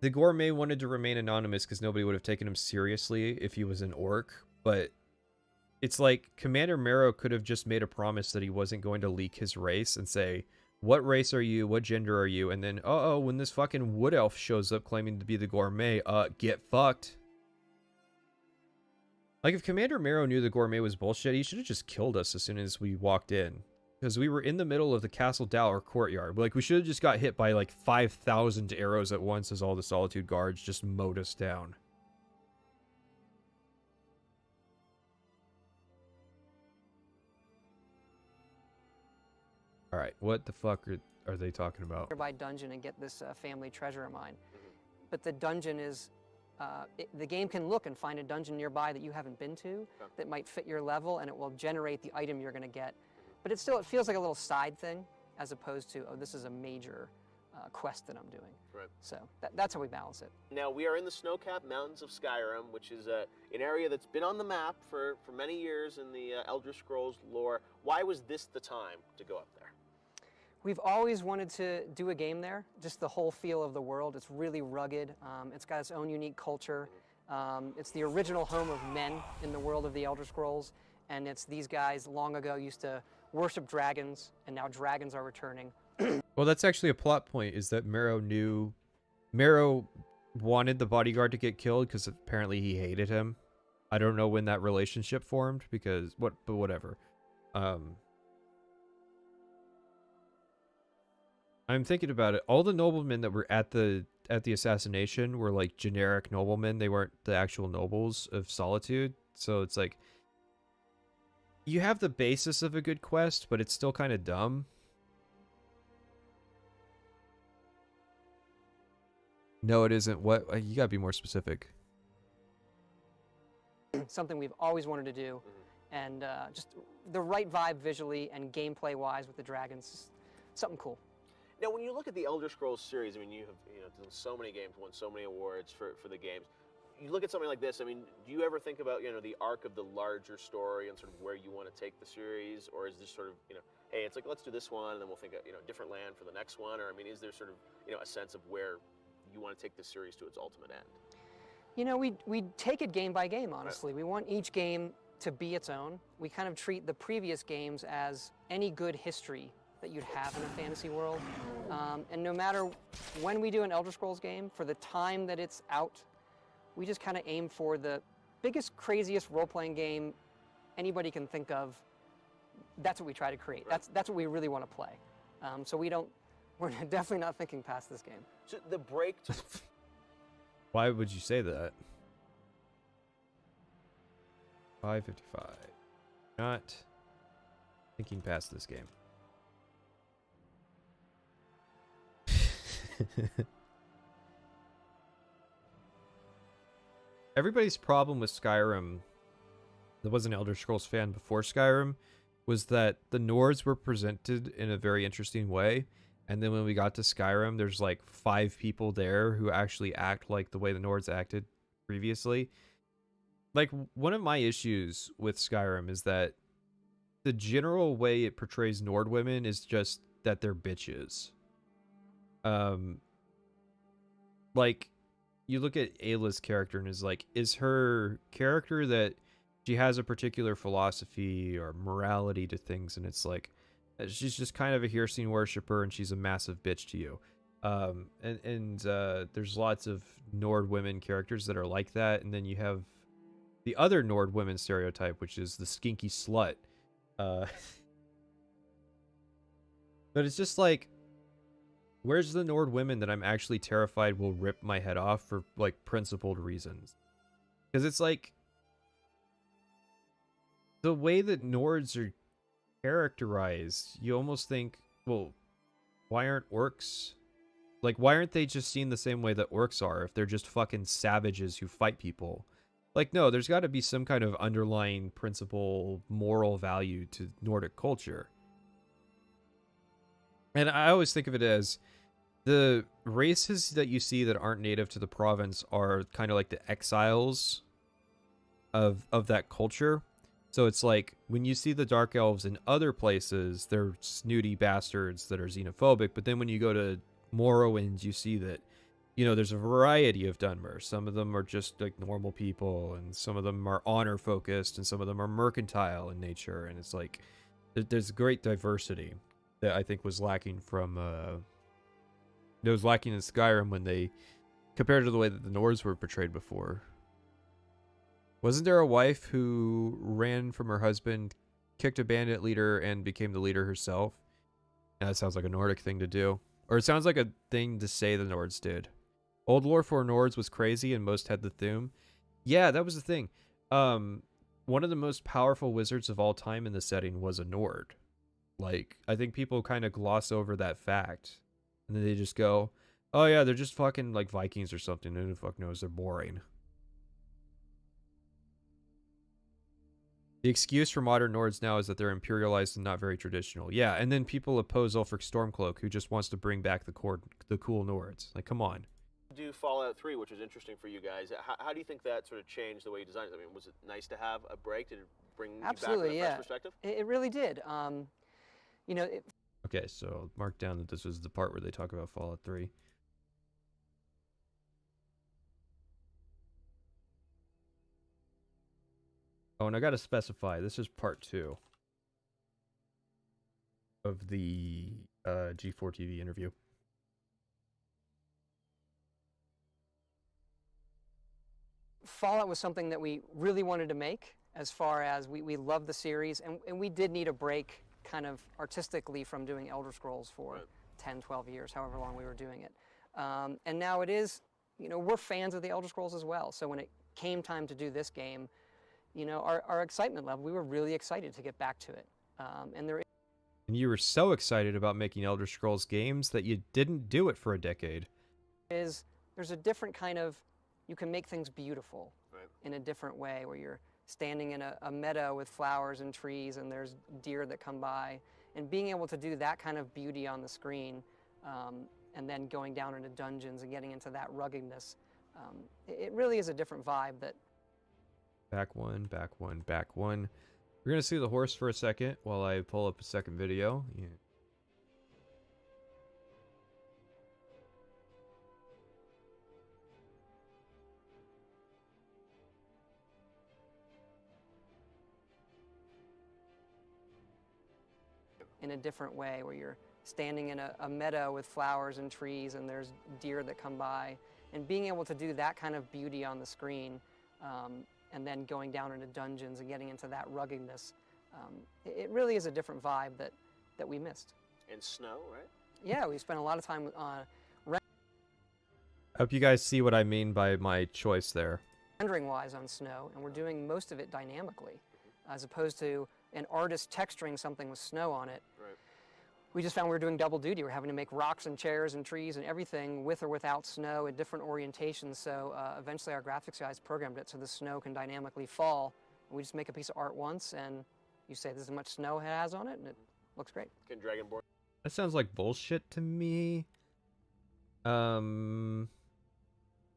the Gourmet wanted to remain anonymous because nobody would have taken him seriously if he was an orc. But it's like Commander Marrow could have just made a promise that he wasn't going to leak his race and say, what race are you? What gender are you? And then, when this fucking wood elf shows up claiming to be the Gourmet, get fucked. Like, if Commander Marrow knew the gourmet was bullshit, he should have just killed us as soon as we walked in. Because we were in the middle of the Castle Dower courtyard. Like, we should have just got hit by, like, 5,000 arrows at once as all the Solitude Guards just mowed us down. Alright, what the fuck are they talking about? Nearby dungeon and get this family treasure of mine. But the dungeon is, the game can look and find a dungeon nearby that you haven't been to that might fit your level, and it will generate the item you're going to get. But it feels like a little side thing, as opposed to, oh, this is a major quest that I'm doing. Right. So that's how we balance it. Now, we are in the snow-capped mountains of Skyrim, which is an area that's been on the map for many years in the Elder Scrolls lore. Why was this the time to go up there? We've always wanted to do a game there, just the whole feel of the world. It's really rugged. It's got its own unique culture. It's the original home of men in the world of the Elder Scrolls, and it's these guys long ago used to worship dragons, and now dragons are returning. Well, that's actually a plot point, is that Marrow wanted the bodyguard to get killed because apparently he hated him. I don't know when that relationship formed, but whatever. I'm thinking about it. All the noblemen that were at the assassination were like generic noblemen. They weren't the actual nobles of Solitude. So it's like, you have the basis of a good quest, but it's still kind of dumb. No, it isn't. What? You gotta be more specific. Something we've always wanted to do, and just the right vibe visually and gameplay-wise with the dragons. Something cool. Now, when you look at the Elder Scrolls series, I mean, you have done so many games, won so many awards for the games. You look at something like this, I mean, do you ever think about, the arc of the larger story and sort of where you want to take the series? Or is this sort of, hey, it's like, let's do this one, and then we'll think of, different land for the next one? Or, I mean, is there sort of, a sense of where you want to take the series to its ultimate end? We take it game by game, honestly. Right. We want each game to be its own. We kind of treat the previous games as any good history that you'd have in a fantasy world. And no matter when we do an Elder Scrolls game, for the time that it's out, we just kind of aim for the biggest, craziest role-playing game anybody can think of. That's what we try to create. Right. That's what we really want to play. So we're definitely not thinking past this game. So the break to... Why would you say that? 5:55. Not thinking past this game. Everybody's problem with Skyrim, that was an Elder Scrolls fan before Skyrim, was that the Nords were presented in a very interesting way, and then when we got to Skyrim, there's like 5 people there who actually act like the way the Nords acted previously. Like, one of my issues with Skyrim is that the general way it portrays Nord women is just that they're bitches. Like, you look at Ayla's character and is her character that she has a particular philosophy or morality to things, and it's like, she's just kind of a Hircine worshiper and she's a massive bitch to you. There's lots of Nord women characters that are like that, and then you have the other Nord women stereotype, which is the skinky slut. But it's just like, where's the Nord women that I'm actually terrified will rip my head off for, like, principled reasons? Because it's like, the way that Nords are characterized, you almost think, well, why aren't orcs? Like, why aren't they just seen the same way that orcs are, if they're just fucking savages who fight people? Like, no, there's got to be some kind of underlying principle, moral value to Nordic culture. And I always think of it as, the races that you see that aren't native to the province are kind of like the exiles of that culture. So it's like, when you see the Dark Elves in other places, they're snooty bastards that are xenophobic. But then when you go to Morrowind, you see that, there's a variety of Dunmer. Some of them are just like normal people, and some of them are honor focused, and some of them are mercantile in nature. And it's like, there's great diversity that I think was lacking from, it was lacking in Skyrim when they, compared to the way that the Nords were portrayed before. Wasn't there a wife who ran from her husband, kicked a bandit leader, and became the leader herself? That sounds like a Nordic thing to do. Or it sounds like a thing to say the Nords did. Old lore for Nords was crazy and most had the Thume. Yeah, that was the thing. One of the most powerful wizards of all time in the setting was a Nord. Like, I think people kind of gloss over that fact. And then they just go, oh yeah, they're just fucking like Vikings or something. Who the fuck knows? They're boring. The excuse for modern Nords now is that they're imperialized and not very traditional. Yeah, and then people oppose Ulfric Stormcloak, who just wants to bring back the cool Nords. Like, come on. Do Fallout 3, which was interesting for you guys. How do you think that sort of changed the way you designed it? I mean, was it nice to have a break? Did it bring you back with a fresh perspective? It really did. You know, Okay, so mark down that this was the part where they talk about Fallout 3. Oh, and I gotta specify, this is part 2 of the G4 TV interview. Fallout was something that we really wanted to make, as far as we loved the series, and we did need a break kind of artistically from doing Elder Scrolls for 10, 12 years, however long we were doing it. And now it is, you know, we're fans of the Elder Scrolls as well, so when it came time to do this game, you know, our excitement level, we were really excited to get back to it. And you were so excited about making Elder Scrolls games that you didn't do it for a decade. There's a different kind of, you can make things beautiful in a different way, where you're standing in a meadow with flowers and trees and there's deer that come by, and being able to do that kind of beauty on the screen, and then going down into dungeons and getting into that ruggedness, it really is a different vibe. That back one, back one, back one. We're gonna see the horse for a second while I pull up a second video. Yeah. in a different way, where you're standing in a meadow with flowers and trees and there's deer that come by, and being able to do that kind of beauty on the screen, and then going down into dungeons and getting into that ruggedness, it really is a different vibe that we missed. And snow, right? Yeah, we spent a lot of time I hope you guys see what I mean by my choice there. rendering-wise on snow, and we're doing most of it dynamically, as opposed to an artist texturing something with snow on it. Right. We just found we were doing double duty. We're having to make rocks and chairs and trees and everything with or without snow at different orientations. So eventually our graphics guys programmed it so the snow can dynamically fall. We just make a piece of art once, and you say this is how much snow it has on it, and it looks great. Can Dragonborn? That sounds like bullshit to me.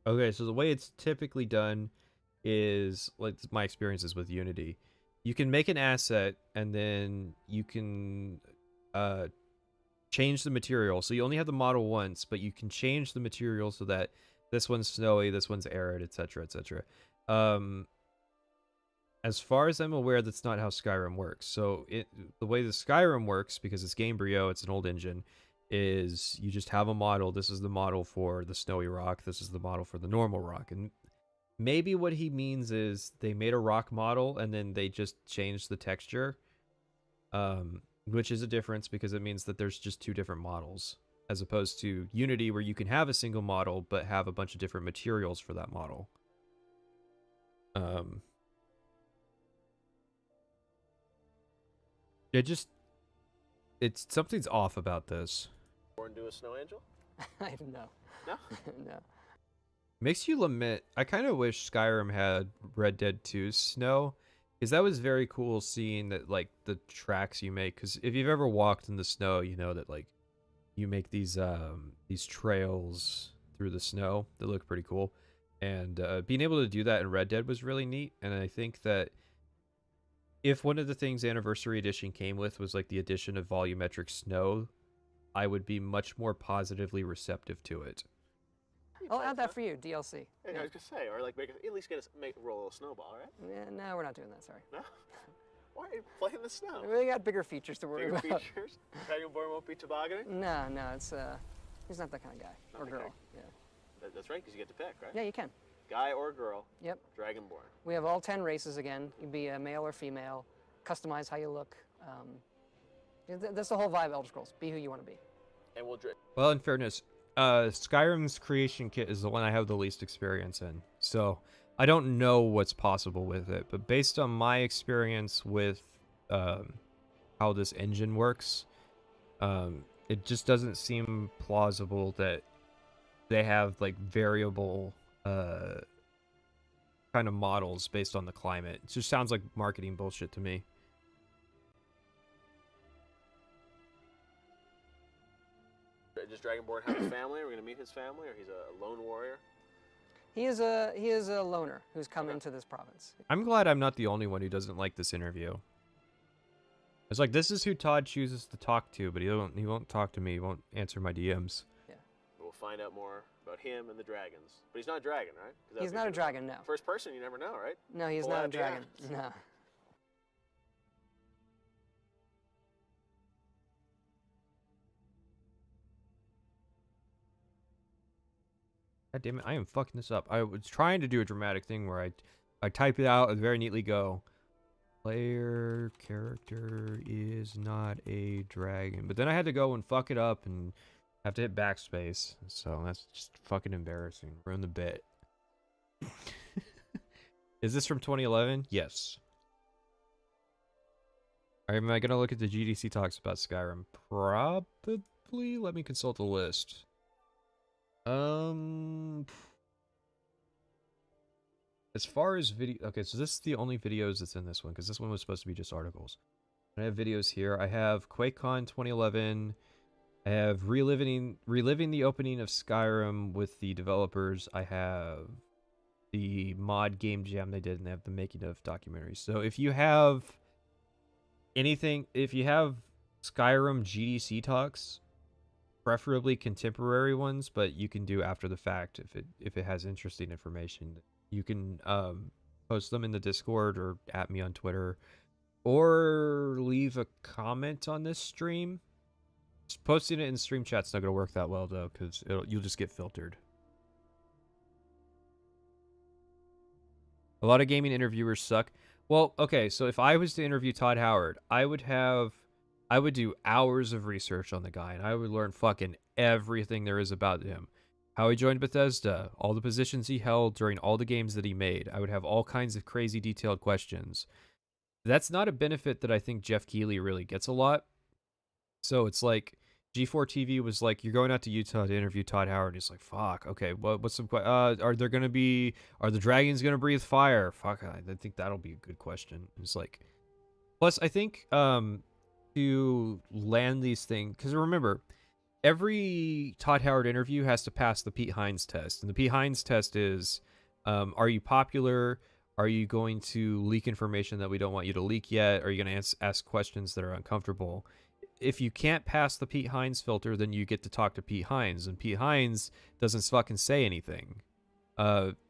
Okay, so the way it's typically done is, like my experiences with Unity, you can make an asset and then you can change the material. So you only have the model once, but you can change the material so that this one's snowy, this one's arid, etc., etc. As far as I'm aware, that's not how Skyrim works. So the way the Skyrim works, because it's Gamebryo, it's an old engine, is you just have a model. This is the model for the snowy rock. This is the model for the normal rock. And maybe what he means is they made a rock model and then they just changed the texture, which is a difference because it means that there's just two different models, as opposed to Unity, where you can have a single model but have a bunch of different materials for that model. It's something's off about this. Born to a snow angel? I don't know. No? No. Makes you lament. I kind of wish Skyrim had Red Dead 2's snow, because that was very cool seeing that, like, the tracks you make. Because if you've ever walked in the snow, you know that, like, you make these trails through the snow that look pretty cool. And being able to do that in Red Dead was really neat. And I think that if one of the things Anniversary Edition came with was, like, the addition of volumetric snow, I would be much more positively receptive to it. I'll add that for you, DLC. Hey, Yeah. I was gonna say, or like at least roll a snowball, right? Yeah, no, we're not doing that, sorry. No. Why are you playing in the snow? We got bigger features to worry Bigger about. features. Dragonborn won't be tobogganing. No, it's he's not that kind of guy Not or the girl. guy. Yeah. That's right, because you get to pick, right? Yeah, you can. guy or girl. Yep. Dragonborn. We have all 10 races again. You can be a male or female. Customize how you look. That's the whole vibe of Elder Scrolls. Be who you want to be. And we'll. Well, in fairness, Skyrim's creation kit is the one I have the least experience in, so I don't know what's possible with it. But based on my experience with how this engine works, it just doesn't seem plausible that they have like variable kind of models based on the climate. It just sounds like marketing bullshit to me. Does Dragonborn have a family? Are we going to meet his family, or he's a lone warrior? He is a loner who's come into this province. I'm glad I'm not the only one who doesn't like this interview. It's like, this is who Todd chooses to talk to, but he won't talk to me. He won't answer my DMs. Yeah. We'll find out more about him and the dragons. But he's not a dragon, right? He's not a dragon, no. First person, you never know, right? No, he's not a dragon. No. God damn it, I am fucking this up. I was trying to do a dramatic thing where I type it out and very neatly go, player character is not a dragon. But then I had to go and fuck it up and have to hit backspace. So that's just fucking embarrassing. Ruin the bit. Is this from 2011? Yes. Am I gonna look at the GDC talks about Skyrim? Probably. Let me consult the list. As far as video, okay, so this is the only videos that's in this one, because this one was supposed to be just articles. I have videos here. I have QuakeCon 2011. I have reliving the opening of Skyrim with the developers. I have the mod game jam they did, and they have the making of documentaries. So if you have anything, if you have Skyrim GDC talks, preferably contemporary ones, but you can do after the fact if it has interesting information. You can post them in the Discord or at me on Twitter, or leave a comment on this stream. Just posting it in stream chat's not gonna work that well though, because you'll just get filtered. A lot of gaming interviewers suck. Well, okay, so if I was to interview Todd Howard, I would do hours of research on the guy, and I would learn fucking everything there is about him. How he joined Bethesda, all the positions he held during all the games that he made. I would have all kinds of crazy detailed questions. That's not a benefit that I think Jeff Keighley really gets a lot. So it's like, G4 TV was like, you're going out to Utah to interview Todd Howard. He's like, fuck, okay, what's some, are the dragons gonna breathe fire? Fuck, I think that'll be a good question. It's like, plus I think, to land these things, because remember, every Todd Howard interview has to pass the Pete Hines test, and the Pete Hines test is, are you popular? Are you going to leak information that we don't want you to leak yet? Are you going to ask questions that are uncomfortable? If you can't pass the Pete Hines filter, then you get to talk to Pete Hines, and Pete Hines doesn't fucking say anything,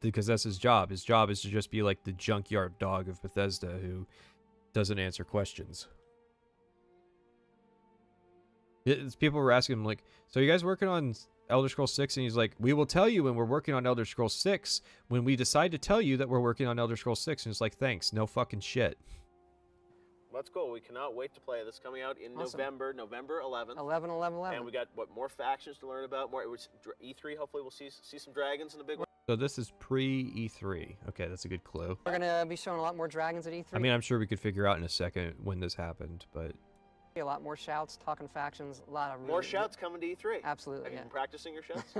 because that's his job. His job is to just be like the junkyard dog of Bethesda who doesn't answer questions. People were asking him, like, so you guys working on Elder Scrolls 6? And he's like, we will tell you when we're working on Elder Scrolls 6 when we decide to tell you that we're working on Elder Scrolls 6. And it's like, thanks, no fucking shit. Let's go. We cannot wait to play this. Coming out in Awesome. November 11th. 11. And we got, more factions to learn about? More E3, hopefully we'll see some dragons in the big one. So this is pre-E3. Okay, that's a good clue. We're gonna be showing a lot more dragons at E3. I mean, I'm sure we could figure out in a second when this happened, but... A lot more shouts, talking factions, a lot of More shouts coming to E3. Absolutely, Have you yeah. been practicing your shouts?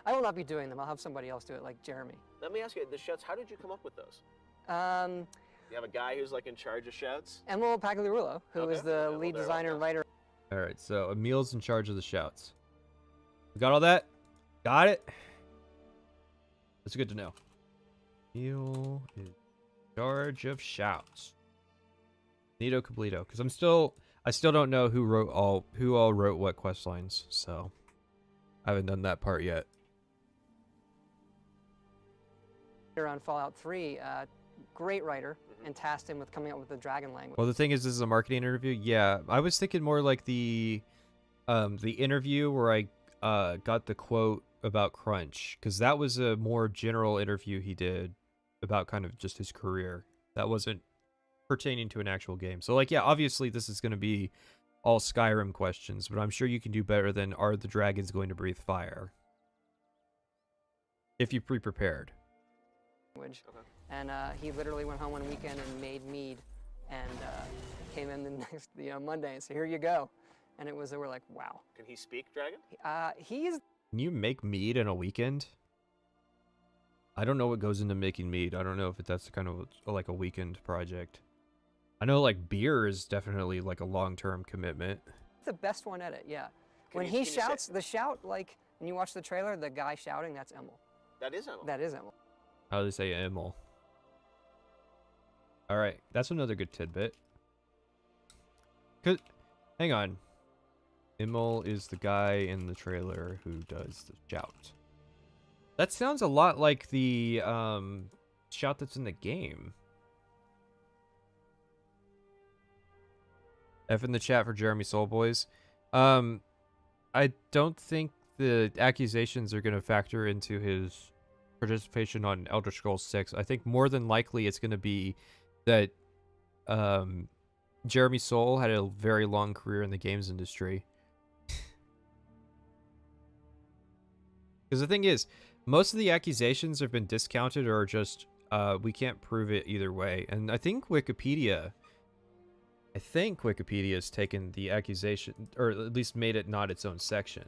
I will not be doing them. I'll have somebody else do it, like Jeremy. Let me ask you, the shouts, how did you come up with those? You have a guy who's like in charge of shouts? Emil Pagliarulo, who is the lead designer and writer. Alright, so Emil's in charge of the shouts. We got all that? Got it? That's good to know. Emil is in charge of shouts. Neato Completo, because I still don't know who all wrote what quest lines, so I haven't done that part yet. On Fallout 3, great writer, and tasked him with coming up with the dragon language. Well, the thing is, this is a marketing interview. Yeah, I was thinking more like the interview where I got the quote about Crunch, because that was a more general interview he did about kind of just his career. That wasn't pertaining to an actual game. So, like, yeah, obviously this is going to be all Skyrim questions, but I'm sure you can do better than are the dragons going to breathe fire? If you pre-prepared. Okay. And he literally went home one weekend and made mead, and came in the next Monday and said, "Here you go." And we're like, wow. Can he speak dragon? He's. Can you make mead in a weekend? I don't know what goes into making mead. I don't know if that's kind of like a weekend project. I know like beer is definitely like a long-term commitment. The best one at it, yeah. When he shouts, the shout, like when you watch the trailer, the guy shouting, that's Emil. That is Emil. That is Emil. How do they say Emil? All right, that's another good tidbit. Hang on. Emil is the guy in the trailer who does the shout. That sounds a lot like the shout that's in the game. F in the chat for Jeremy Soul Boys. I don't think the accusations are going to factor into his participation on Elder Scrolls 6. I think more than likely it's going to be that Jeremy Soul had a very long career in the games industry. Because the thing is, most of the accusations have been discounted or just, we can't prove it either way. And I think Wikipedia has taken the accusation, or at least made it not its own section.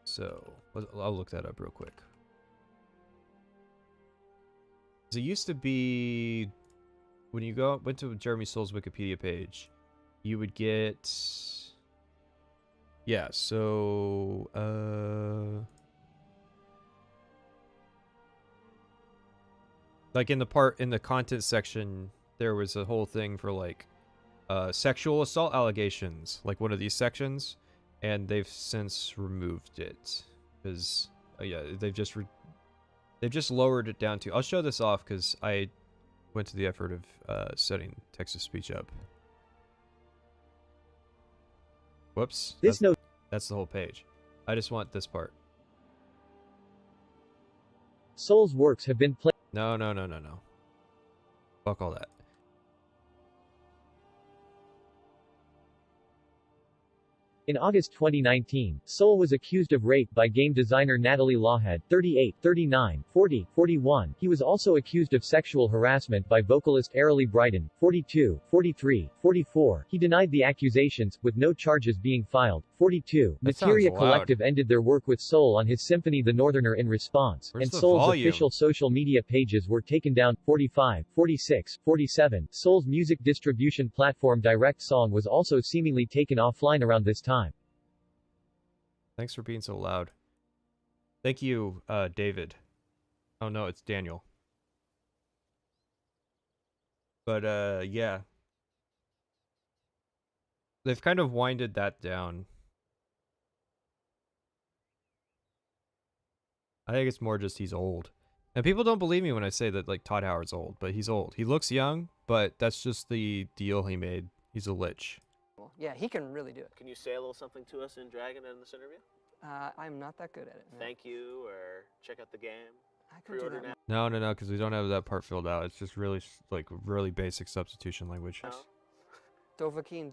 So, I'll look that up real quick. It used to be, when you went to Jeremy Soul's Wikipedia page, you would get, yeah, so, like in the content section, there was a whole thing for like, sexual assault allegations, like one of these sections, and they've since removed it because yeah, they've just lowered it down to. I'll show this off because I went to the effort of setting text-to-speech up. Whoops. That's the whole page. I just want this part. Soul's works have been played. No. Fuck all that. In August 2019, Soul was accused of rape by game designer Natalie Lawhead, 38, 39, 40, 41. He was also accused of sexual harassment by vocalist Arilee Bryden, 42, 43, 44. He denied the accusations, with no charges being filed. 42. Materia Collective ended their work with Soul on his symphony The Northerner in response, Where's and the Soul's volume? official social media pages were taken down. 45, 46, 47. Soul's music distribution platform Direct Song was also seemingly taken offline around this time. Thanks for being so loud. Thank you, David. Oh no, it's Daniel. But yeah. They've kind of winded that down. I think it's more just he's old. And people don't believe me when I say that like Todd Howard's old, but he's old. He looks young, but that's just the deal he made. He's a lich. Yeah, he can really do it. Can you say a little something to us in Dragon in this interview? I'm not that good at it. No. Thank you, or check out the game. I can do Pre-order that. now. No, because we don't have that part filled out. It's just really like really basic substitution language. No. Dovahkiin.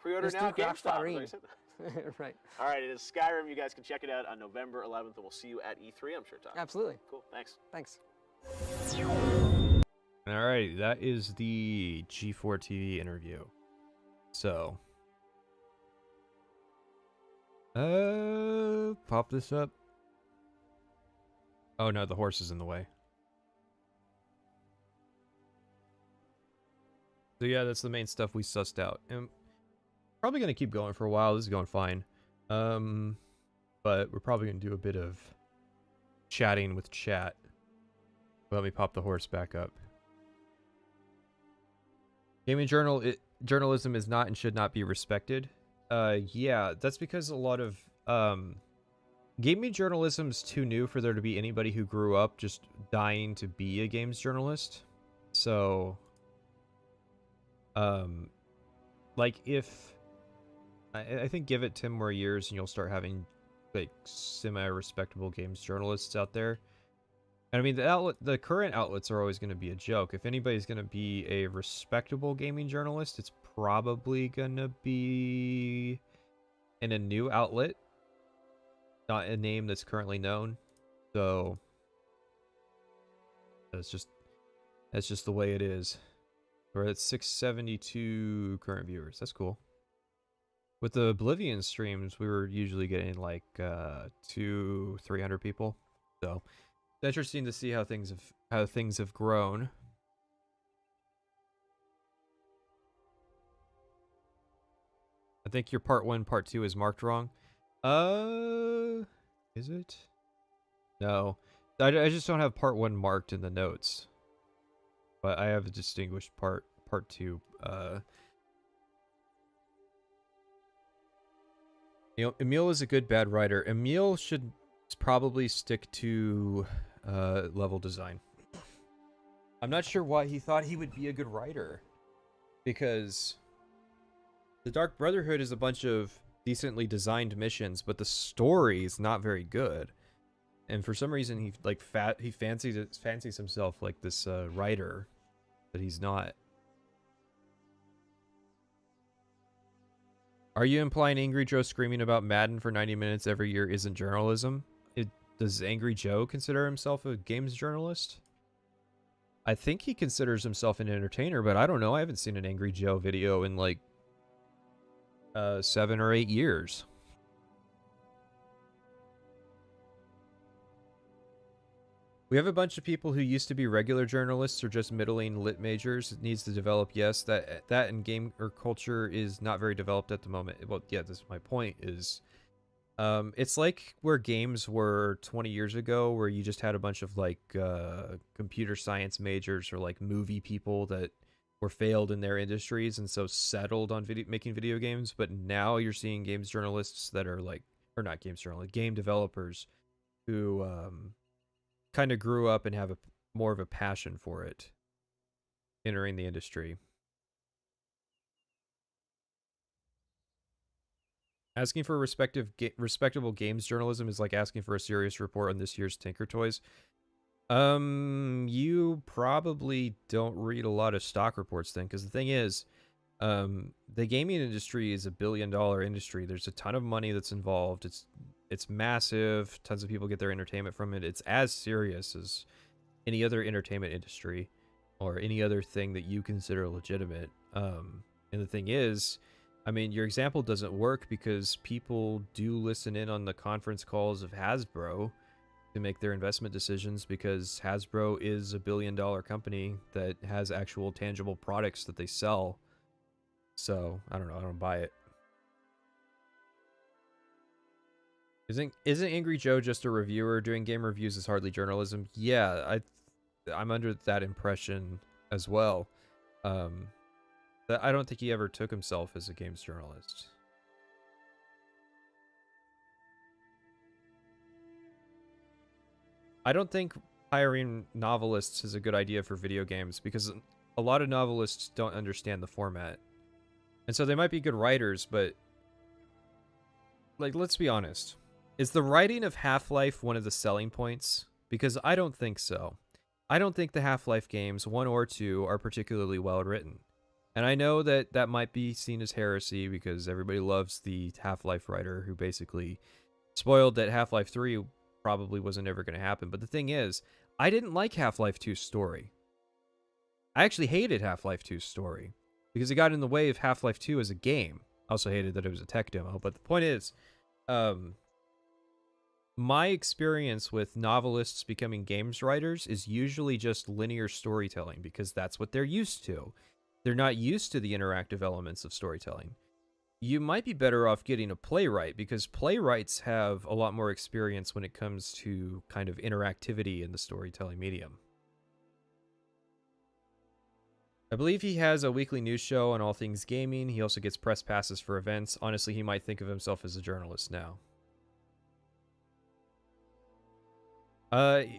Pre-order Mr. now at GameStop. Graffarin. Is that what you said? Right. All right, it is Skyrim. You guys can check it out on November 11th, and we'll see you at E3, I'm sure, Tom. Absolutely. Cool, thanks. Thanks. All right, that is the G4 TV interview. So, pop this up. Oh no, the horse is in the way. So yeah, that's the main stuff we sussed out. And probably gonna keep going for a while. This is going fine. But we're probably gonna do a bit of chatting with chat. Let me pop the horse back up. Gaming journalism is not and should not be respected. Yeah, that's because a lot of gaming journalism's too new for there to be anybody who grew up just dying to be a games journalist. So like if I think give it 10 more years and you'll start having like semi-respectable games journalists out there. And I mean, the current outlets are always going to be a joke. If anybody's going to be a respectable gaming journalist, it's probably going to be in a new outlet, not a name that's currently known. So that's just the way it is. We're at 672 current viewers. That's cool. With the Oblivion streams, we were usually getting like 200-300 people. So it's interesting to see how things have grown. I think your part 1, part 2 is marked wrong. Is it? No. I just don't have part 1 marked in the notes. But I have a distinguished part 2. You know, Emil is a good bad writer. Emil should probably stick to level design. I'm not sure why he thought he would be a good writer, because the Dark Brotherhood is a bunch of decently designed missions, but the story is not very good. And for some reason, he fancies himself like this writer, but he's not. Are you implying Angry Joe screaming about Madden for 90 minutes every year isn't journalism? Does Angry Joe consider himself a games journalist? I think he considers himself an entertainer, but I don't know. I haven't seen an Angry Joe video in like 7 or 8 years. We have a bunch of people who used to be regular journalists or just middling lit majors. It needs to develop. Yes, that and game or culture is not very developed at the moment. Well, yeah, this is my point. Is it's like where games were 20 years ago, where you just had a bunch of like computer science majors or like movie people that were failed in their industries and so settled on making video games. But now you're seeing games journalists that are like, or not games journalists, game developers who kind of grew up and have more of a passion for it, entering the industry. Asking for respectable games journalism is like asking for a serious report on this year's Tinker Toys. You probably don't read a lot of stock reports then, because the thing is, the gaming industry is $1 billion industry. There's a ton of money that's involved. It's massive. Tons of people get their entertainment from it. It's as serious as any other entertainment industry or any other thing that you consider legitimate. And the thing is, I mean, your example doesn't work because people do listen in on the conference calls of Hasbro to make their investment decisions, because Hasbro is $1 billion company that has actual tangible products that they sell. So, I don't know. I don't buy it. Isn't Angry Joe just a reviewer? Doing game reviews is hardly journalism. Yeah, I'm under that impression as well. That I don't think he ever took himself as a games journalist. I don't think hiring novelists is a good idea for video games, because a lot of novelists don't understand the format. And so they might be good writers, but like, let's be honest. Is the writing of Half-Life one of the selling points? Because I don't think so. I don't think the Half-Life games, 1 or 2, are particularly well written. And I know that that might be seen as heresy because everybody loves the Half-Life writer who basically spoiled that Half-Life 3 probably wasn't ever going to happen. But the thing is, I didn't like Half-Life 2's story. I actually hated Half-Life 2's story because it got in the way of Half-Life 2 as a game. I also hated that it was a tech demo. But the point is, my experience with novelists becoming games writers is usually just linear storytelling, because that's what they're used to. They're not used to the interactive elements of storytelling. You might be better off getting a playwright, because playwrights have a lot more experience when it comes to kind of interactivity in the storytelling medium. I believe he has a weekly news show on all things gaming. He also gets press passes for events. Honestly, he might think of himself as a journalist now. I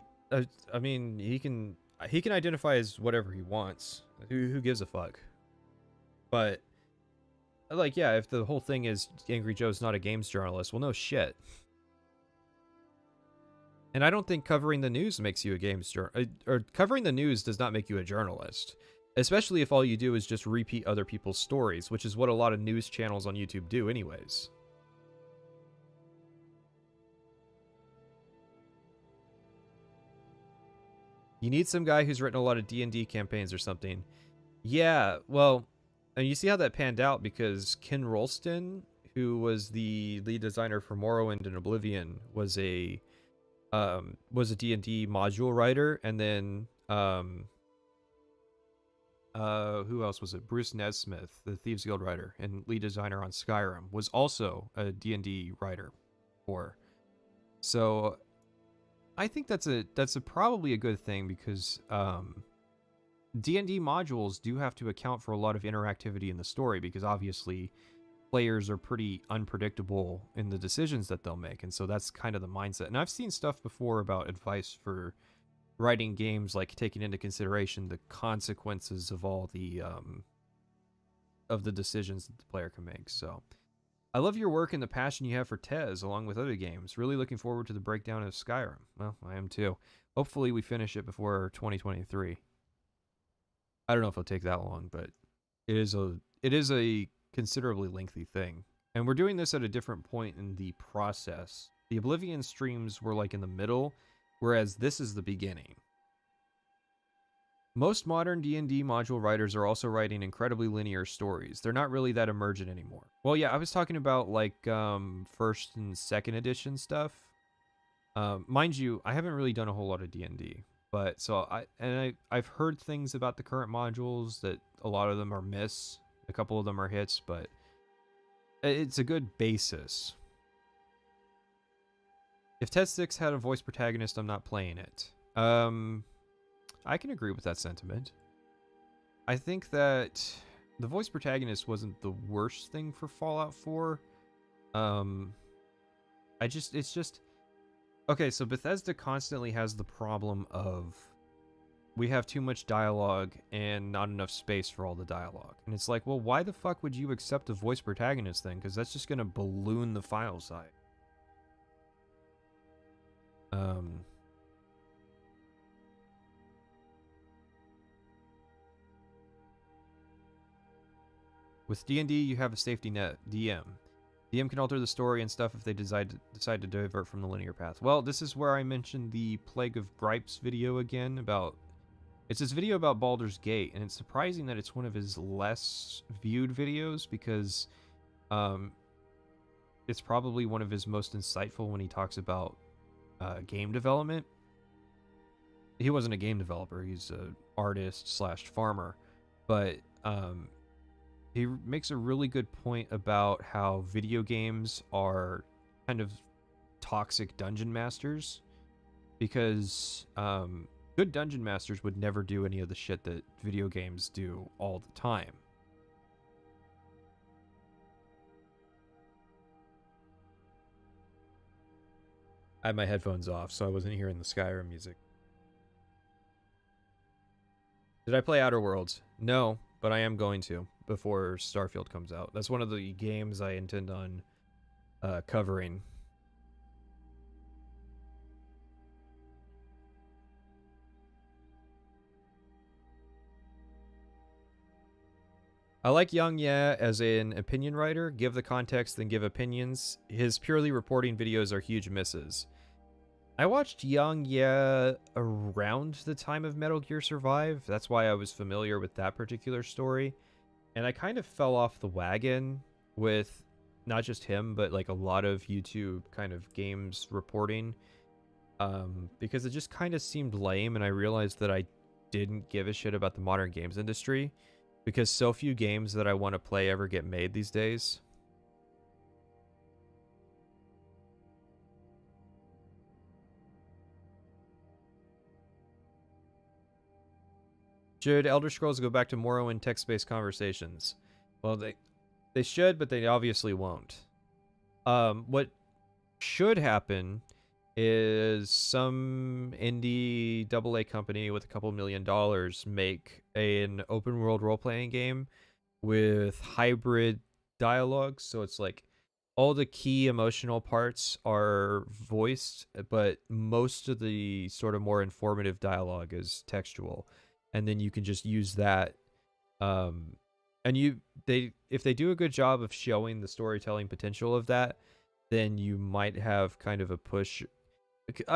mean, he can identify as whatever he wants. Who gives a fuck? But like, yeah, if the whole thing is Angry Joe's not a games journalist, well, no shit. And I don't think covering the news makes you a or covering the news does not make you a journalist, especially if all you do is just repeat other people's stories, which is what a lot of news channels on YouTube do anyways. You need some guy who's written a lot of D&D campaigns or something. Yeah, well, and you see how that panned out because Ken Rolston, who was the lead designer for Morrowind and Oblivion, was a D&D module writer, and then who else was it? Bruce Nesmith, the Thieves Guild writer and lead designer on Skyrim, was also a D&D writer for. So I think that's probably a good thing because D&D modules do have to account for a lot of interactivity in the story because obviously players are pretty unpredictable in the decisions that they'll make, and so that's kind of the mindset. And I've seen stuff before about advice for writing games, like taking into consideration the consequences of all the decisions that the player can make. So I love your work and the passion you have for TES along with other games. Really looking forward to the breakdown of Skyrim. Well, I am too. Hopefully we finish it before 2023. I don't know if it'll take that long, but it is a considerably lengthy thing. And we're doing this at a different point in the process. The Oblivion streams were like in the middle, whereas this is the beginning. Most modern D&D module writers are also writing incredibly linear stories. They're not really that emergent anymore. Well, yeah, I was talking about like first and second edition stuff. Mind you, I haven't really done a whole lot of D&D, but so I've heard things about the current modules that a lot of them are miss, a couple of them are hits, but it's a good basis. If TES 6 had a voice protagonist, I'm not playing it. I can agree with that sentiment. I think that the voice protagonist wasn't the worst thing for Fallout 4. It's just okay, so Bethesda constantly has the problem of we have too much dialogue and not enough space for all the dialogue. And it's like, well, why the fuck would you accept a voice protagonist then? Because that's just going to balloon the file size. With D&D, you have a safety net, DM. DM can alter the story and stuff if they decide to divert from the linear path. Well, this is where I mentioned the Plague of Gripes video again about... It's this video about Baldur's Gate, and it's surprising that it's one of his less viewed videos because it's probably one of his most insightful when he talks about game development. He wasn't a game developer, he's an artist / farmer, but he makes a really good point about how video games are kind of toxic dungeon masters because good dungeon masters would never do any of the shit that video games do all the time. I had my headphones off, so I wasn't hearing the Skyrim music. Did I play Outer Worlds? No, but I am going to before Starfield comes out. That's one of the games I intend on covering. I like Yang Ye as an opinion writer. Give the context, then give opinions. His purely reporting videos are huge misses. I watched Yang Ye around the time of Metal Gear Survive. That's why I was familiar with that particular story. And I kind of fell off the wagon with not just him, but like a lot of YouTube kind of games reporting. Because it just kind of seemed lame, and I realized that I didn't give a shit about the modern games industry. Because so few games that I want to play ever get made these days. Should Elder Scrolls go back to Morrowind text-based conversations? Well, they should, but they obviously won't. What should happen is some indie AA company with a couple $1 million make an open world role-playing game with hybrid dialogue. So it's like all the key emotional parts are voiced, but most of the sort of more informative dialogue is textual, and then you can just use that. And if they do a good job of showing the storytelling potential of that, then you might have kind of a push.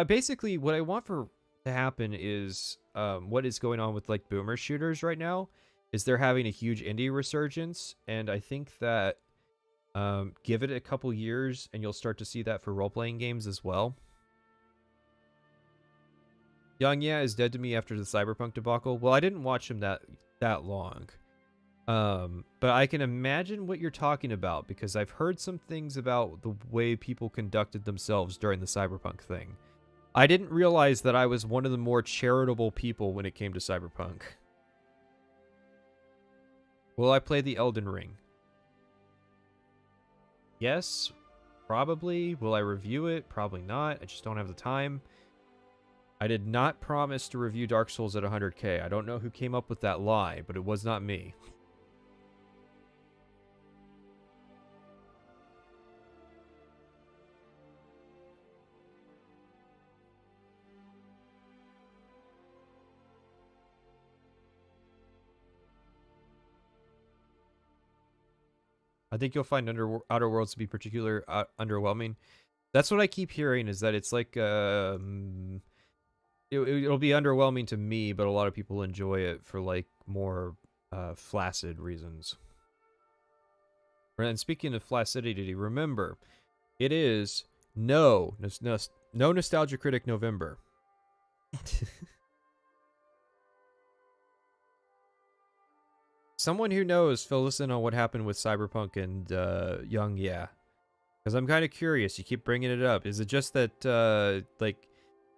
Basically, what I want to happen is what is going on with like boomer shooters right now is they're having a huge indie resurgence, and I think that give it a couple years and you'll start to see that for role-playing games as well. Young Yeah is dead to me after the Cyberpunk debacle. Well, I didn't watch him that long. But I can imagine what you're talking about because I've heard some things about the way people conducted themselves during the Cyberpunk thing. I didn't realize that I was one of the more charitable people when it came to Cyberpunk. Will I play the Elden Ring? Yes, probably. Will I review it? Probably not. I just don't have the time. I did not promise to review Dark Souls at 100k. I don't know who came up with that lie, but it was not me. I think you'll find Outer Worlds to be particularly underwhelming. That's what I keep hearing, is that it's like it'll be underwhelming to me, but a lot of people enjoy it for like more flaccid reasons. And speaking of flaccidity, remember, it is no Nostalgia Critic November. Someone who knows, fill us in on what happened with Cyberpunk and Young Yeah. Because I'm kind of curious. You keep bringing it up. Is it just that, like,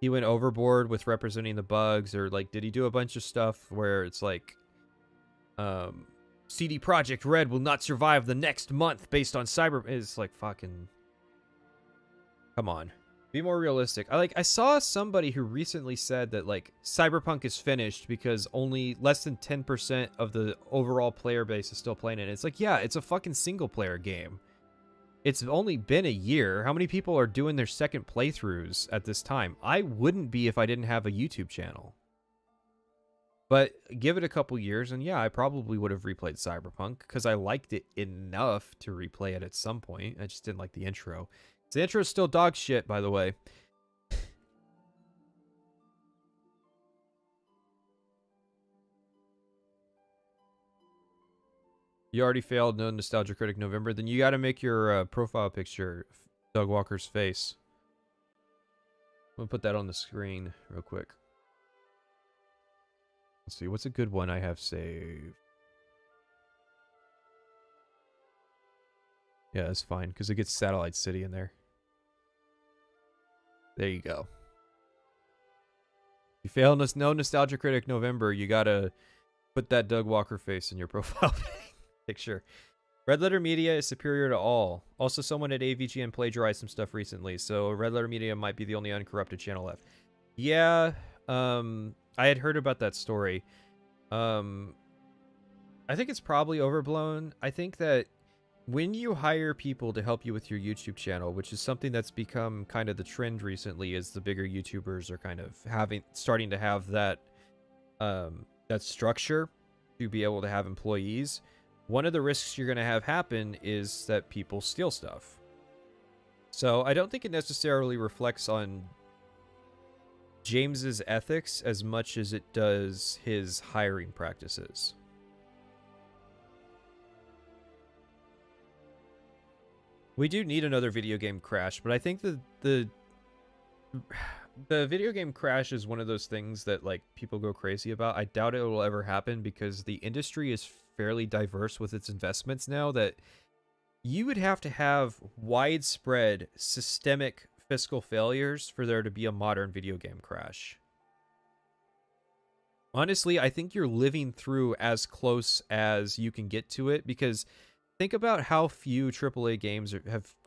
he went overboard with representing the bugs? Or, like, did he do a bunch of stuff where it's like, CD Projekt Red will not survive the next month based on Cyber... It's like, fucking... Come on. Be more realistic. I saw somebody who recently said that, like, Cyberpunk is finished because only less than 10% of the overall player base is still playing it. It's like, yeah, it's a fucking single-player game. It's only been a year. How many people are doing their second playthroughs at this time? I wouldn't be if I didn't have a YouTube channel. But give it a couple years, and yeah, I probably would have replayed Cyberpunk because I liked it enough to replay it at some point. I just didn't like the intro. The intro is still dog shit, by the way. You already failed no Nostalgia Critic November. Then you got to make your profile picture Doug Walker's face. I'm going to put that on the screen real quick. Let's see. What's a good one I have saved? Yeah, that's fine because it gets Satellite City in there. There you go. You fail no Nostalgia Critic November, you gotta put that Doug Walker face in your profile picture. Red Letter Media is superior to all. Also, someone at AVGN plagiarized some stuff recently, so Red Letter Media might be the only uncorrupted channel left. Yeah, I had heard about that story. I think it's probably overblown. I think that when you hire people to help you with your YouTube channel, which is something that's become kind of the trend recently, as the bigger YouTubers are kind of starting to have that that structure to be able to have employees, one of the risks you're going to have happen is that people steal stuff. So I don't think it necessarily reflects on James's ethics as much as it does his hiring practices. We do need another video game crash, but I think the video game crash is one of those things that like people go crazy about. I doubt it will ever happen because the industry is fairly diverse with its investments now, that you would have to have widespread systemic fiscal failures for there to be a modern video game crash. Honestly, I think you're living through as close as you can get to it, because think about how few AAA games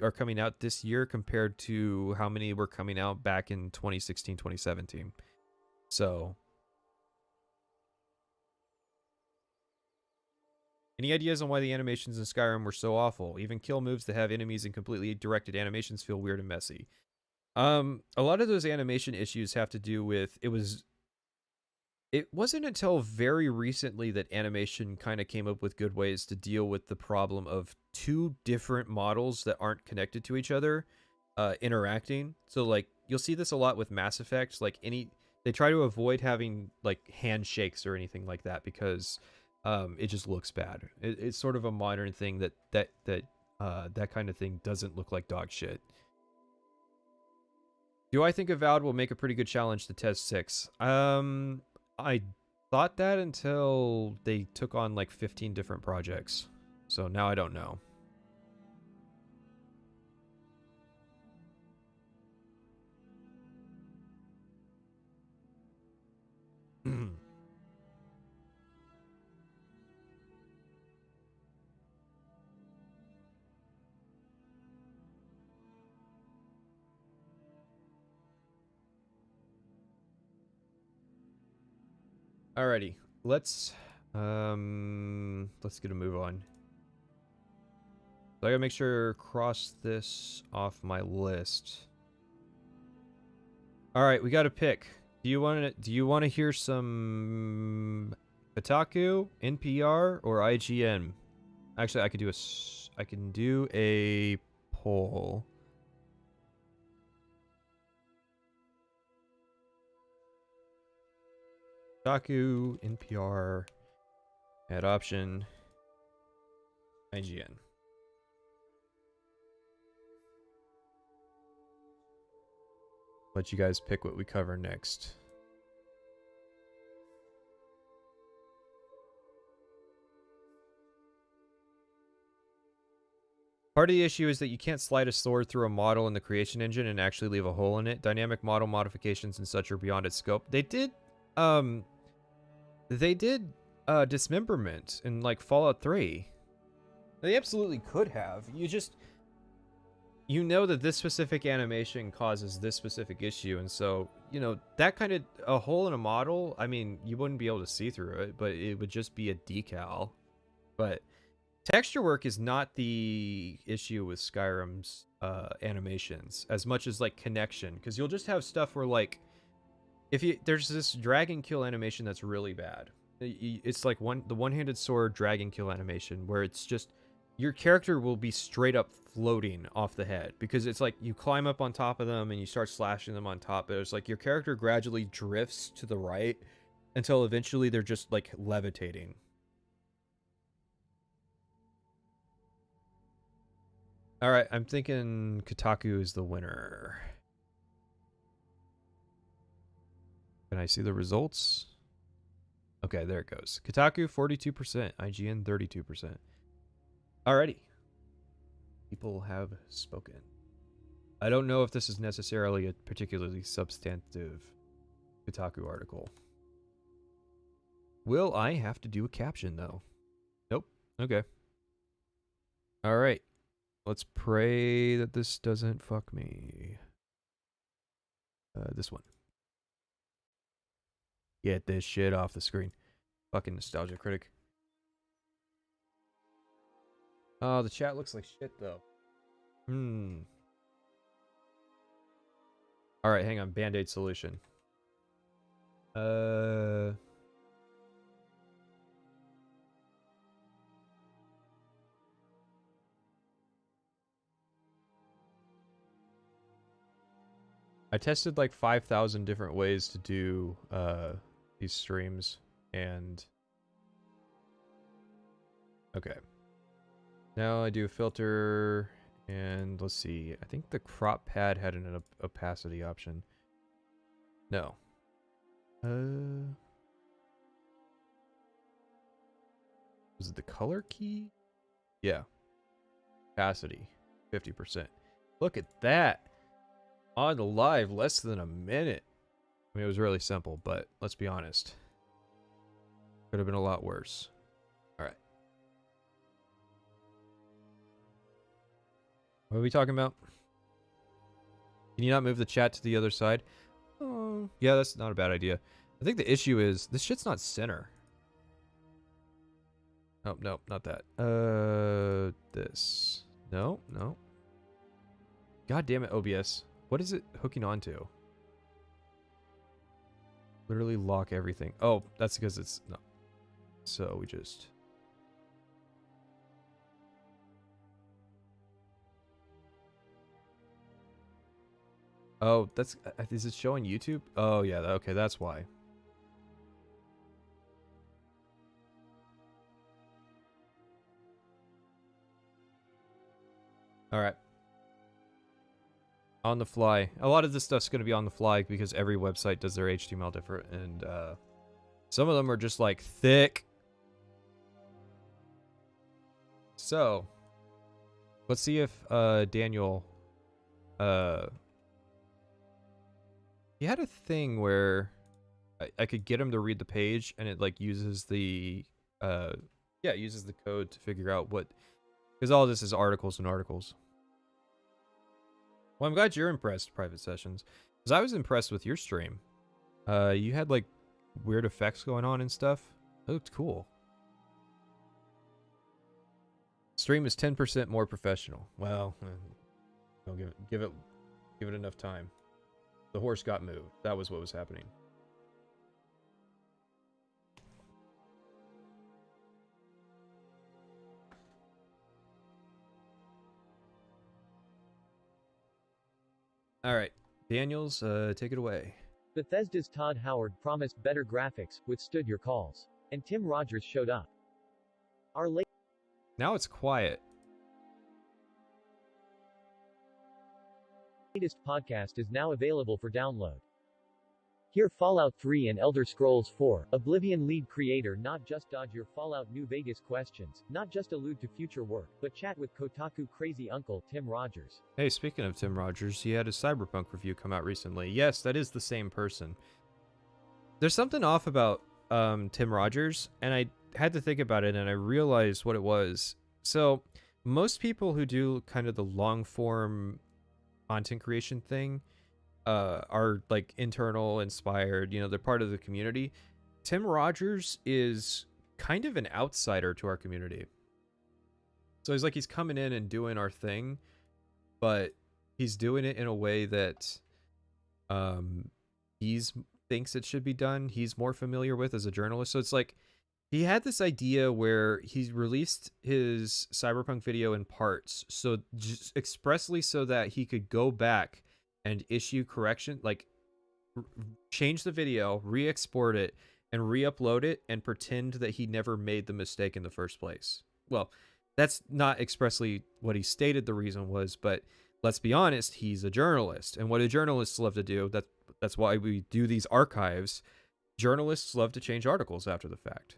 are coming out this year compared to how many were coming out back in 2016, 2017. So Any ideas on why the animations in Skyrim were so awful? Even kill moves that have enemies and completely directed animations feel weird and messy. A lot of those animation issues have to do with it wasn't until very recently that animation kind of came up with good ways to deal with the problem of two different models that aren't connected to each other interacting. So like you'll see this a lot with Mass Effect. Like they try to avoid having like handshakes or anything like that because it just looks bad. It's sort of a modern thing that kind of thing doesn't look like dog shit. Do I think Avowed will make a pretty good challenge to Test 6? I thought that until they took on like 15 different projects. So now I don't know. Alrighty, let's get a move on. So I gotta make sure cross this off my list. All right, we got to pick. Do you want to hear some Kotaku, NPR, or IGN? Actually, I can do a poll. Kotaku, NPR, add option, IGN. Let you guys pick what we cover next. Part of the issue is that you can't slide a sword through a model in the creation engine and actually leave a hole in it. Dynamic model modifications and such are beyond its scope. They did dismemberment in like Fallout 3. They absolutely could have. You know that this specific animation causes this specific issue, and so, you know, that kind of a hole in a model, I mean, you wouldn't be able to see through it, but it would just be a decal. But texture work is not the issue with Skyrim's animations as much as like connection, because you'll just have stuff where like there's this dragon kill animation that's really bad. It's like the one-handed sword dragon kill animation where it's just your character will be straight up floating off the head, because it's like you climb up on top of them and you start slashing them on top, but it's like your character gradually drifts to the right until eventually they're just like levitating. All right, I'm thinking Kotaku is the winner. Can I see the results? Okay, there it goes. Kotaku 42%, IGN 32%. Alrighty. People have spoken. I don't know if this is necessarily a particularly substantive Kotaku article. Will I have to do a caption, though? Nope. Okay. Alright. Let's pray that this doesn't fuck me. This one. Get this shit off the screen. Fucking nostalgia critic. Oh, the chat looks like shit, though. Alright, hang on. Band-Aid solution. I tested like 5,000 different ways to do these streams, and okay. Now I do a filter, and let's see. I think the crop pad had an opacity option. No. Was it the color key? Yeah. Opacity, 50%. Look at that. On the live, less than a minute. I mean, it was really simple, but let's be honest. Could have been a lot worse. Alright. What are we talking about? Can you not move the chat to the other side? Oh, yeah, that's not a bad idea. I think the issue is, this shit's not center. Oh, no, not that. This. No, no. God damn it, OBS. What is it hooking onto? Literally lock everything. Oh, that's because it's... No. So we just... Oh, that's... Is it showing YouTube? Oh, yeah. Okay, that's why. Alright. On the fly. A lot of this stuff's going to be on the fly because every website does their HTML different. And some of them are just like thick. So, let's see if Daniel... he had a thing where I could get him to read the page and it like uses the... yeah, it uses the code to figure out what... Because all this is articles and articles. Well, I'm glad you're impressed, Private Sessions. Because I was impressed with your stream. You had, like, weird effects going on and stuff. It looked cool. Stream is 10% more professional. Well, I'll give it enough time. The horse got moved. That was what was happening. All right, Daniels, take it away. Bethesda's Todd Howard promised better graphics, withstood your calls. And Tim Rogers showed up. Our Now it's quiet. latest podcast is now available for download. Hear Fallout 3 and Elder Scrolls 4, Oblivion lead creator not just dodge your Fallout New Vegas questions, not just allude to future work, but chat with Kotaku crazy uncle Tim Rogers. Hey, speaking of Tim Rogers, he had a Cyberpunk review come out recently. Yes, that is the same person. There's something off about Tim Rogers, and I had to think about it, and I realized what it was. So, most people who do kind of the long-form content creation thing are like internal, inspired, you know, they're part of the community. Tim Rogers is kind of an outsider to our community. So he's coming in and doing our thing, but he's doing it in a way that he's thinks it should be done. He's more familiar with as a journalist. So it's like he had this idea where he released his Cyberpunk video in parts, so just expressly so that he could go back and issue correction, like change the video, re-export it, and re-upload it, and pretend that he never made the mistake in the first place. Well, that's not expressly what he stated the reason was, but let's be honest, he's a journalist, and what do journalists love to do? That's why we do these archives. Journalists love to change articles after the fact.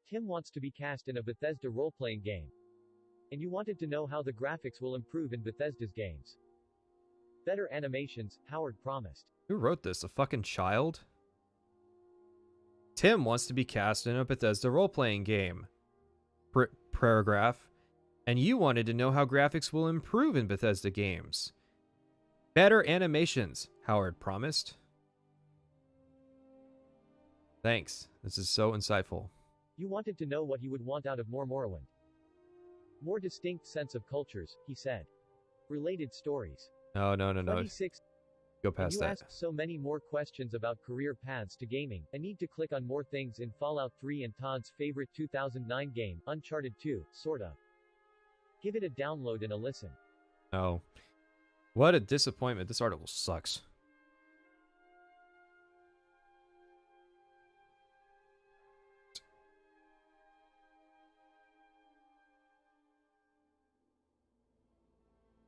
Tim wants to be cast in a Bethesda role-playing game. And you wanted to know how the graphics will improve in Bethesda's games. Better animations, Howard promised. Who wrote this? A fucking child? Tim wants to be cast in a Bethesda role-playing game. Paragraph. And you wanted to know how graphics will improve in Bethesda games. Better animations, Howard promised. Thanks. This is so insightful. You wanted to know what he would want out of more Morrowind. More distinct sense of cultures, he said. Related stories. No. 26. Go past you that. asked so many more questions about career paths to gaming. I need to click on more things in Fallout 3 and Todd's favorite 2009 game, Uncharted 2, sort of. Give it a download and a listen. Oh. What a disappointment. This article sucks.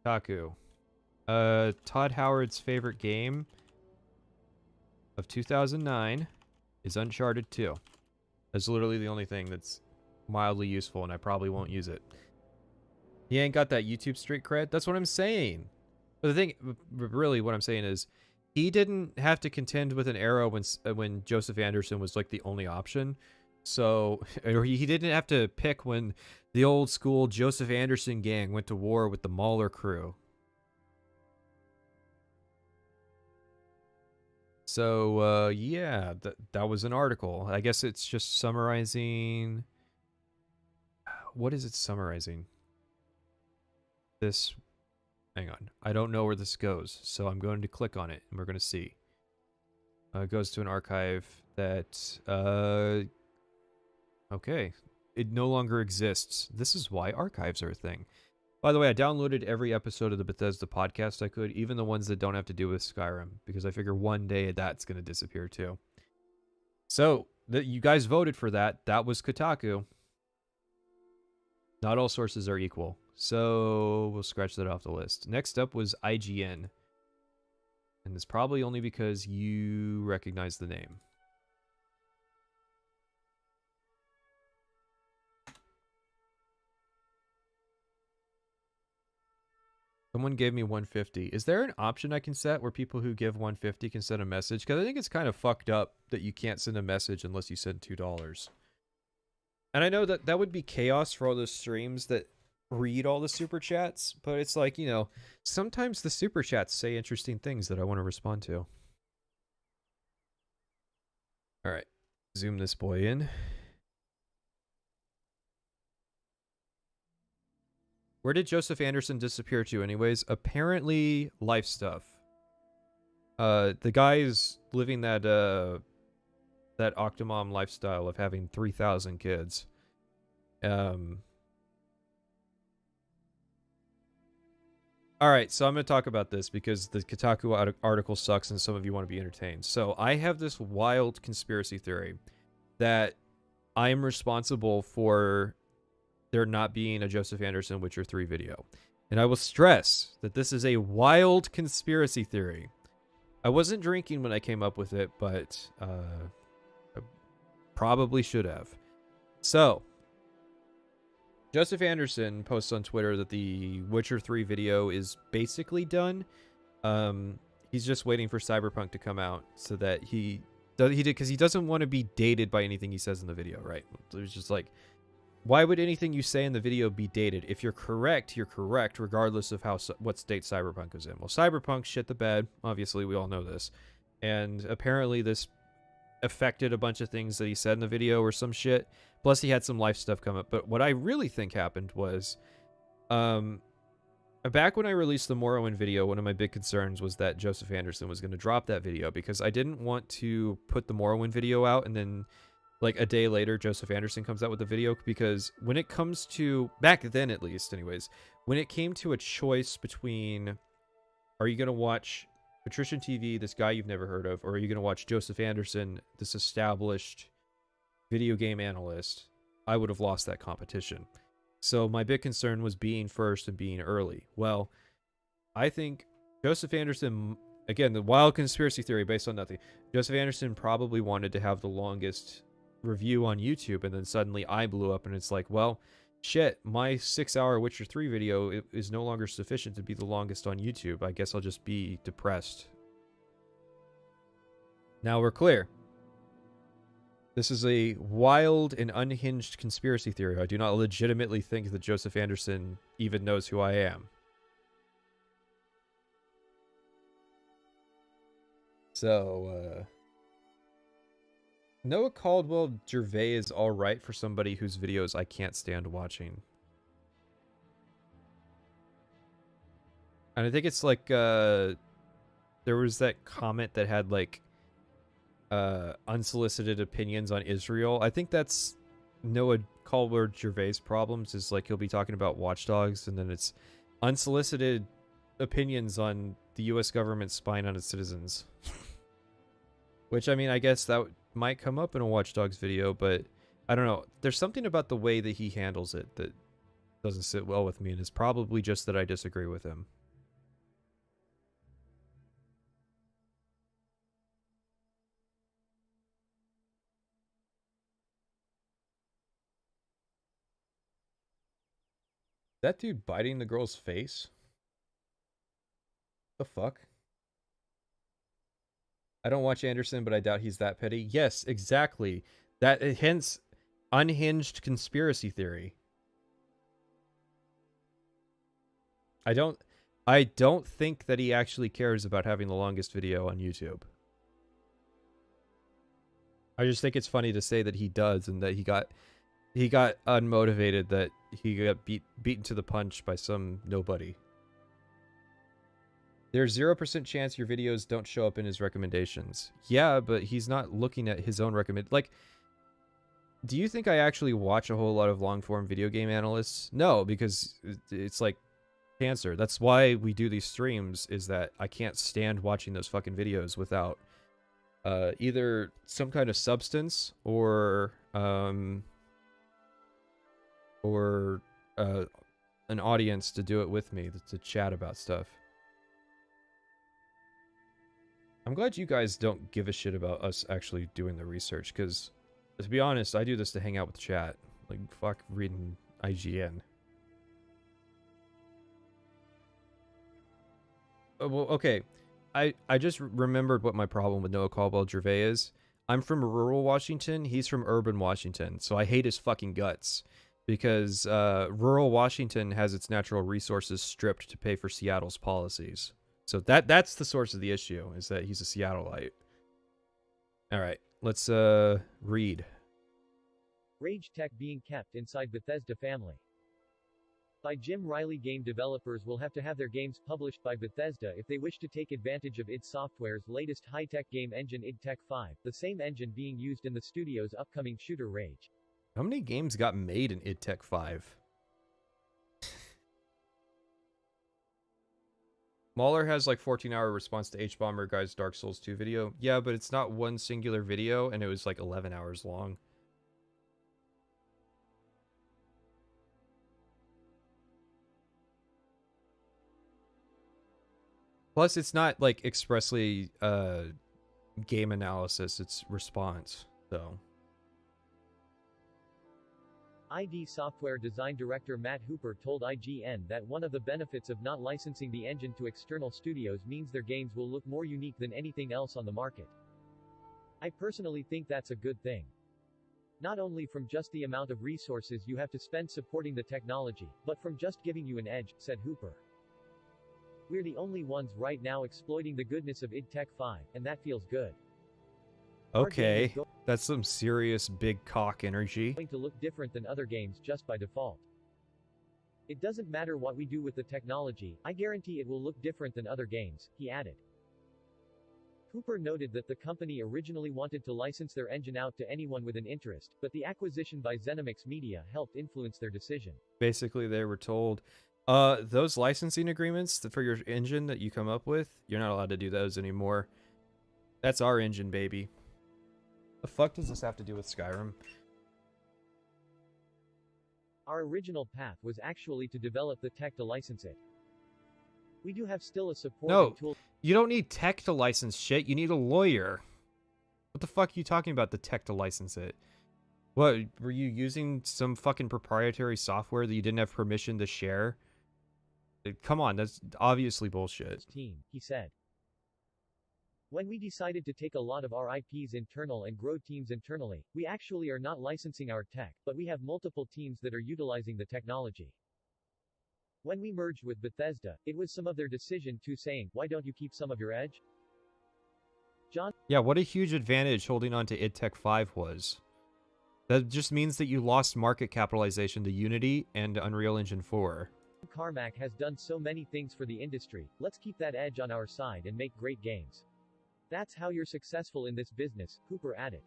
Taku. Todd Howard's favorite game of 2009 is Uncharted 2. That's literally the only thing that's mildly useful, and I probably won't use it. He ain't got that YouTube street cred. That's what I'm saying. But the thing, really, what I'm saying is, he didn't have to contend with an era when Joseph Anderson was like the only option. So, or he didn't have to pick when the old school Joseph Anderson gang went to war with the Mauler crew. So, yeah, that was an article. I guess it's just summarizing... What is it summarizing? This... Hang on. I don't know where this goes, so I'm going to click on it, and we're going to see. It goes to an archive that... Okay. It no longer exists. This is why archives are a thing. By the way, I downloaded every episode of the Bethesda podcast I could, even the ones that don't have to do with Skyrim, because I figure one day that's going to disappear too. So, you guys voted for that. That was Kotaku. Not all sources are equal. So, we'll scratch that off the list. Next up was IGN. And it's probably only because you recognize the name. Someone gave me 150. Is there an option I can set where people who give 150 can send a message? Because I think it's kind of fucked up that you can't send a message unless you send $2. And I know that that would be chaos for all those streams that read all the super chats, but it's like, you know, sometimes the super chats say interesting things that I want to respond to. All right, zoom this boy in. Where did Joseph Anderson disappear to anyways? Apparently life stuff. The guy is living that that Octomom lifestyle of having 3,000 kids. Alright, so I'm going to talk about this because the Kotaku article sucks and some of you want to be entertained. So I have this wild conspiracy theory that I'm responsible for there not being a Joseph Anderson Witcher 3 video. And I will stress that this is a wild conspiracy theory. I wasn't drinking when I came up with it, but I probably should have. So, Joseph Anderson posts on Twitter that the Witcher 3 video is basically done. He's just waiting for Cyberpunk to come out so that he did, because he doesn't want to be dated by anything he says in the video, right? It's just like, why would anything you say in the video be dated? If you're correct, regardless of what state Cyberpunk is in. Well, Cyberpunk shit the bed. Obviously, we all know this. And apparently this affected a bunch of things that he said in the video or some shit. Plus, he had some life stuff come up. But what I really think happened was, back when I released the Morrowind video, one of my big concerns was that Joseph Anderson was going to drop that video because I didn't want to put the Morrowind video out and then like a day later, Joseph Anderson comes out with the video, because when it comes to, back then at least anyways, when it came to a choice between, are you going to watch PatricianTV, this guy you've never heard of, or are you going to watch Joseph Anderson, this established video game analyst, I would have lost that competition. So my big concern was being first and being early. Well, I think Joseph Anderson, again, the wild conspiracy theory based on nothing, Joseph Anderson probably wanted to have the longest review on YouTube, and then suddenly I blew up, and it's like, well, shit, my 6-hour Witcher 3 video is no longer sufficient to be the longest on YouTube. I guess I'll just be depressed. Now we're clear. This is a wild and unhinged conspiracy theory. I do not legitimately think that Joseph Anderson even knows who I am. So, Noah Caldwell Gervais is alright for somebody whose videos I can't stand watching. And I think it's like, there was that comment that had like, unsolicited opinions on Israel. I think that's Noah Caldwell Gervais' problems, is like he'll be talking about Watch Dogs and then it's unsolicited opinions on the US government spying on its citizens. Which, I mean, I guess that might come up in a Watch Dogs video, but I don't know. There's something about the way that he handles it that doesn't sit well with me, and it's probably just that I disagree with him. That dude biting the girl's face? The fuck? I don't watch Anderson, but I doubt he's that petty. Yes, exactly. That, hence, unhinged conspiracy theory. I don't, I don't think that he actually cares about having the longest video on YouTube. I just think it's funny to say that he does, and that he got unmotivated, that he got beaten to the punch by some nobody. There's 0% chance your videos don't show up in his recommendations. Yeah, but he's not looking at his own recommend. Like, do you think I actually watch a whole lot of long-form video game analysts? No, because it's like cancer. That's why we do these streams, is that I can't stand watching those fucking videos without either some kind of substance or an audience to do it with me, to chat about stuff. I'm glad you guys don't give a shit about us actually doing the research, because, to be honest, I do this to hang out with the chat. Like, fuck reading IGN. Oh, well, okay. I just remembered what my problem with Noah Caldwell-Gervais is. I'm from rural Washington, he's from urban Washington, so I hate his fucking guts. Because rural Washington has its natural resources stripped to pay for Seattle's policies. So that's the source of the issue, is that he's a Seattleite. Alright, let's read. Rage Tech being kept inside Bethesda family. By Jim Riley. Game developers will have to have their games published by Bethesda if they wish to take advantage of id Software's latest high-tech game engine id Tech 5, the same engine being used in the studio's upcoming shooter Rage. How many games got made in id Tech 5? Mahler has like 14-hour response to H-Bomber Guy's Dark Souls 2 video. Yeah, but it's not one singular video, and it was like 11 hours long. Plus, it's not like expressly game analysis, it's response, so. id Software design director Matt Hooper told IGN that one of the benefits of not licensing the engine to external studios means their games will look more unique than anything else on the market. I personally think that's a good thing. Not only from just the amount of resources you have to spend supporting the technology, but from just giving you an edge, said Hooper. We're the only ones right now exploiting the goodness of id Tech 5, and that feels good. Okay, that's some serious big cock energy. Going to look different than other games just by default. It doesn't matter what we do with the technology, I guarantee it will look different than other games, he added. Hooper noted that the company originally wanted to license their engine out to anyone with an interest, but the acquisition by ZeniMax Media helped influence their decision. Basically, they were told, those licensing agreements for your engine that you come up with, you're not allowed to do those anymore. That's our engine, baby. The fuck does this have to do with Skyrim? Our original path was actually to develop the tech to license it. We do have still a supporting tool. You don't need tech to license shit, you need a lawyer. What the fuck are you talking about, the tech to license it? What, were you using some fucking proprietary software that you didn't have permission to share? Come on, that's obviously bullshit. Team, he said. When we decided to take a lot of our IPs internal and grow teams internally, we actually are not licensing our tech, but we have multiple teams that are utilizing the technology. When we merged with Bethesda, it was some of their decision to saying, why don't you keep some of your edge? John? Yeah, what a huge advantage holding on to id Tech 5 was. That just means that you lost market capitalization to Unity and Unreal Engine 4. Carmack has done so many things for the industry, let's keep that edge on our side and make great games. That's how you're successful in this business, Hooper added.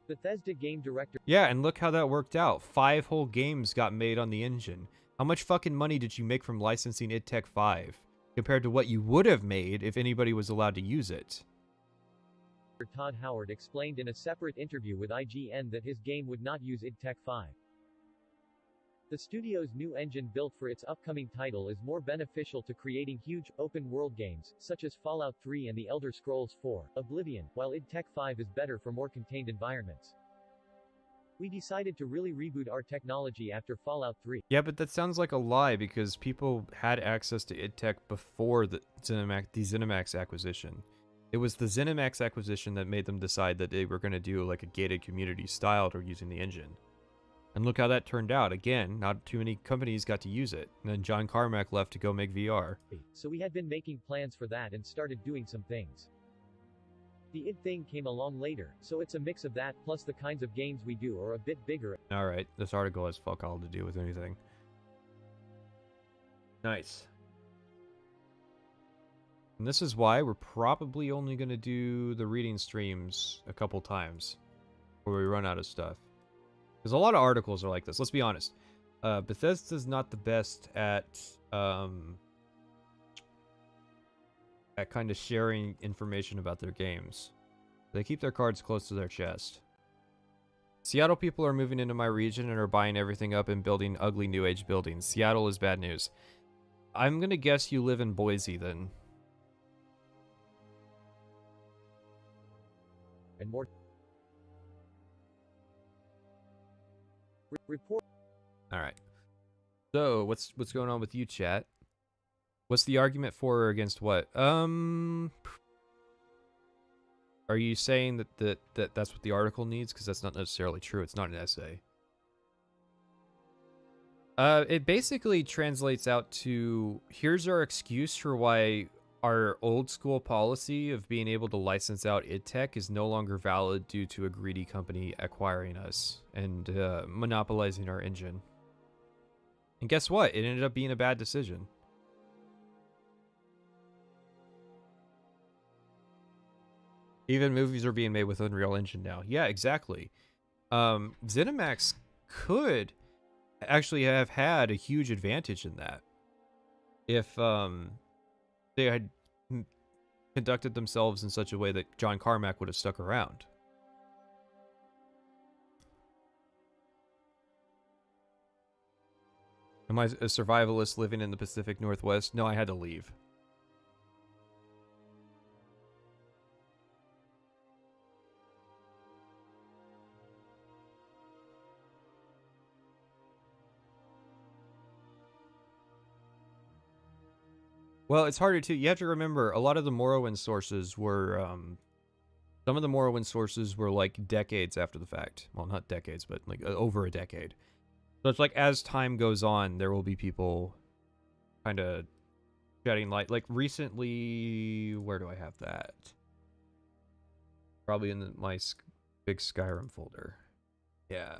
Bethesda game director. Yeah, and look how that worked out. 5 whole games got made on the engine. How much fucking money did you make from licensing id Tech 5 compared to what you would have made if anybody was allowed to use it? Todd Howard explained in a separate interview with IGN that his game would not use id Tech 5. The studio's new engine built for its upcoming title is more beneficial to creating huge, open-world games, such as Fallout 3 and The Elder Scrolls 4, Oblivion, while id Tech 5 is better for more contained environments. We decided to really reboot our technology after Fallout 3. Yeah, but that sounds like a lie, because people had access to id Tech before the ZeniMax acquisition. It was the ZeniMax acquisition that made them decide that they were going to do like a gated community style to using the engine. And look how that turned out. Again, not too many companies got to use it. And then John Carmack left to go make VR. So we had been making plans for that and started doing some things. The id thing came along later, so it's a mix of that plus the kinds of games we do are a bit bigger. Alright, this article has fuck all to do with anything. Nice. And this is why we're probably only going to do the reading streams a couple times before we run out of stuff. Because a lot of articles are like this, let's be honest. Bethesda's not the best at kind of sharing information about their games. They keep their cards close to their chest. Seattle people are moving into my region and are buying everything up and building ugly new age buildings. Seattle is bad news. I'm gonna guess you live in Boise then. And more. Report. Alright. So, what's going on with you, chat? What's the argument for or against what? Are you saying that's what the article needs? Because that's not necessarily true. It's not an essay. It basically translates out to, here's our excuse for why our old school policy of being able to license out id Tech is no longer valid due to a greedy company acquiring us and monopolizing our engine. And guess what? It ended up being a bad decision. Even movies are being made with Unreal Engine now. Yeah, exactly. ZeniMax could actually have had a huge advantage in that if they had conducted themselves in such a way that John Carmack would have stuck around. Am I a survivalist living in the Pacific Northwest? No, I had to leave. Well, it's harder to. You have to remember, a lot of the Morrowind sources were, some of the Morrowind sources were like decades after the fact. Well, not decades, but like over a decade. So it's like as time goes on, there will be people kind of shedding light. Like recently, where do I have that? Probably in my big Skyrim folder. Yeah.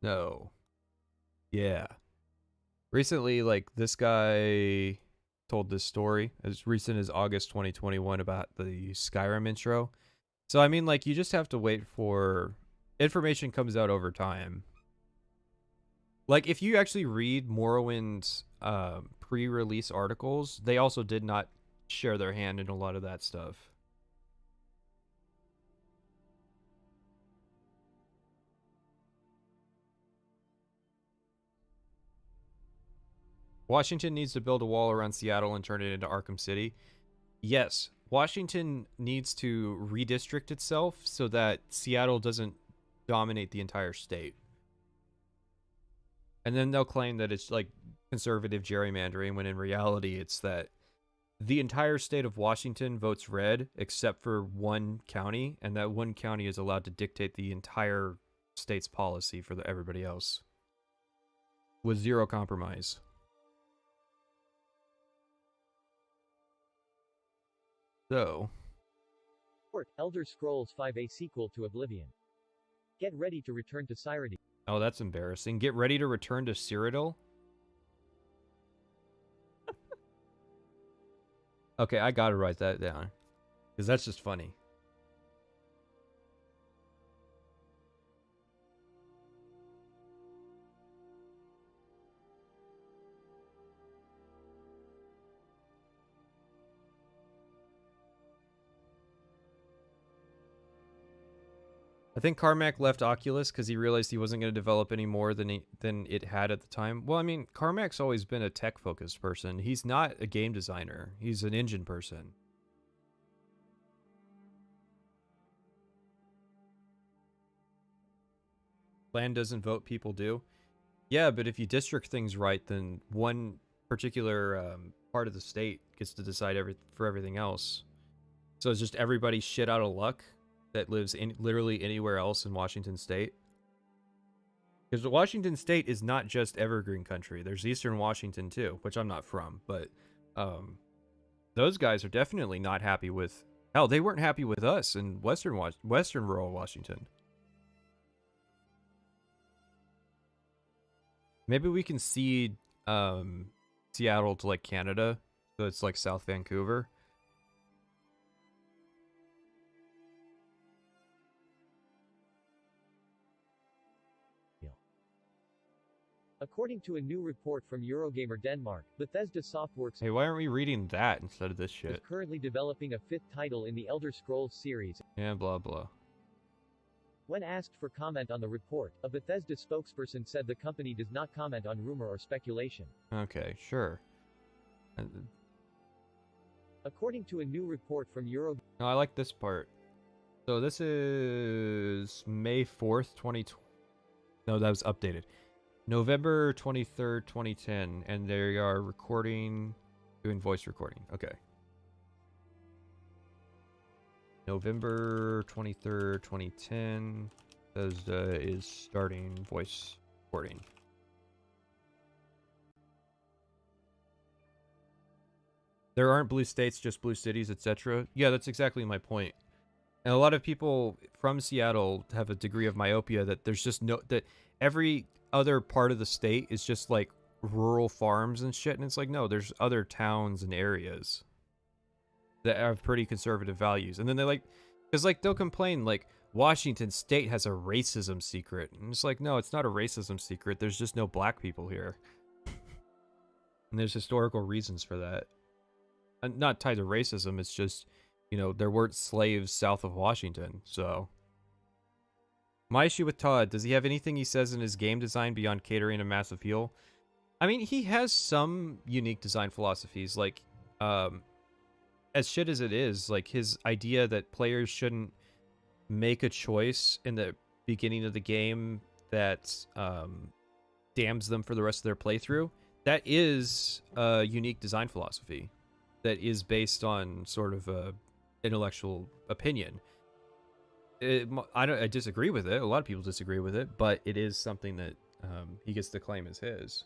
No. Yeah. Recently, like this guy told this story as recent as August 2021 about the Skyrim intro. So I mean, like, you just have to wait for information comes out over time. Like, if you actually read Morrowind's pre-release articles, they also did not share their hand in a lot of that stuff. Washington needs to build a wall around Seattle and turn it into Arkham City. Yes, Washington needs to redistrict itself so that Seattle doesn't dominate the entire state. And then they'll claim that it's like conservative gerrymandering, when in reality it's that the entire state of Washington votes red except for one county, and that one county is allowed to dictate the entire state's policy for everybody else with zero compromise. So, Elder Scrolls 5 sequel to Oblivion. Get ready to return to Cyrodiil. Oh, that's embarrassing. Get ready to return to Cyrodiil? Okay, I gotta write that down, because that's just funny. I think Carmack left Oculus because he realized he wasn't going to develop any more than it had at the time. Well, I mean, Carmack's always been a tech-focused person. He's not a game designer. He's an engine person. Land doesn't vote, people do. Yeah, but if you district things right, then one particular part of the state gets to decide for everything else. So it's just everybody shit out of luck that lives in literally anywhere else in Washington State. Because Washington State is not just Evergreen Country. There's Eastern Washington too, which I'm not from, but those guys are definitely not happy with Hell, they weren't happy with us in Western rural Washington. Maybe we can cede Seattle to like Canada, so it's like South Vancouver. According to a new report from Eurogamer Denmark, Bethesda Softworks Hey, why aren't we reading that instead of this is shit? currently developing a 5th title in the Elder Scrolls series. Yeah, blah blah. When asked for comment on the report, a Bethesda spokesperson said the company does not comment on rumor or speculation. Okay, sure. According to a new report from No, I like this part. So this is May 4th, 2020. No, that was updated. November 23rd, 2010, and they are doing voice recording. Okay. November 23rd, 2010, Bethesda is starting voice recording. There aren't blue states, just blue cities, etc. Yeah, that's exactly my point. And a lot of people from Seattle have a degree of myopia that there's just that every other part of the state is just like rural farms and shit, and it's like, no, there's other towns and areas that have pretty conservative values. And then they because like they'll complain like Washington State has a racism secret, and it's like, no, it's not a racism secret. There's just no black people here, and there's historical reasons for that. And not tied to racism. It's just, you know, there weren't slaves south of Washington, so. My issue with Todd, does he have anything he says in his game design beyond catering a mass appeal? I mean, he has some unique design philosophies, like, as shit as it is, like his idea that players shouldn't make a choice in the beginning of the game that damns them for the rest of their playthrough. That is a unique design philosophy that is based on sort of a intellectual opinion. I disagree with it. A lot of people disagree with it, but it is something that he gets to claim as his.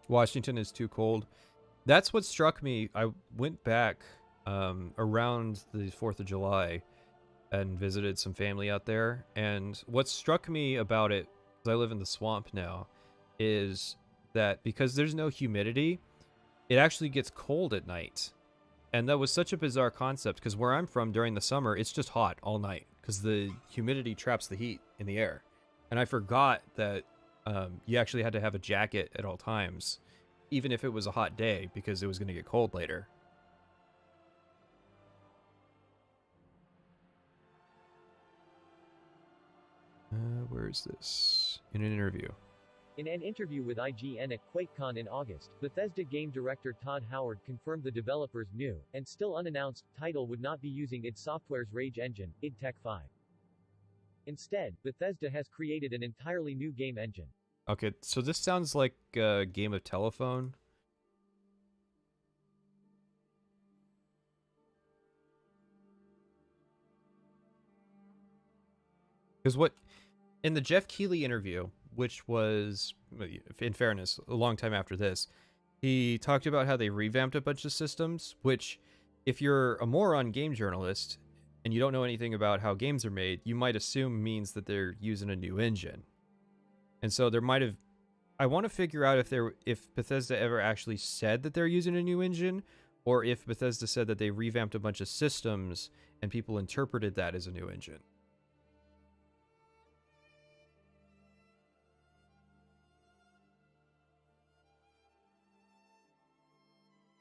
Washington is too cold. That's what struck me. I went back around the 4th of July and visited some family out there. And what struck me about it, because I live in the swamp now, is that because there's no humidity, it actually gets cold at night. And that was such a bizarre concept, because where I'm from during the summer, it's just hot all night because the humidity traps the heat in the air. And I forgot that you actually had to have a jacket at all times, even if it was a hot day, because it was going to get cold later. Where is this? In an interview. In an interview with IGN at QuakeCon in August, Bethesda game director Todd Howard confirmed the developer's new, and still unannounced, title would not be using id Software's Rage engine, id Tech 5. Instead, Bethesda has created an entirely new game engine. Okay, so this sounds like a game of telephone. Because what, in the Jeff Keighley interview, which was, in fairness, a long time after this, he talked about how they revamped a bunch of systems, which, if you're a moron game journalist and you don't know anything about how games are made, you might assume means that they're using a new engine. And so there might have, I want to figure out if Bethesda ever actually said that they're using a new engine, or if Bethesda said that they revamped a bunch of systems and people interpreted that as a new engine.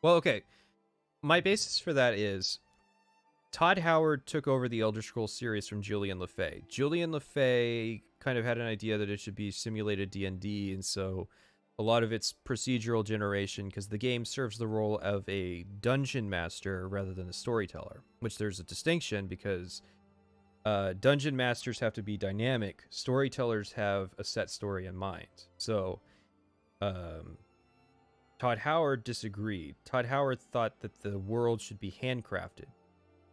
Well, okay. My basis for that is Todd Howard took over the Elder Scrolls series from Julian LeFay. Julian LeFay kind of had an idea that it should be simulated D&D, and so a lot of its procedural generation, because the game serves the role of a dungeon master rather than a storyteller, which there's a distinction because dungeon masters have to be dynamic. Storytellers have a set story in mind. So, Todd Howard disagreed. Todd Howard thought that the world should be handcrafted.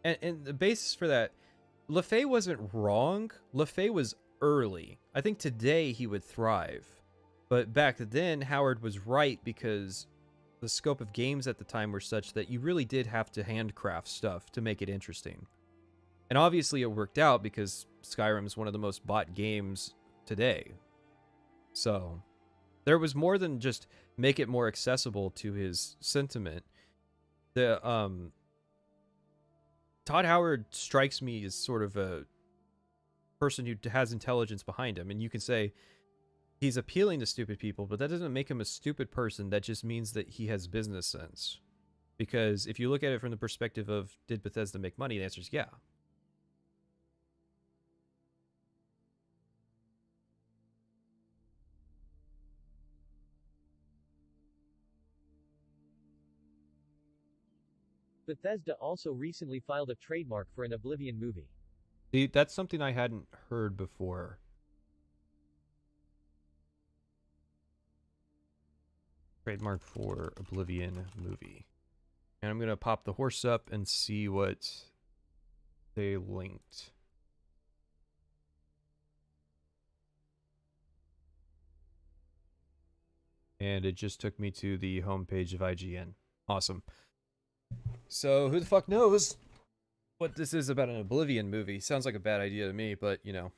And the basis for that, LeFay wasn't wrong. LeFay was early. I think today he would thrive. But back then, Howard was right because the scope of games at the time were such that you really did have to handcraft stuff to make it interesting. And obviously it worked out because Skyrim is one of the most bought games today. So there was more than just make it more accessible to his sentiment. The Todd Howard strikes me as sort of a person who has intelligence behind him, and you can say he's appealing to stupid people, but that doesn't make him a stupid person. That just means that he has business sense. Because if you look at it from the perspective of, did Bethesda make money? The answer is yeah. Bethesda also recently filed a trademark for an Oblivion movie. See, that's something I hadn't heard before. Trademark for Oblivion movie. And I'm going to pop the horse up and see what they linked. And it just took me to the homepage of IGN. Awesome. So, who the fuck knows what this is about an Oblivion movie? Sounds like a bad idea to me, but, you know.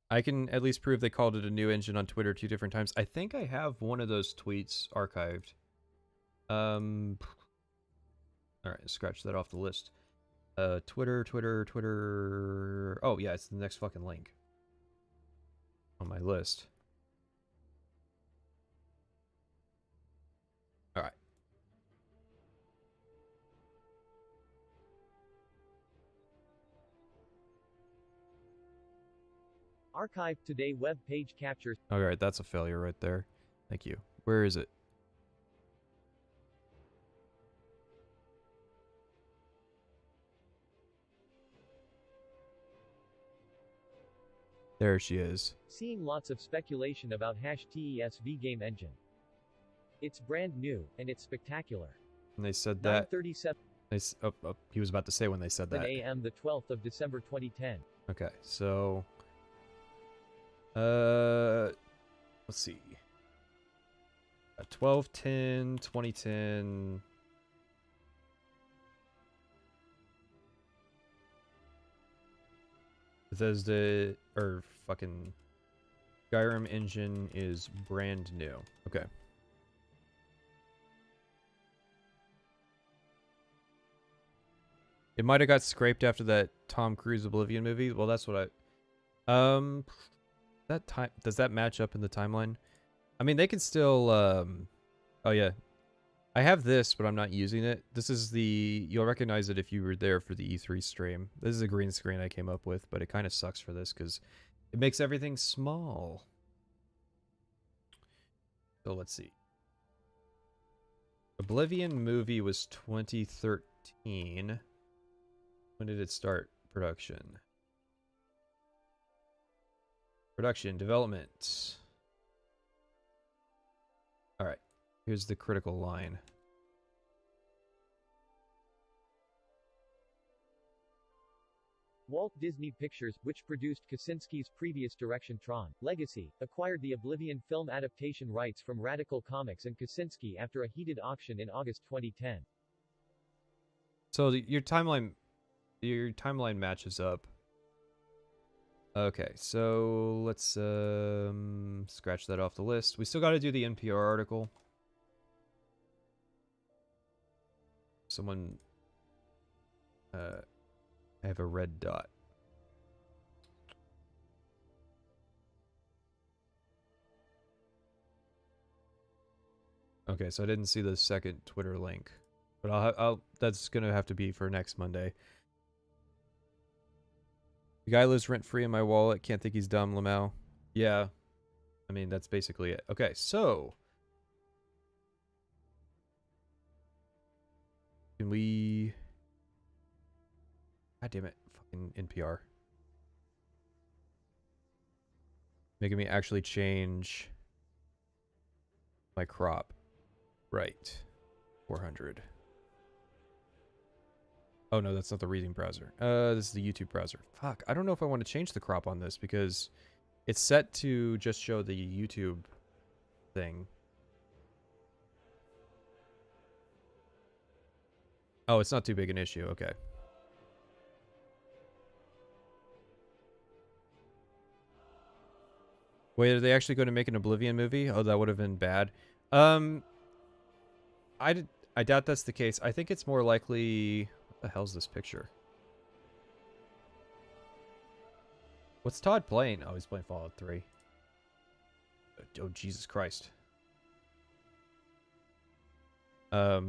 I can at least prove they called it a new engine on Twitter 2 different times. I think I have one of those tweets archived. Alright, scratch that off the list. Twitter. Oh, yeah, it's the next fucking link on my list. Alright. Archive today web page captures. Alright, that's a failure right there. Thank you. Where is it? There she is. Seeing lots of speculation about #TESV game engine. It's brand new, and it's spectacular. And they said that. 9:37 He was about to say when they said that. a.m. the 12th of December 2010. Okay, so let's see. 12/10, 2010. Bethesda or fucking Skyrim engine is brand new. Okay. It might have got scraped after that Tom Cruise Oblivion movie. Well, that's what that time, does that match up in the timeline? I mean, they can still oh yeah. I have this, but I'm not using it. This is the, you'll recognize it if you were there for the E3 stream. This is a green screen I came up with, but it kind of sucks for this because it makes everything small. So let's see. Oblivion movie was 2013. When did it start production? Production, development. Alright, here's the critical line. Walt Disney Pictures, which produced Kaczynski's previous direction Tron Legacy, acquired the Oblivion film adaptation rights from Radical Comics and Kaczynski after a heated auction in August 2010. So your timeline matches up. Okay, so let's scratch that off the list. We still got to do the NPR article. Someone I have a red dot. Okay, so I didn't see the second Twitter link, but I'll that's gonna have to be for next Monday. The guy lives rent-free in my wallet. Can't think he's dumb, Lamau. Yeah. I mean, that's basically it. Okay, so. Can we... God damn it. Fucking NPR. Making me actually change my crop. Right. 400. Oh no, that's not the reading browser. This is the YouTube browser. Fuck, I don't know if I want to change the crop on this because it's set to just show the YouTube thing. Oh, it's not too big an issue. Okay. Wait, are they actually going to make an Oblivion movie? Oh, that would have been bad. I doubt that's the case. I think it's more likely... What the hell's this picture? What's Todd playing? Oh, he's playing Fallout 3. Oh, Jesus Christ. I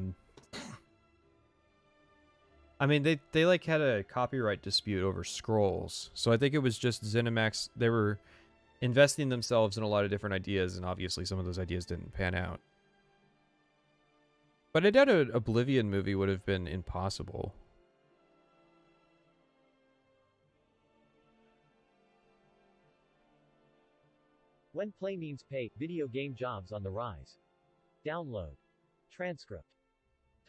mean, they like had a copyright dispute over scrolls. So I think it was just ZeniMax. They were investing themselves in a lot of different ideas, and obviously some of those ideas didn't pan out. But I doubt an Oblivion movie would have been impossible. When play means pay, video game jobs on the rise. Download. Transcript.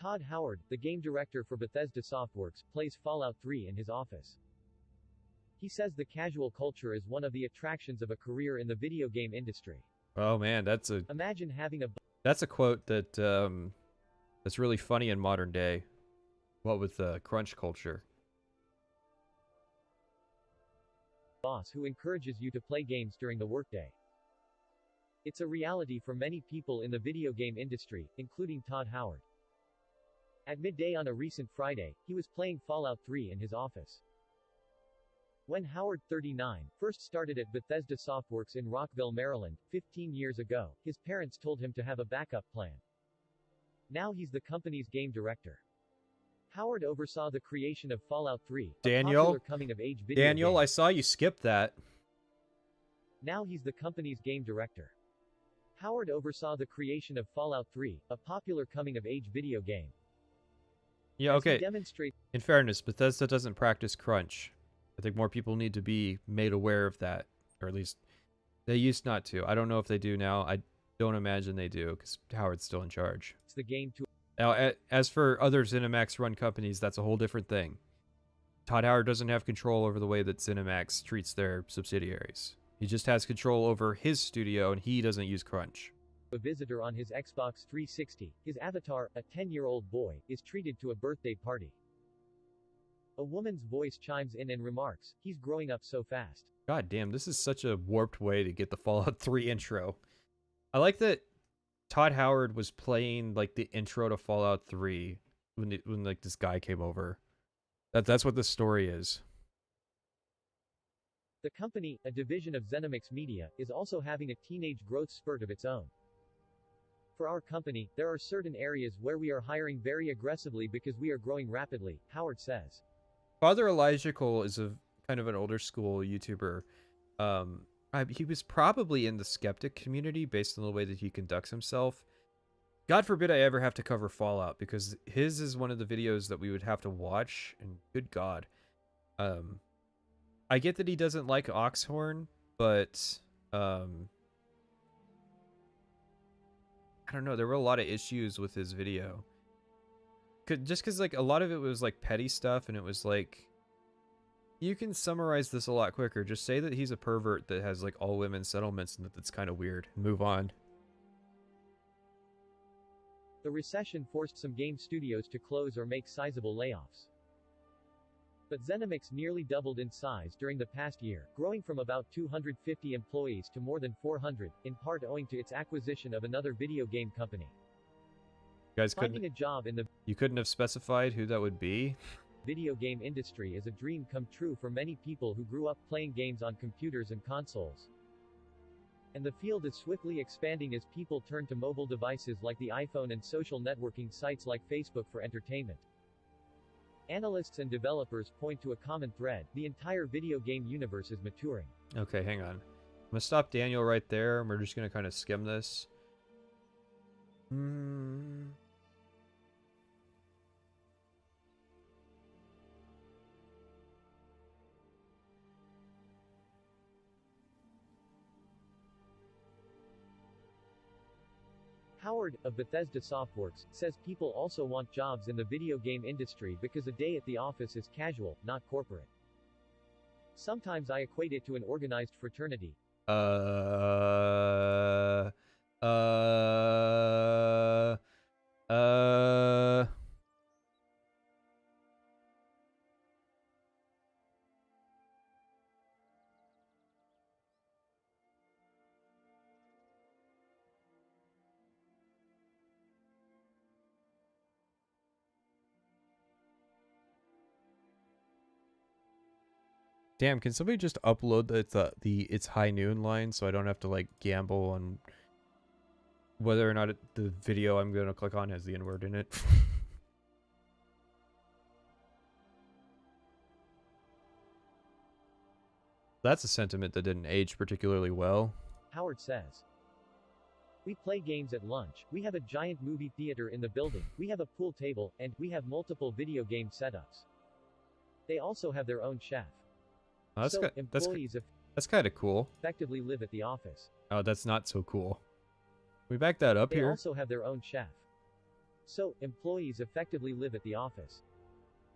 Todd Howard, the game director for Bethesda Softworks, plays Fallout 3 in his office. He says the casual culture is one of the attractions of a career in the video game industry. Oh man, that's a Imagine having a quote that that's really funny in modern day. What with crunch culture. boss who encourages you to play games during the workday. It's a reality for many people in the video game industry, including Todd Howard. At midday on a recent Friday, he was playing Fallout 3 in his office. When Howard, 39, first started at Bethesda Softworks in Rockville, Maryland, 15 years ago, his parents told him to have a backup plan. Now he's the company's game director. Howard oversaw the creation of Fallout 3, a popular coming-of-age video game. I saw you skip that. Now he's the company's game director. Howard oversaw the creation of Fallout 3, a popular coming-of-age video game. Yeah, okay. Demonstrate. In fairness, Bethesda doesn't practice crunch. I think more people need to be made aware of that, or at least they used not to. I don't know if they do now. I don't imagine they do, because Howard's still in charge. It's the game to. Now, as for other ZeniMax-run companies, that's a whole different thing. Todd Howard doesn't have control over the way that ZeniMax treats their subsidiaries. He just has control over his studio, and he doesn't use crunch. A visitor on his Xbox 360, his avatar, a 10-year-old boy, is treated to a birthday party. A woman's voice chimes in and remarks, "He's growing up so fast." God damn, this is such a warped way to get the Fallout 3 intro. I like that Todd Howard was playing like the intro to Fallout 3 when like this guy came over. That's what the story is. The company, a division of ZeniMax Media, is also having a teenage growth spurt of its own. For our company, there are certain areas where we are hiring very aggressively because we are growing rapidly, Howard says. Father Elijah Cole is a kind of an older school YouTuber. He was probably in the skeptic community based on the way that he conducts himself. God forbid I ever have to cover Fallout, because his is one of the videos that we would have to watch, and good God. I get that he doesn't like Oxhorn, but I don't know, there were a lot of issues with his video. Just because like a lot of it was like petty stuff, and it was like, you can summarize this a lot quicker. Just say that he's a pervert that has like all women settlements and that's kind of weird. Move on. The recession forced some game studios to close or make sizable layoffs. But ZeniMax nearly doubled in size during the past year, growing from about 250 employees to more than 400, in part owing to its acquisition of another video game company. You guys Finding a job in the You couldn't have specified who that would be? Video game industry is a dream come true for many people who grew up playing games on computers and consoles. And the field is swiftly expanding as people turn to mobile devices like the iPhone and social networking sites like Facebook for entertainment. Analysts and developers point to a common thread: the entire video game universe is maturing. Okay, hang on. I'm gonna stop Daniel right there, and we're just gonna kind of skim this. Howard, of Bethesda Softworks, says people also want jobs in the video game industry because a day at the office is casual, not corporate. Sometimes I equate it to an organized fraternity. Uh... Damn, can somebody just upload the It's High Noon line so I don't have to like gamble on whether or not the video I'm going to click on has the N-word in it? That's a sentiment that didn't age particularly well. Howard says, we play games at lunch, we have a giant movie theater in the building, we have a pool table, and we have multiple video game setups. They also have their own chef. Oh, that's So, employees that's kind of cool. effectively live at the office. Oh, that's not so cool. We back that up They here. also have their own chef. So, employees effectively live at the office.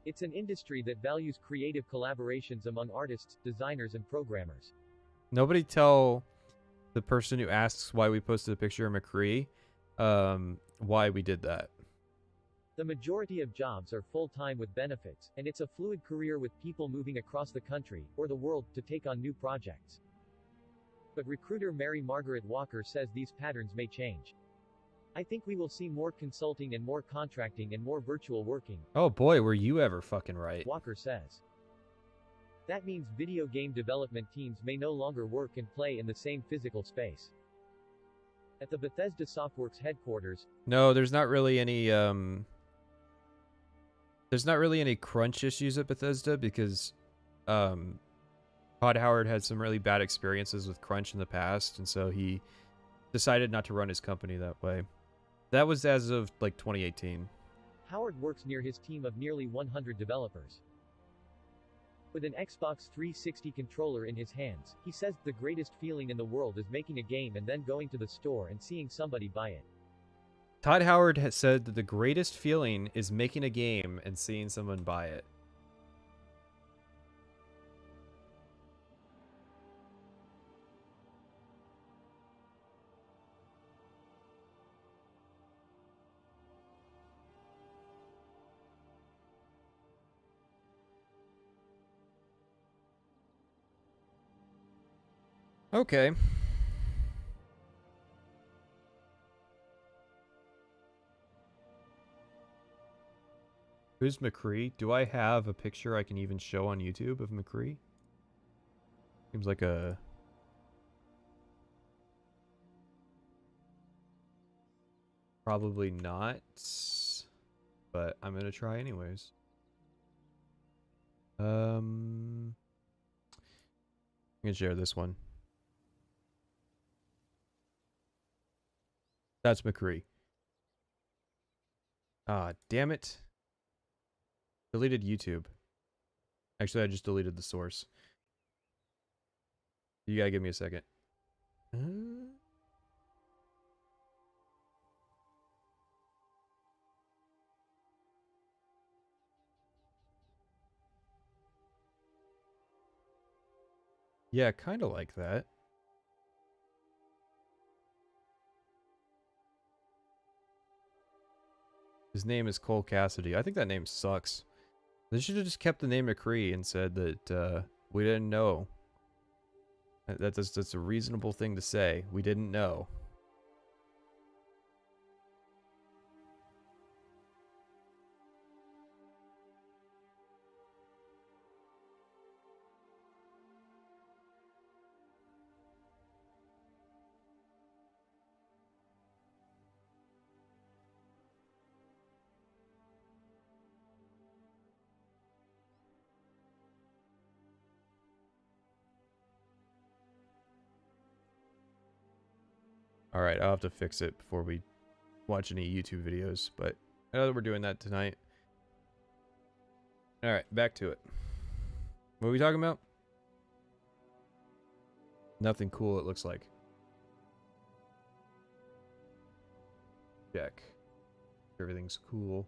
It's an industry that values creative collaborations among artists, designers, and programmers. Nobody tell the person who asks why we posted a picture of McCree why we did that. The majority of jobs are full-time with benefits, and it's a fluid career with people moving across the country, or the world, to take on new projects. But recruiter Mary Margaret Walker says these patterns may change. I think we will see more consulting and more contracting and more virtual working. Oh boy, were you ever fucking right. Walker says. That means video game development teams may no longer work and play in the same physical space. At the Bethesda Softworks headquarters, No, there's not really any crunch issues at Bethesda because Todd Howard had some really bad experiences with crunch in the past, and so he decided not to run his company that way. That was as of like 2018. Howard works near his team of nearly 100 developers. With an Xbox 360 controller in his hands, he says, the greatest feeling in the world is making a game and then going to the store and seeing somebody buy it. Todd Howard has said that the greatest feeling is making a game and seeing someone buy it. Okay. Who's McCree? Do I have a picture I can even show on YouTube of McCree? Seems like a... Probably not. But I'm gonna try anyways. I'm gonna share this one. That's McCree. Ah, damn it. Deleted YouTube. Actually, I just deleted the source. You gotta give me a second. Yeah, kind of like that. His name is Cole Cassidy. I think that name sucks. They should have just kept the name McCree and said that we didn't know. That's a reasonable thing to say. We didn't know. Alright, I'll have to fix it before we watch any YouTube videos, but I know that we're doing that tonight. Alright, back to it. What are we talking about? Nothing cool, it looks like. Check. Everything's cool.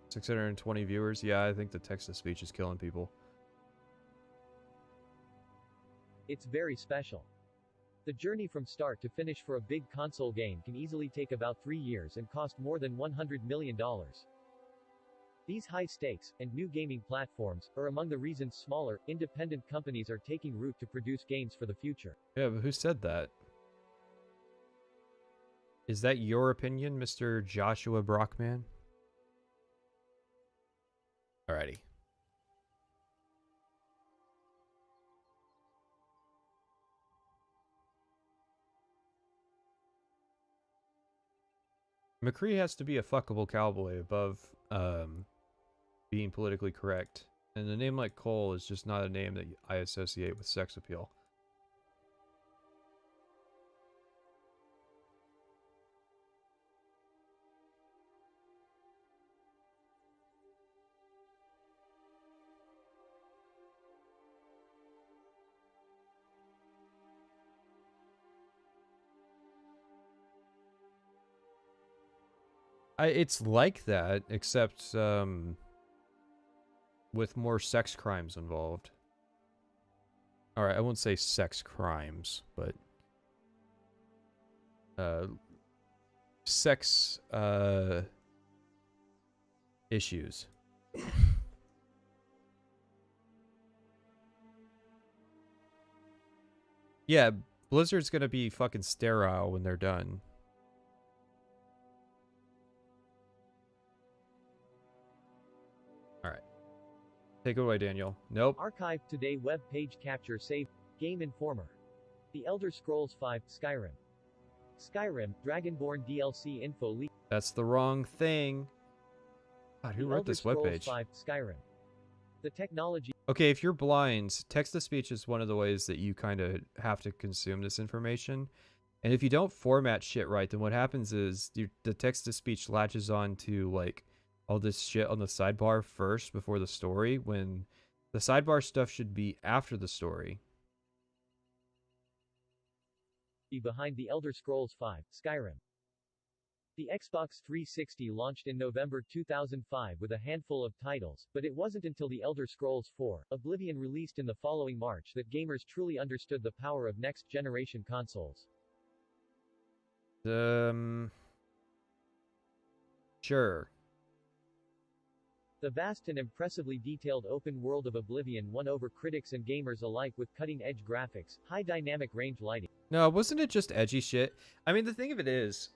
620 viewers. Yeah, I think the text-to-speech is killing people. It's very special. The journey from start to finish for a big console game can easily take about 3 years and cost more than $100 million. These high stakes, and new gaming platforms, are among the reasons smaller, independent companies are taking root to produce games for the future. Yeah, but who said that? Is that your opinion, Mr. Joshua Brockman? Alrighty. McCree has to be a fuckable cowboy above being politically correct. And a name like Cole is just not a name that I associate with sex appeal. It's like that, except with more sex crimes involved. Alright, I won't say sex crimes, but sex issues. Yeah, Blizzard's gonna be fucking sterile when they're done. Alright. Take it away, Daniel. Nope. Archive today web page capture save. Game Informer. The Elder Scrolls V, Skyrim. Skyrim, Dragonborn DLC info leak. That's the wrong thing. God, who wrote this webpage? V, Skyrim. The technology. Okay, if you're blind, text-to-speech is one of the ways that you kind of have to consume this information. And if you don't format shit right, then what happens is the text-to-speech latches on to, like, all this shit on the sidebar first before the story, when the sidebar stuff should be after the story. Behind the Elder Scrolls V, Skyrim. The Xbox 360 launched in November 2005 with a handful of titles, but it wasn't until the Elder Scrolls 4, Oblivion released in the following March that gamers truly understood the power of next-generation consoles. Sure. The vast and impressively detailed open world of Oblivion won over critics and gamers alike with cutting-edge graphics, high dynamic range lighting. No, wasn't it just edgy shit? I mean, the thing of it is,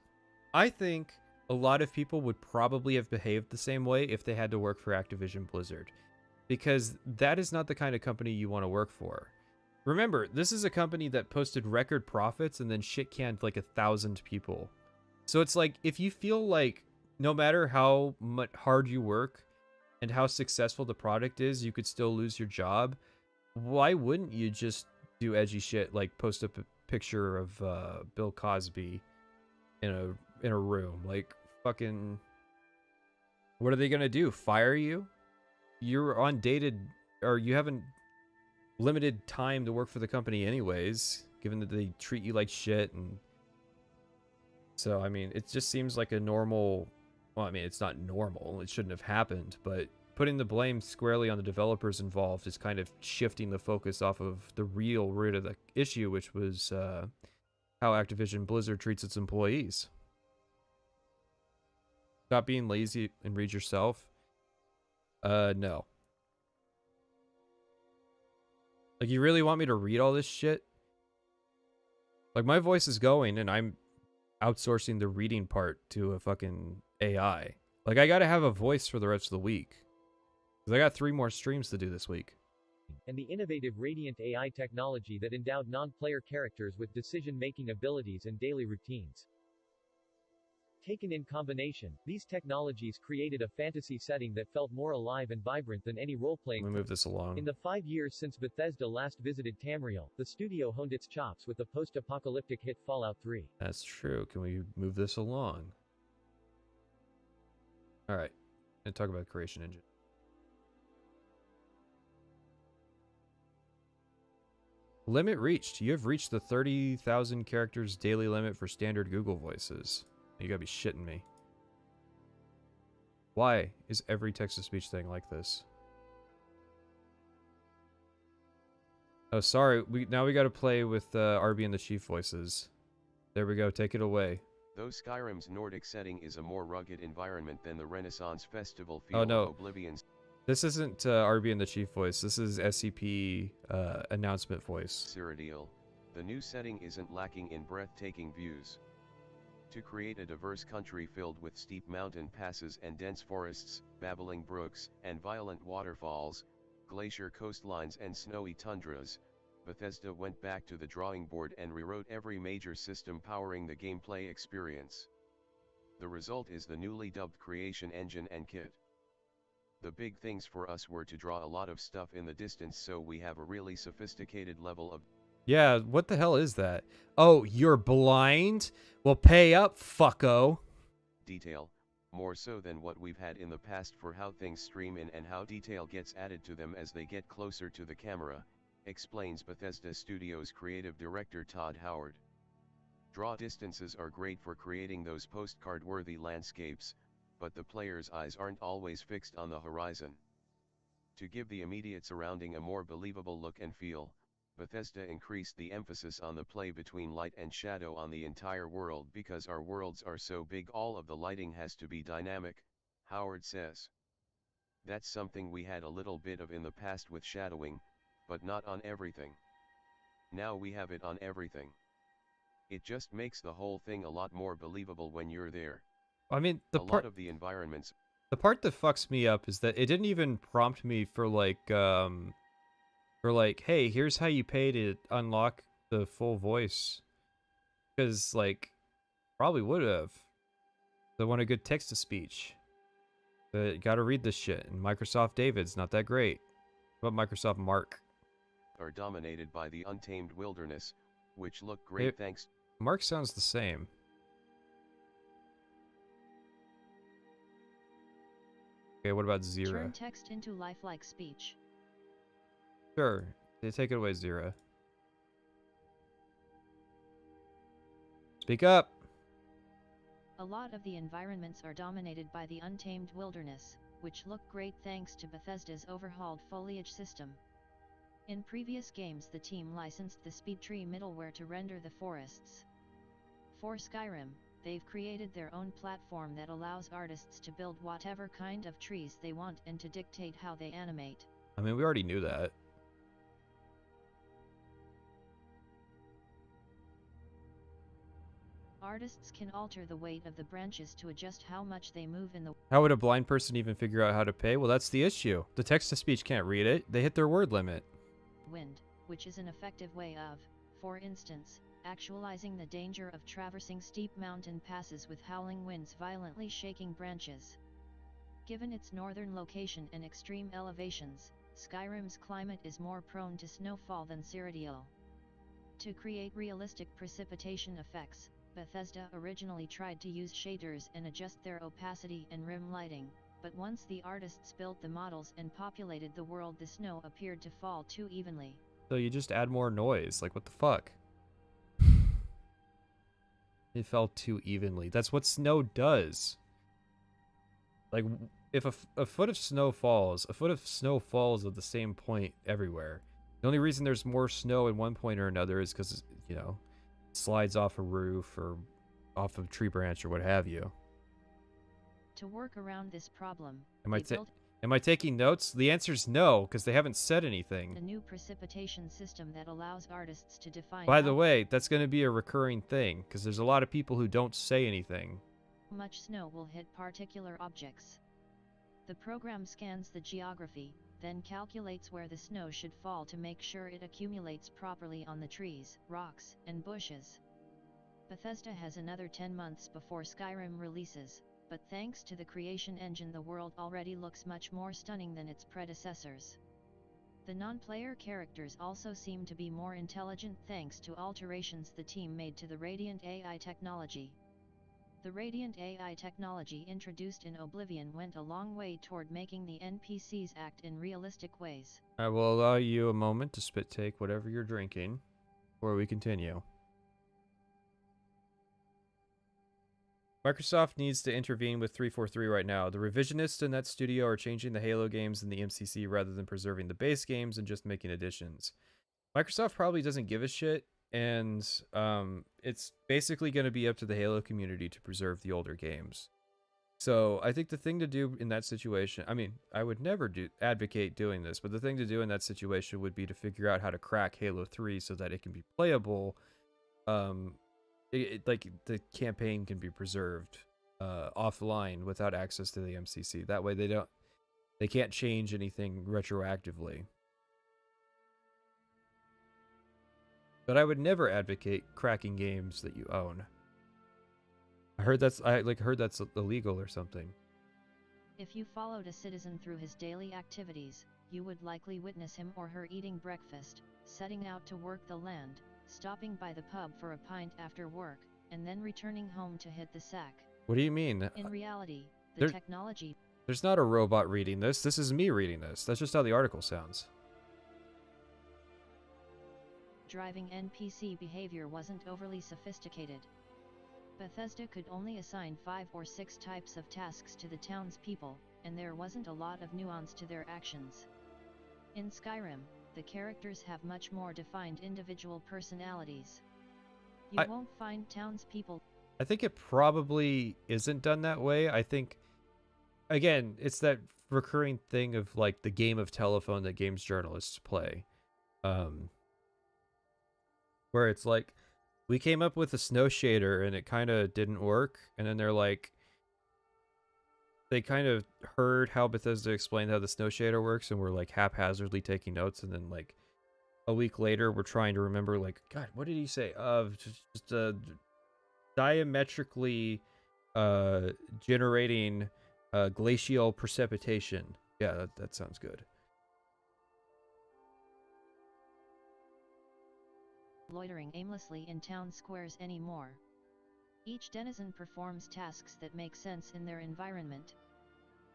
I think a lot of people would probably have behaved the same way if they had to work for Activision Blizzard. Because that is not the kind of company you want to work for. Remember, this is a company that posted record profits and then shit-canned like 1,000 people. So it's like, if you feel like no matter how much hard you work and how successful the product is, you could still lose your job, why wouldn't you just do edgy shit like post up a picture of Bill Cosby in a room? Like, fucking, what are they gonna do? Fire you? You're on dated, or you haven't limited time to work for the company anyways, given that they treat you like shit. And so, I mean, it just seems like a normal, well, I mean, it's not normal, it shouldn't have happened, but putting the blame squarely on the developers involved is kind of shifting the focus off of the real root of the issue, which was how Activision Blizzard treats its employees. Stop being lazy and read yourself. No. Like, you really want me to read all this shit? Like, my voice is going and I'm outsourcing the reading part to a fucking AI. Like, I gotta have a voice for the rest of the week. Because I got 3 more streams to do this week. And the innovative Radiant AI technology that endowed non-player characters with decision-making abilities and daily routines. Taken in combination, these technologies created a fantasy setting that felt more alive and vibrant than any role-playing. Let me move this along. In the 5 years since Bethesda last visited Tamriel, the studio honed its chops with the post-apocalyptic hit Fallout 3. That's true. Can we move this along? Alright. Let's talk about Creation Engine. Limit reached. You have reached the 30,000 characters daily limit for standard Google voices. You gotta be shitting me. Why is every text-to-speech thing like this? Oh, sorry. Now we gotta play with RB and the Chief voices. There we go. Take it away. Though Skyrim's Nordic setting is a more rugged environment than the Renaissance festival Oh, feel no. of Oblivion's This isn't RB and the Chief voice. This is SCP announcement voice. Cyrodiil, the new setting isn't lacking in breathtaking views. To create a diverse country filled with steep mountain passes and dense forests, babbling brooks, and violent waterfalls, glacier coastlines and snowy tundras, Bethesda went back to the drawing board and rewrote every major system powering the gameplay experience. The result is the newly dubbed Creation Engine and Kit. The big things for us were to draw a lot of stuff in the distance so we have a really sophisticated level of Yeah, what the hell is that? Oh, you're blind? Well, pay up, fucko. detail, more so than what we've had in the past for how things stream in and how detail gets added to them as they get closer to the camera, explains Bethesda Studios creative director Todd Howard. Draw distances are great for creating those postcard-worthy landscapes, but the player's eyes aren't always fixed on the horizon. To give the immediate surrounding a more believable look and feel, Bethesda increased the emphasis on the play between light and shadow on the entire world because our worlds are so big all of the lighting has to be dynamic, Howard says. That's something we had a little bit of in the past with shadowing, but not on everything. Now we have it on everything. It just makes the whole thing a lot more believable when you're there. I mean, A lot of the environments. The part that fucks me up is that it didn't even prompt me for hey, here's how you pay to unlock the full voice. Because, like, probably would have. They want a good text-to-speech. But gotta read this shit. And Microsoft David's not that great. What about Microsoft Mark? Are dominated by the untamed wilderness, which look great thanks. Mark sounds the same. Okay, what about Zira? Turn text into lifelike speech. Sure. They take it away, Zira. Speak up! A lot of the environments are dominated by the untamed wilderness, which look great thanks to Bethesda's overhauled foliage system. In previous games the team licensed the SpeedTree middleware to render the forests. For Skyrim, they've created their own platform that allows artists to build whatever kind of trees they want and to dictate how they animate. I mean, we already knew that. Artists can alter the weight of the branches to adjust how much they move in the How would a blind person even figure out how to pay? Well, that's the issue. The text-to-speech can't read it. They hit their word limit. wind, which is an effective way of, for instance, actualizing the danger of traversing steep mountain passes with howling winds violently shaking branches. Given its northern location and extreme elevations, Skyrim's climate is more prone to snowfall than Cyrodiil. To create realistic precipitation effects, Bethesda originally tried to use shaders and adjust their opacity and rim lighting, but once the artists built the models and populated the world, the snow appeared to fall too evenly. So you just add more noise. Like, what the fuck? It fell too evenly. That's what snow does. Like, if a foot of snow falls, a foot of snow falls at the same point everywhere. The only reason there's more snow in one point or another is because, you know, it slides off a roof or off a tree branch or what have you. To work around this problem, Am I taking notes? The answer's no, because they haven't said anything. a new precipitation system that allows artists to define By the way, that's going to be a recurring thing, because there's a lot of people who don't say anything. how much snow will hit particular objects. The program scans the geography, then calculates where the snow should fall to make sure it accumulates properly on the trees, rocks, and bushes. Bethesda has another 10 months before Skyrim releases, but thanks to the creation engine the world already looks much more stunning than its predecessors. The non-player characters also seem to be more intelligent thanks to alterations the team made to the Radiant AI technology. The Radiant AI technology introduced in Oblivion went a long way toward making the NPCs act in realistic ways. I will allow you a moment to spit take whatever you're drinking before we continue. Microsoft needs to intervene with 343 right now. The revisionists in that studio are changing the Halo games in the MCC rather than preserving the base games and just making additions. Microsoft probably doesn't give a shit, and it's basically going to be up to the Halo community to preserve the older games. So I think the thing to do in that situation, I mean, I would never advocate doing this, but the thing to do in that situation would be to figure out how to crack Halo 3 so that it can be playable. Like the campaign can be preserved offline without access to the MCC. That way they can't change anything retroactively. But I would never advocate cracking games that you own. I heard that's illegal or something. If you followed a citizen through his daily activities, you would likely witness him or her eating breakfast, setting out to work the land, stopping by the pub for a pint after work, and then returning home to hit the sack. What do you mean? In reality, the technology... There's not a robot reading this. This is me reading this. That's just how the article sounds. Driving NPC behavior wasn't overly sophisticated. Bethesda could only assign 5 or 6 types of tasks to the townspeople, and there wasn't a lot of nuance to their actions. In Skyrim, the characters have much more defined individual personalities. You won't find townspeople... I think it probably isn't done that way. I think, again, it's that recurring thing of like the game of telephone that games journalists play. Where it's like, we came up with a snow shader and it kind of didn't work. And then they're like, they kind of heard how Bethesda explained how the snow shader works and we're like haphazardly taking notes. And then like a week later, we're trying to remember like, God, what did he say? Just diametrically generating glacial precipitation. Yeah, that sounds good. Loitering aimlessly in town squares anymore. Each denizen performs tasks that make sense in their environment.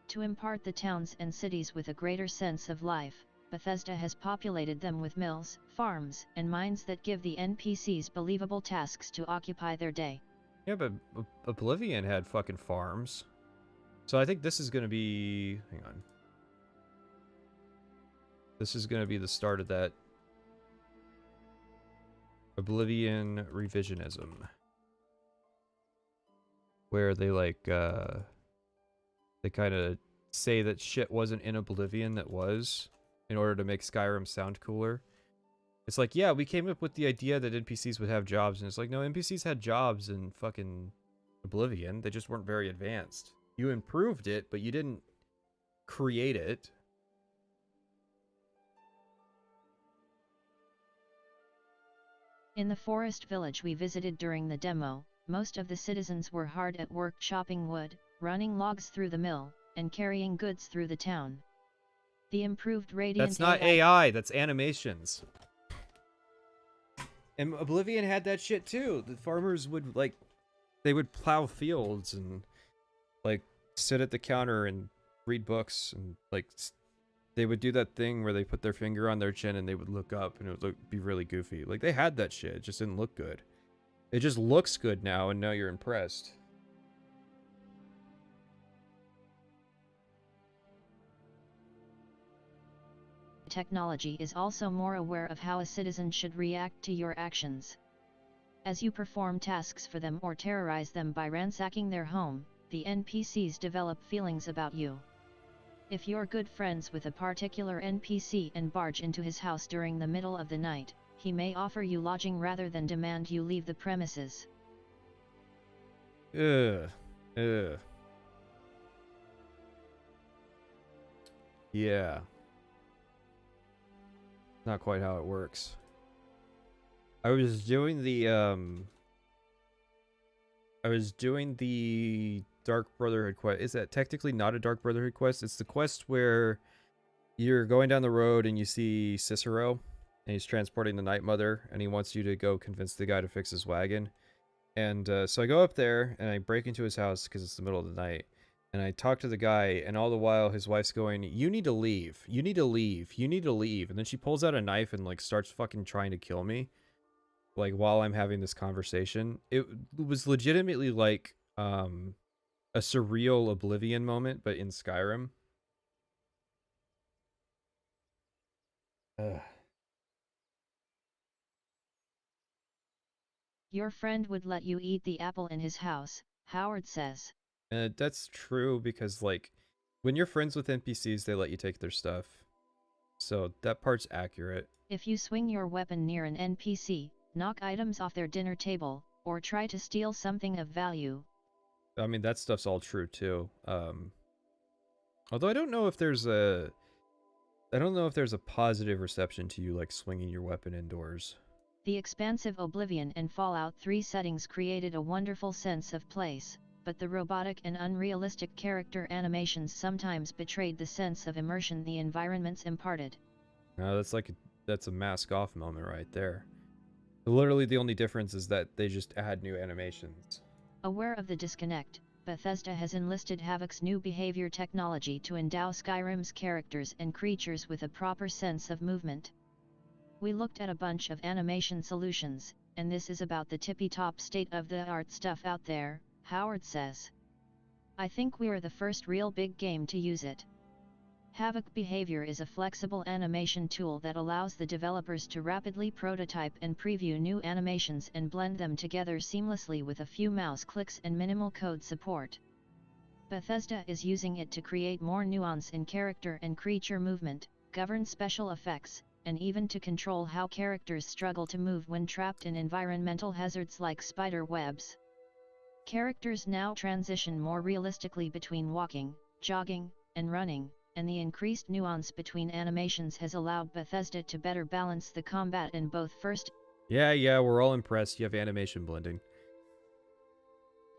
To impart the towns and cities with a greater sense of life, Bethesda has populated them with mills, farms, and mines that give the NPCs believable tasks to occupy their day. Yeah, but Oblivion had fucking farms. So I think this is going to be... Hang on. This is going to be the start of that Oblivion revisionism, where they like they kind of say that shit wasn't in Oblivion that was, in order to make Skyrim sound cooler. It's like, yeah, we came up with the idea that NPCs would have jobs, and it's like, no, NPCs had jobs in fucking Oblivion. They just weren't very advanced. You improved it, but you didn't create it. In the forest village we visited during the demo, most of the citizens were hard at work chopping wood, running logs through the mill, and carrying goods through the town. The improved radiant... That's not AI, that's animations. And Oblivion had that shit too. The farmers would like, they would plow fields and like sit at the counter and read books and like they would do that thing where they put their finger on their chin and they would look up and it would be really goofy. Like they had that shit, it just didn't look good. It just looks good now and now you're impressed. Technology is also more aware of how a citizen should react to your actions. As you perform tasks for them or terrorize them by ransacking their home, the NPCs develop feelings about you. If you're good friends with a particular NPC and barge into his house during the middle of the night, he may offer you lodging rather than demand you leave the premises. Yeah. Not quite how it works. I was doing the Dark Brotherhood quest. Is that technically not a Dark Brotherhood quest? It's the quest where you're going down the road and you see Cicero and he's transporting the Night Mother and he wants you to go convince the guy to fix his wagon. And so I go up there and I break into his house because it's the middle of the night. And I talk to the guy, and all the while his wife's going, "You need to leave. You need to leave. You need to leave." And then she pulls out a knife and like starts fucking trying to kill me. Like while I'm having this conversation. It was legitimately like a surreal Oblivion moment, but in Skyrim. Ugh. Your friend would let you eat the apple in his house, Howard says. That's true because, like, when you're friends with NPCs, they let you take their stuff. So that part's accurate. If you swing your weapon near an NPC, knock items off their dinner table, or try to steal something of value. I mean, that stuff's all true too. Although I don't know if there's a positive reception to you, like, swinging your weapon indoors. The expansive Oblivion and Fallout 3 settings created a wonderful sense of place, but the robotic and unrealistic character animations sometimes betrayed the sense of immersion the environments imparted. No, that's a mask off moment right there. Literally the only difference is that they just add new animations. Aware of the disconnect, Bethesda has enlisted Havoc's new behavior technology to endow Skyrim's characters and creatures with a proper sense of movement. We looked at a bunch of animation solutions, and this is about the tippy-top state-of-the-art stuff out there, Howard says. I think we're the first real big game to use it. Havoc Behavior is a flexible animation tool that allows the developers to rapidly prototype and preview new animations and blend them together seamlessly with a few mouse clicks and minimal code support. Bethesda is using it to create more nuance in character and creature movement, govern special effects, and even to control how characters struggle to move when trapped in environmental hazards like spider webs. Characters now transition more realistically between walking, jogging, and running, and the increased nuance between animations has allowed Bethesda to better balance the combat in both first Yeah, we're all impressed. You have animation blending.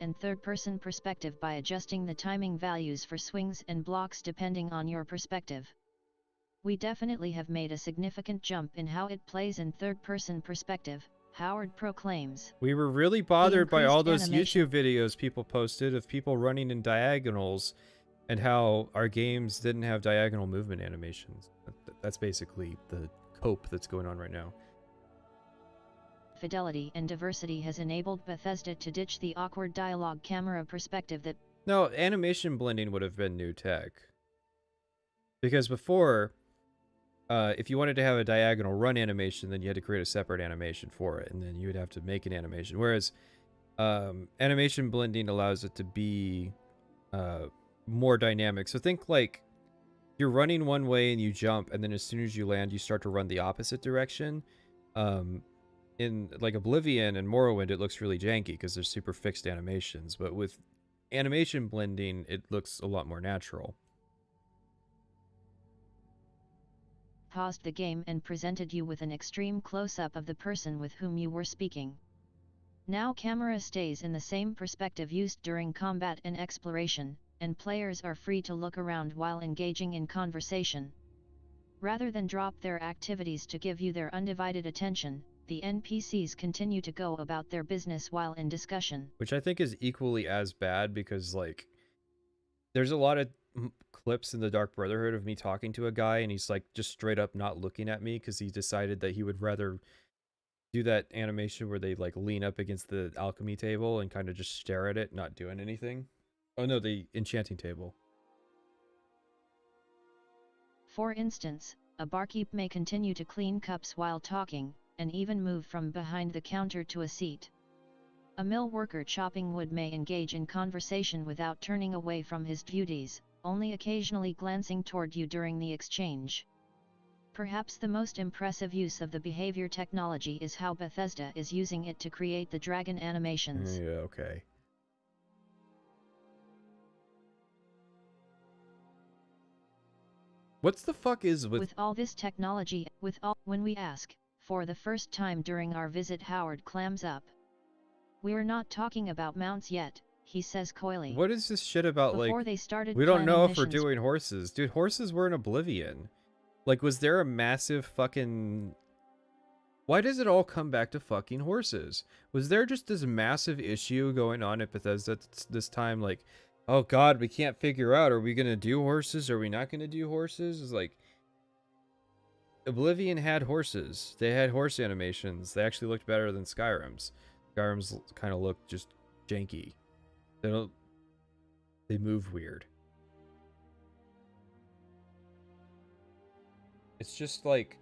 and third-person perspective by adjusting the timing values for swings and blocks depending on your perspective. We definitely have made a significant jump in how it plays in third-person perspective, Howard proclaims. We were really bothered by all those increased YouTube videos people posted of people running in diagonals and how our games didn't have diagonal movement animations. That's basically the cope that's going on right now. Fidelity and diversity has enabled Bethesda to ditch the awkward dialogue camera perspective that... No, animation blending would have been new tech. Because before, if you wanted to have a diagonal run animation, then you had to create a separate animation for it, and then you would have to make an animation. Whereas animation blending allows it to be more dynamic. So think like you're running one way and you jump, and then as soon as you land, you start to run the opposite direction. In like Oblivion and Morrowind, it looks really janky because there's super fixed animations, but with animation blending, it looks a lot more natural. Paused the game and presented you with an extreme close-up of the person with whom you were speaking. Now camera stays in the same perspective used during combat and exploration, and players are free to look around while engaging in conversation. Rather than drop their activities to give you their undivided attention, the NPCs continue to go about their business while in discussion. Which I think is equally as bad because, like, there's a lot of clips in the Dark Brotherhood of me talking to a guy and he's, like, just straight up not looking at me because he decided that he would rather do that animation where they, like, lean up against the alchemy table and kind of just stare at it, not doing anything. Oh no, the enchanting table. For instance, a barkeep may continue to clean cups while talking, and even move from behind the counter to a seat. A mill worker chopping wood may engage in conversation without turning away from his duties, only occasionally glancing toward you during the exchange. Perhaps the most impressive use of the behavior technology is how Bethesda is using it to create the dragon animations. Yeah, okay. What's the fuck is with all this technology, when we ask, for the first time during our visit, Howard clams up. We're not talking about mounts yet, he says coyly. What is this shit about, Before like, they started we don't know if we're missions, doing horses. Dude, horses were in Oblivion. Like, was there a massive fucking... Why does it all come back to fucking horses? Was there just this massive issue going on at Bethesda this time? Like, oh god, we can't figure out, are we gonna do horses? Are we not gonna do horses? It's like... Oblivion had horses. They had horse animations. They actually looked better than Skyrim's. Skyrim's kind of looked just janky. They move weird. It's just like,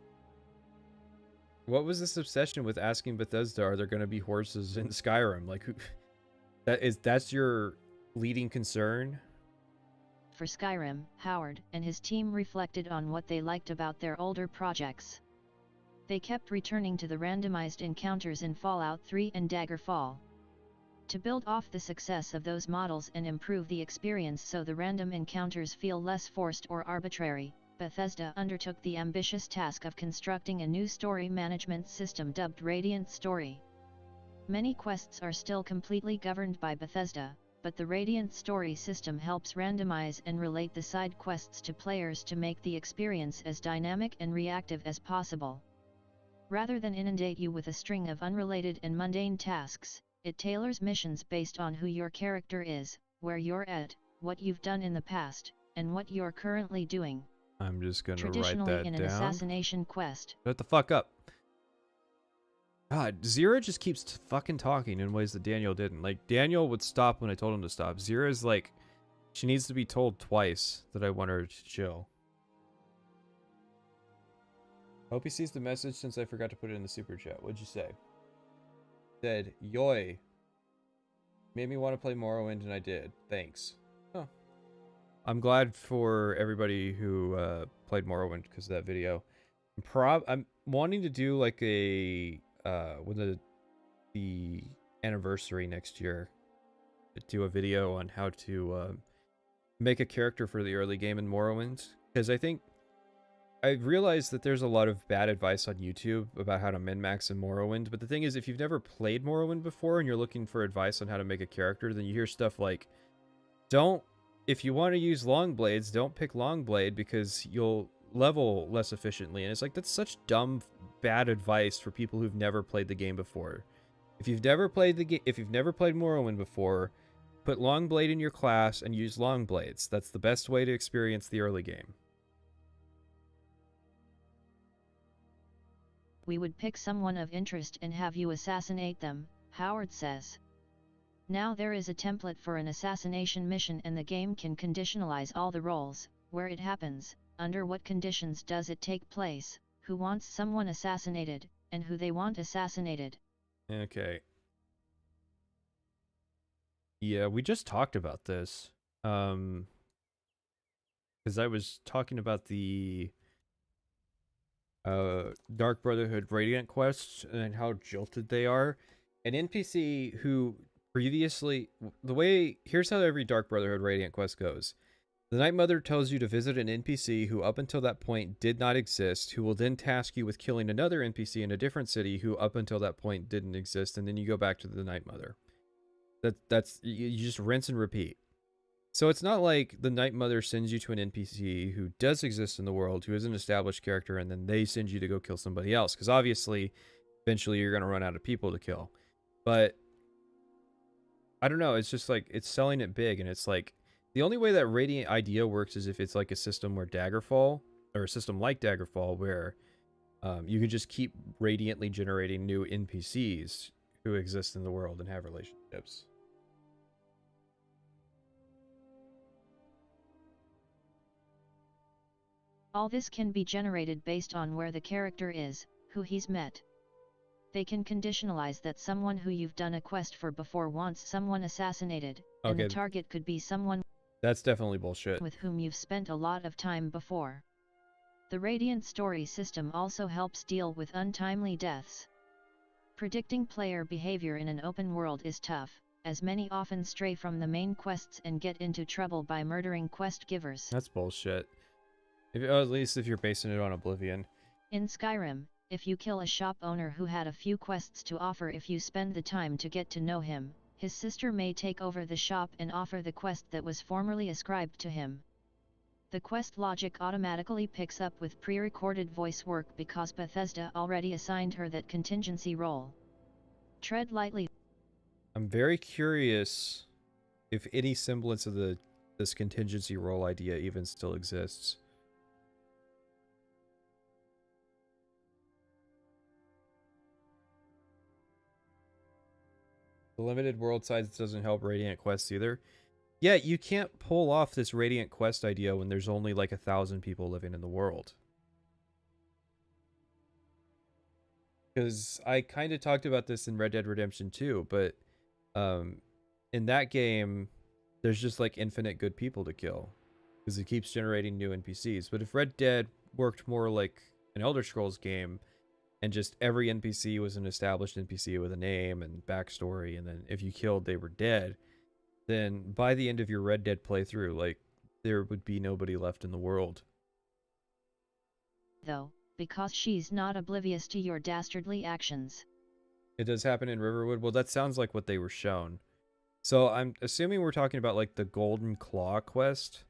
what was this obsession with asking Bethesda, are there going to be horses in Skyrim? Like, who, that's your leading concern? For Skyrim, Howard and his team reflected on what they liked about their older projects. They kept returning to the randomized encounters in Fallout 3 and Daggerfall. To build off the success of those models and improve the experience so the random encounters feel less forced or arbitrary, Bethesda undertook the ambitious task of constructing a new story management system dubbed Radiant Story. Many quests are still completely governed by Bethesda, but the Radiant Story system helps randomize and relate the side quests to players to make the experience as dynamic and reactive as possible. Rather than inundate you with a string of unrelated and mundane tasks, it tailors missions based on who your character is, where you're at, what you've done in the past, and what you're currently doing. I'm just gonna write Traditionally, that in an down. assassination quest, Shut the fuck up. God, Zira just keeps fucking talking in ways that Daniel didn't. Like, Daniel would stop when I told him to stop. Zira's like, she needs to be told twice that I want her to chill. Hope he sees the message since I forgot to put it in the super chat. What'd you say? Said, yoy. Made me want to play Morrowind, and I did. Thanks. Huh. I'm glad for everybody who played Morrowind because of that video. I'm wanting to do like a when the anniversary next year, do a video on how to make a character for the early game in Morrowind, because I think I realized that there's a lot of bad advice on YouTube about how to min-max in Morrowind, but the thing is, if you've never played Morrowind before and you're looking for advice on how to make a character, then you hear stuff like, if you want to use long blades, don't pick long blade because you'll level less efficiently. And it's like, that's such dumb, bad advice for people who've never played the game before. If you've never played Morrowind before, put long blade in your class and use long blades. That's the best way to experience the early game. we would pick someone of interest and have you assassinate them, Howard says. Now there is a template for an assassination mission and the game can conditionalize all the roles, where it happens, under what conditions does it take place, who wants someone assassinated, and who they want assassinated. Okay. Yeah, we just talked about this. Because I was talking about the Dark Brotherhood Radiant quests and how jilted they are. An NPC who previously... Here's how every Dark Brotherhood Radiant quest goes. The Night Mother tells you to visit an NPC who up until that point did not exist, who will then task you with killing another NPC in a different city who up until that point didn't exist, and then you go back to the Night Mother. You just rinse and repeat. So it's not like the Night Mother sends you to an NPC who does exist in the world, who is an established character, and then they send you to go kill somebody else. Because obviously, eventually you're going to run out of people to kill. But, I don't know, it's just like, it's selling it big, and it's like, the only way that Radiant idea works is if it's like a system where Daggerfall, or a system like Daggerfall, where you can just keep radiantly generating new NPCs who exist in the world and have relationships. All this can be generated based on where the character is, who he's met. They can conditionalize that someone who you've done a quest for before wants someone assassinated, and the target could be someone that's definitely bullshit with whom you've spent a lot of time before. The Radiant Story system also helps deal with untimely deaths. Predicting player behavior in an open world is tough, as many often stray from the main quests and get into trouble by murdering quest givers. That's bullshit. At least if you're basing it on Oblivion. In Skyrim, if you kill a shop owner who had a few quests to offer, if you spend the time to get to know him, his sister may take over the shop and offer the quest that was formerly ascribed to him. The quest logic automatically picks up with pre-recorded voice work because Bethesda already assigned her that contingency role. Tread lightly. I'm very curious if any semblance of this contingency role idea even still exists. The limited world size doesn't help Radiant quests either. Yeah, you can't pull off this Radiant quest idea when there's only like 1,000 people living in the world. Because I kind of talked about this in Red Dead Redemption 2, but in that game, there's just like infinite good people to kill. Because it keeps generating new NPCs. But if Red Dead worked more like an Elder Scrolls game, and just every NPC was an established NPC with a name and backstory, and then if you killed, they were dead, then by the end of your Red Dead playthrough, like, there would be nobody left in the world. Though, because she's not oblivious to your dastardly actions. It does happen in Riverwood. Well, that sounds like what they were shown. So I'm assuming we're talking about like the Golden Claw quest.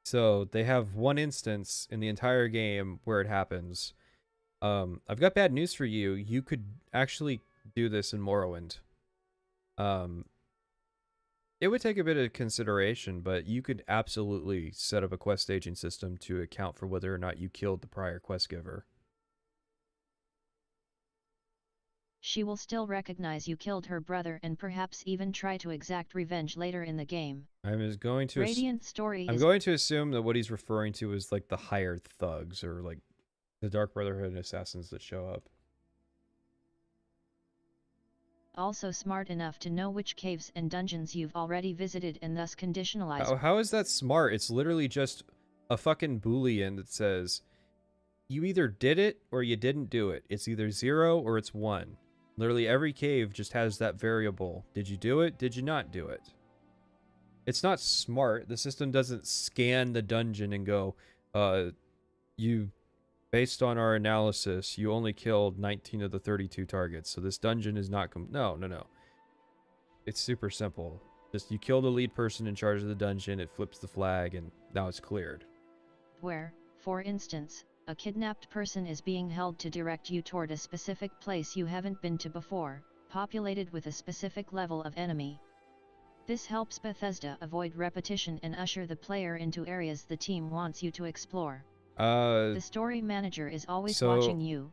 So they have one instance in the entire game where it happens. I've got bad news for you. You could actually do this in Morrowind. It would take a bit of consideration, but you could absolutely set up a quest staging system to account for whether or not you killed the prior quest giver. She will still recognize you killed her brother and perhaps even try to exact revenge later in the game. I'm going to assume that what he's referring to is like the hired thugs or like the Dark Brotherhood assassins that show up. Also smart enough to know which caves and dungeons you've already visited and thus conditionalize. How is that smart? It's literally just a fucking boolean that says you either did it or you didn't do it. It's either 0 or it's 1. Literally every cave just has that variable. Did you do it? Did you not do it? It's not smart. The system doesn't scan the dungeon and go, based on our analysis, you only killed 19 of the 32 targets, so this dungeon is not... No. It's super simple. Just you kill the lead person in charge of the dungeon, it flips the flag, and now it's cleared. Where, for instance, a kidnapped person is being held to direct you toward a specific place you haven't been to before, populated with a specific level of enemy. This helps Bethesda avoid repetition and usher the player into areas the team wants you to explore. The story manager is always watching you.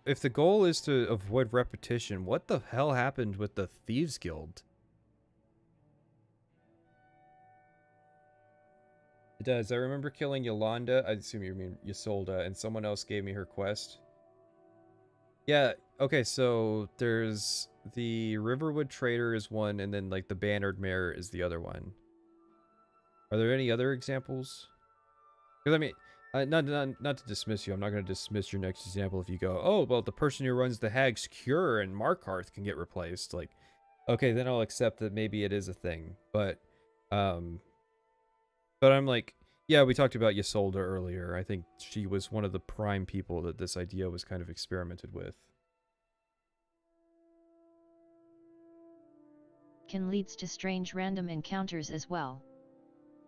If the goal is to avoid repetition, what the hell happened with the Thieves Guild? It does. I remember killing Yolanda. I assume you mean Ysolda, and someone else gave me her quest. Yeah, okay, so there's the Riverwood Trader is one, and then like the Bannered Mare is the other one. Are there any other examples? Because I mean... not to dismiss you. I'm not going to dismiss your next example if you go, oh, well, the person who runs the Hag's Cure and Markarth can get replaced. Like, okay, then I'll accept that maybe it is a thing. But I'm like, yeah, we talked about Ysolda earlier. I think she was one of the prime people that this idea was kind of experimented with. Can leads to strange random encounters as well.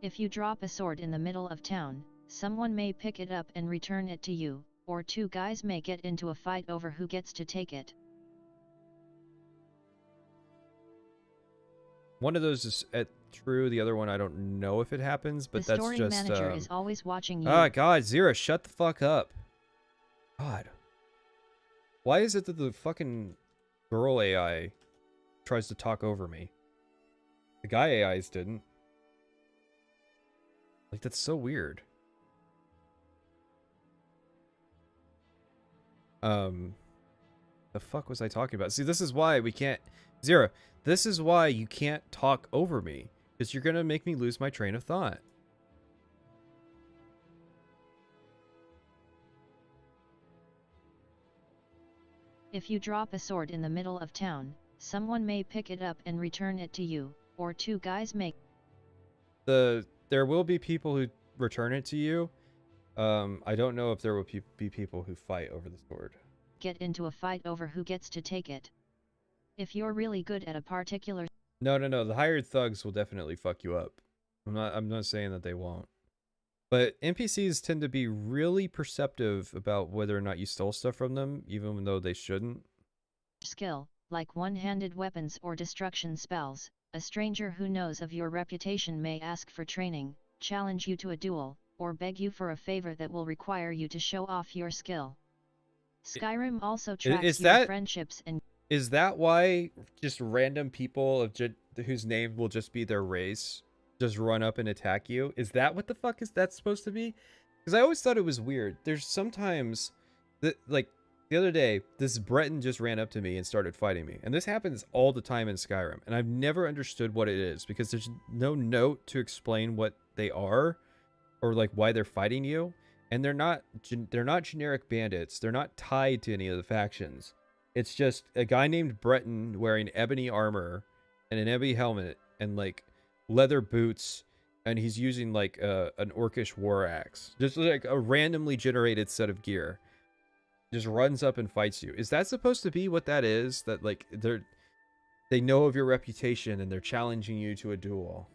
If you drop a sword in the middle of town, someone may pick it up and return it to you, or two guys may get into a fight over who gets to take it. One of those is true, the other one I don't know if it happens, but that's just... The story manager is always watching you. Ah, God, Zira, shut the fuck up. God. Why is it that the fucking girl AI tries to talk over me? The guy AIs didn't. Like, that's so weird. The fuck was I talking about? See, this is why we can't... Zira, this is why you can't talk over me. Because you're gonna make me lose my train of thought. If you drop a sword in the middle of town, someone may pick it up and return it to you, or two guys may... There will be people who return it to you. I don't know if there will be people who fight over the sword. Get into a fight over who gets to take it. If you're really good at a particular... No. The hired thugs will definitely fuck you up. I'm not saying that they won't. But NPCs tend to be really perceptive about whether or not you stole stuff from them, even though they shouldn't. Skill, like one-handed weapons or destruction spells, a stranger who knows of your reputation may ask for training, challenge you to a duel, or beg you for a favor that will require you to show off your skill. Skyrim also tracks your friendships and... Is that why just random people of whose name will just be their race just run up and attack you? Is that what the fuck is that supposed to be? Because I always thought it was weird. There's sometimes that, like, the other day, this Breton just ran up to me and started fighting me. And this happens all the time in Skyrim. And I've never understood what it is because there's no note to explain what they are or like why they're fighting you. And they're not generic bandits. They're not tied to any of the factions. It's just a guy named Breton wearing ebony armor and an ebony helmet and like leather boots, and he's using like an orcish war axe. Just like a randomly generated set of gear. Just runs up and fights you. Is that supposed to be what that is? That like they know of your reputation and they're challenging you to a duel?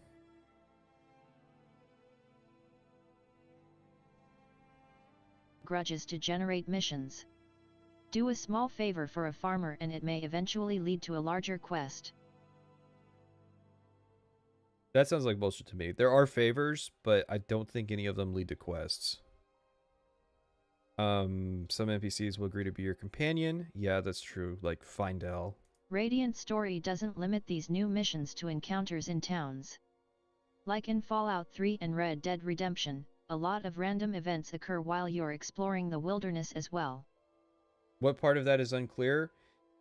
Grudges to generate missions. Do a small favor for a farmer and it may eventually lead to a larger quest. That sounds like bullshit to me. There are favors, but I don't think any of them lead to quests. Some NPCs will agree to be your companion. Yeah, that's true. Like Findel. Radiant Story doesn't limit these new missions to encounters in towns. Like in Fallout 3 and Red Dead Redemption, a lot of random events occur while you're exploring the wilderness as well. What part of that is unclear?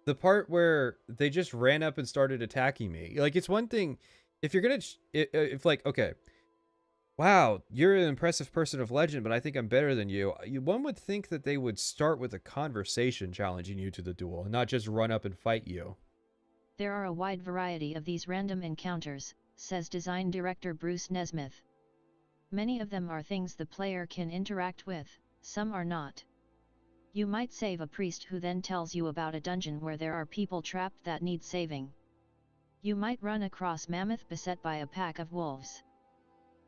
The part where they just ran up and started attacking me. Like, it's one thing if you're gonna if like, okay, wow, you're an impressive person of legend, but I think I'm better than you. One would think that they would start with a conversation challenging you to the duel and not just run up and fight you. There are a wide variety of these random encounters, says design director Bruce Nesmith. Many of them are things the player can interact with, some are not. You might save a priest who then tells you about a dungeon where there are people trapped that need saving. You might run across mammoth beset by a pack of wolves.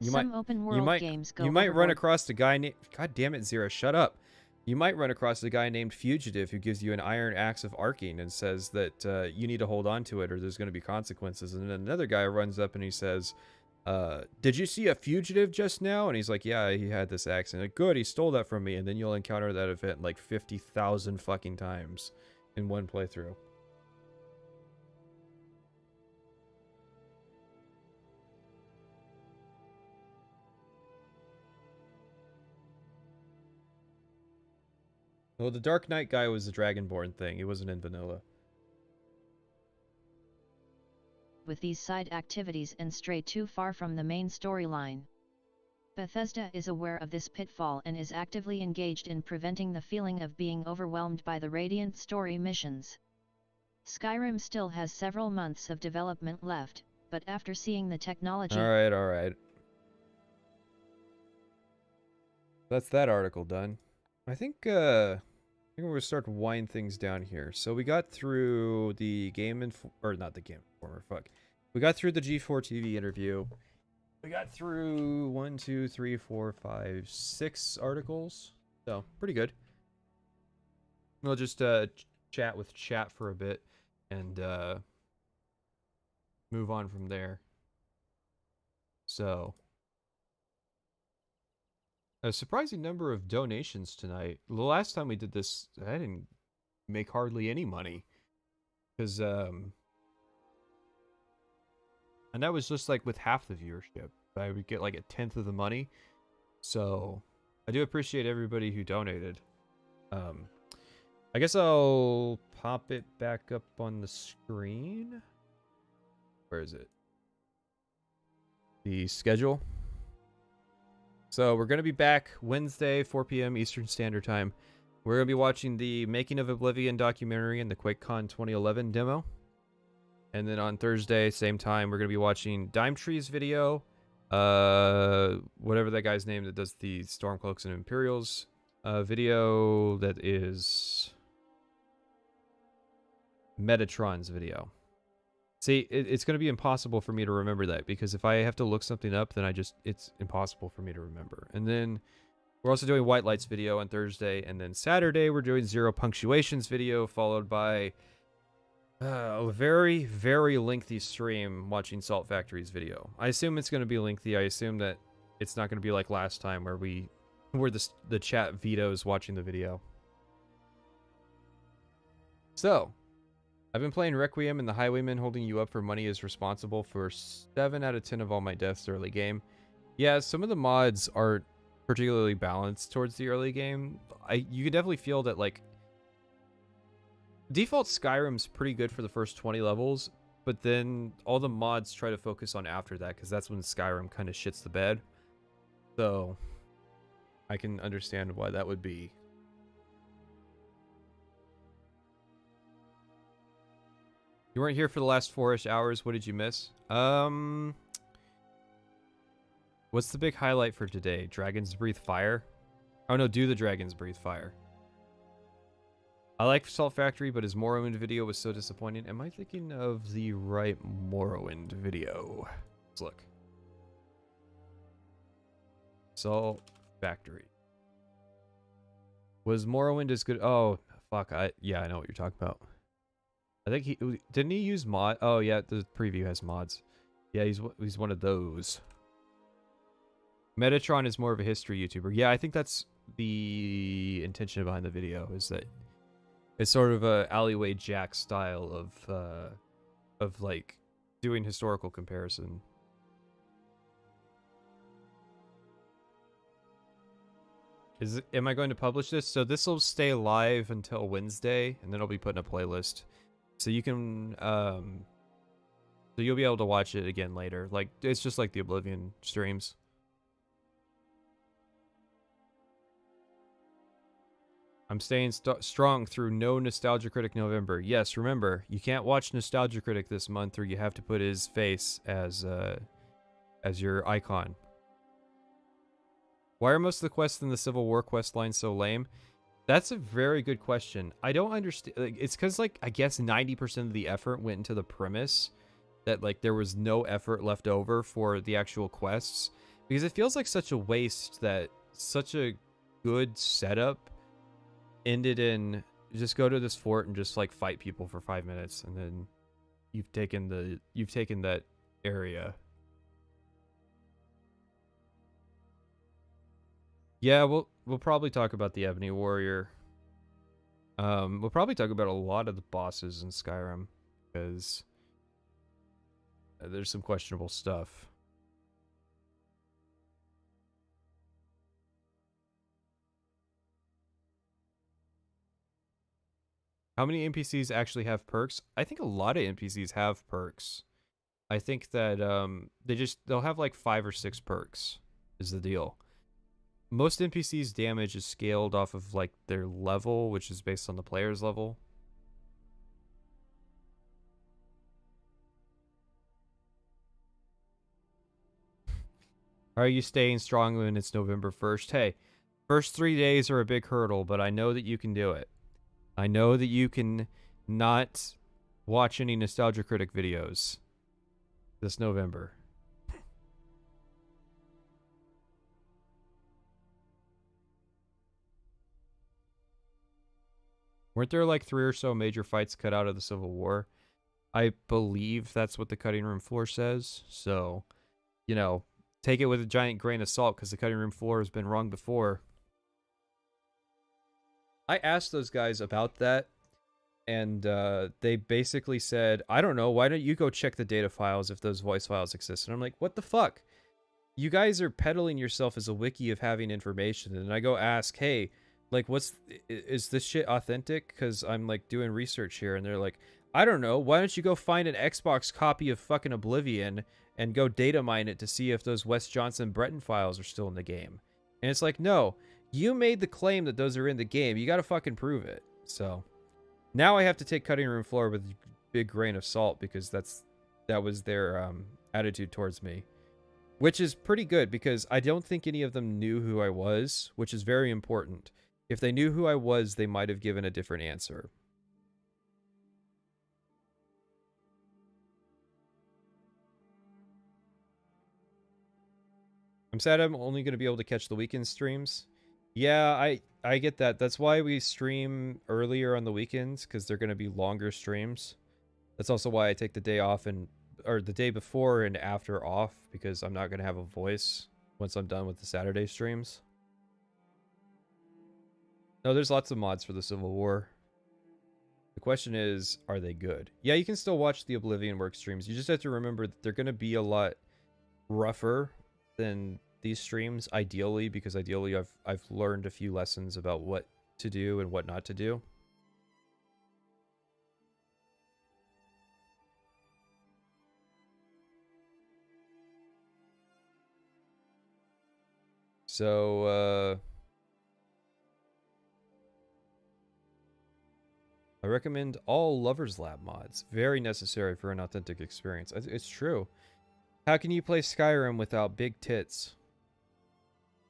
Some open world games go You might run overboard. across the guy named... God damn it, Zero, shut up. You might run across a guy named Fugitive who gives you an iron axe of arcing and says that you need to hold on to it or there's going to be consequences. And then another guy runs up and he says, did you see a fugitive just now? And he's like, yeah, he had this axe. And like, good, he stole that from me. And then you'll encounter that event like 50,000 fucking times in one playthrough. Well, the Dark Knight guy was the Dragonborn thing. He wasn't in vanilla. With these side activities and stray too far from the main storyline. Bethesda is aware of this pitfall and is actively engaged in preventing the feeling of being overwhelmed by the Radiant Story missions. Skyrim still has several months of development left, but after seeing the technology... Alright. That's that article done. I think we're gonna start to wind things down here. So we got through the we got through the G4 TV interview. We got through 1, 2, 3, 4, 5, 6 articles. So pretty good. We'll just chat with chat for a bit and move on from there. So a surprising number of donations tonight. The last time we did this, I didn't make hardly any money. Because, and that was just like with half the viewership. I would get like 1/10 of the money. So, I do appreciate everybody who donated. I guess I'll pop it back up on the screen. Where is it? The schedule. So we're going to be back Wednesday, 4 p.m. Eastern Standard Time. We're going to be watching the Making of Oblivion documentary and the QuakeCon 2011 demo. And then on Thursday, same time, we're going to be watching Dime Tree's video. Whatever that guy's name that does the Stormcloaks and Imperials video. That is Metatron's video. See, it's going to be impossible for me to remember that, because if I have to look something up, then it's impossible for me to remember. And then we're also doing White Light's video on Thursday, and then Saturday we're doing Zero Punctuation's video, followed by a very, very lengthy stream watching Salt Factory's video. I assume it's going to be lengthy. I assume that it's not going to be like last time where the chat vetoes watching the video. So, I've been playing Requiem, and the Highwayman holding you up for money is responsible for 7 out of 10 of all my deaths early game. Yeah, some of the mods aren't particularly balanced towards the early game. You can definitely feel that, like, default Skyrim's pretty good for the first 20 levels, but then all the mods try to focus on after that, because that's when Skyrim kind of shits the bed. So, I can understand why that would be. You weren't here for the last 4-ish hours. What did you miss? What's the big highlight for today? Dragons breathe fire? Oh no, do the dragons breathe fire? I like Salt Factory, but his Morrowind video was so disappointing. Am I thinking of the right Morrowind video? Let's look. Salt Factory. Was Morrowind as good? Oh, fuck. Yeah, I know what you're talking about. I think didn't he use mod? Oh yeah, the preview has mods. Yeah, he's one of those. Metatron is more of a history YouTuber. Yeah, I think that's the intention behind the video, is that it's sort of a alleyway Jack style of like doing historical comparison. Am I going to publish this? So this will stay live until Wednesday, and then I'll be putting a playlist. So you can, so you'll be able to watch it again later. Like, it's just like the Oblivion streams. I'm staying strong through no Nostalgia Critic November. Yes, remember, you can't watch Nostalgia Critic this month, or you have to put his face as your icon. Why are most of the quests in the Civil War quest line so lame? That's a very good question. I don't understand. Like, it's because, like, I guess 90% of the effort went into the premise that, like, there was no effort left over for the actual quests. Because it feels like such a waste that such a good setup ended in just go to this fort and just, like, fight people for 5 minutes, and then you've taken that area. Yeah, we'll probably talk about the Ebony Warrior. We'll probably talk about a lot of the bosses in Skyrim, because there's some questionable stuff. How many NPCs actually have perks? I think a lot of NPCs have perks. I think that they'll have like 5 or 6 perks is the deal. Most NPCs' damage is scaled off of like their level, which is based on the player's level. Are you staying strong when it's November 1st? Hey, first 3 days are a big hurdle, but I know that you can do it. I know that you can not watch any Nostalgia Critic videos this November. Weren't there like 3 or so major fights cut out of the Civil War? I believe that's what the cutting room floor says. So, you know, take it with a giant grain of salt, because the cutting room floor has been wrong before. I asked those guys about that, and they basically said, I don't know, why don't you go check the data files if those voice files exist? And I'm like, what the fuck? You guys are peddling yourself as a wiki of having information, and I go ask, hey, like, is this shit authentic? Because I'm, like, doing research here, and they're like, I don't know, why don't you go find an Xbox copy of fucking Oblivion and go data mine it to see if those Wes Johnson Breton files are still in the game? And it's like, no, you made the claim that those are in the game. You gotta fucking prove it. So, now I have to take cutting room floor with a big grain of salt, because that was their attitude towards me. Which is pretty good, because I don't think any of them knew who I was, which is very important. If they knew who I was, they might have given a different answer. I'm sad I'm only going to be able to catch the weekend streams. Yeah, I get that. That's why we stream earlier on the weekends, because they're going to be longer streams. That's also why I take the day off or the day before and after off, because I'm not going to have a voice once I'm done with the Saturday streams. No, there's lots of mods for the Civil War. The question is, are they good? Yeah, you can still watch the Oblivion work streams. You just have to remember that they're going to be a lot rougher than these streams, ideally, because ideally I've learned a few lessons about what to do and what not to do. So, I recommend all Lover's Lab mods. Very necessary for an authentic experience. It's true. How can you play Skyrim without big tits?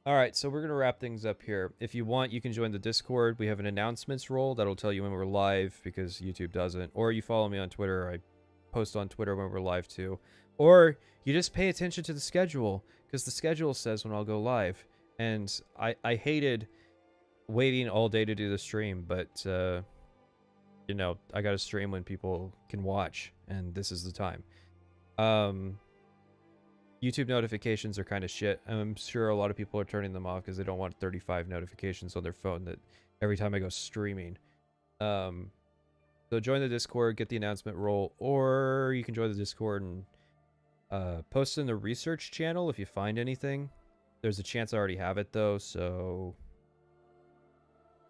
Alright, so we're going to wrap things up here. If you want, you can join the Discord. We have an announcements roll that'll tell you when we're live, because YouTube doesn't. Or you follow me on Twitter. I post on Twitter when we're live too. Or you just pay attention to the schedule, because the schedule says when I'll go live. And I hated waiting all day to do the stream, but you know, I gotta stream when people can watch, and this is the time. YouTube notifications are kind of shit. I'm sure a lot of people are turning them off because they don't want 35 notifications on their phone that every time I go streaming. So join the Discord, get the announcement roll, or you can join the Discord and post in the research channel if you find anything. There's a chance I already have it though, so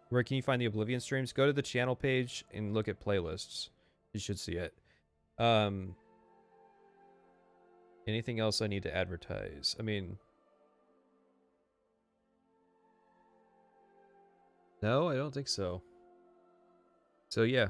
where can you find the Oblivion streams? Go to the channel page and look at playlists. You should see it. Anything else I need to advertise? I mean, no, I don't think so. So yeah.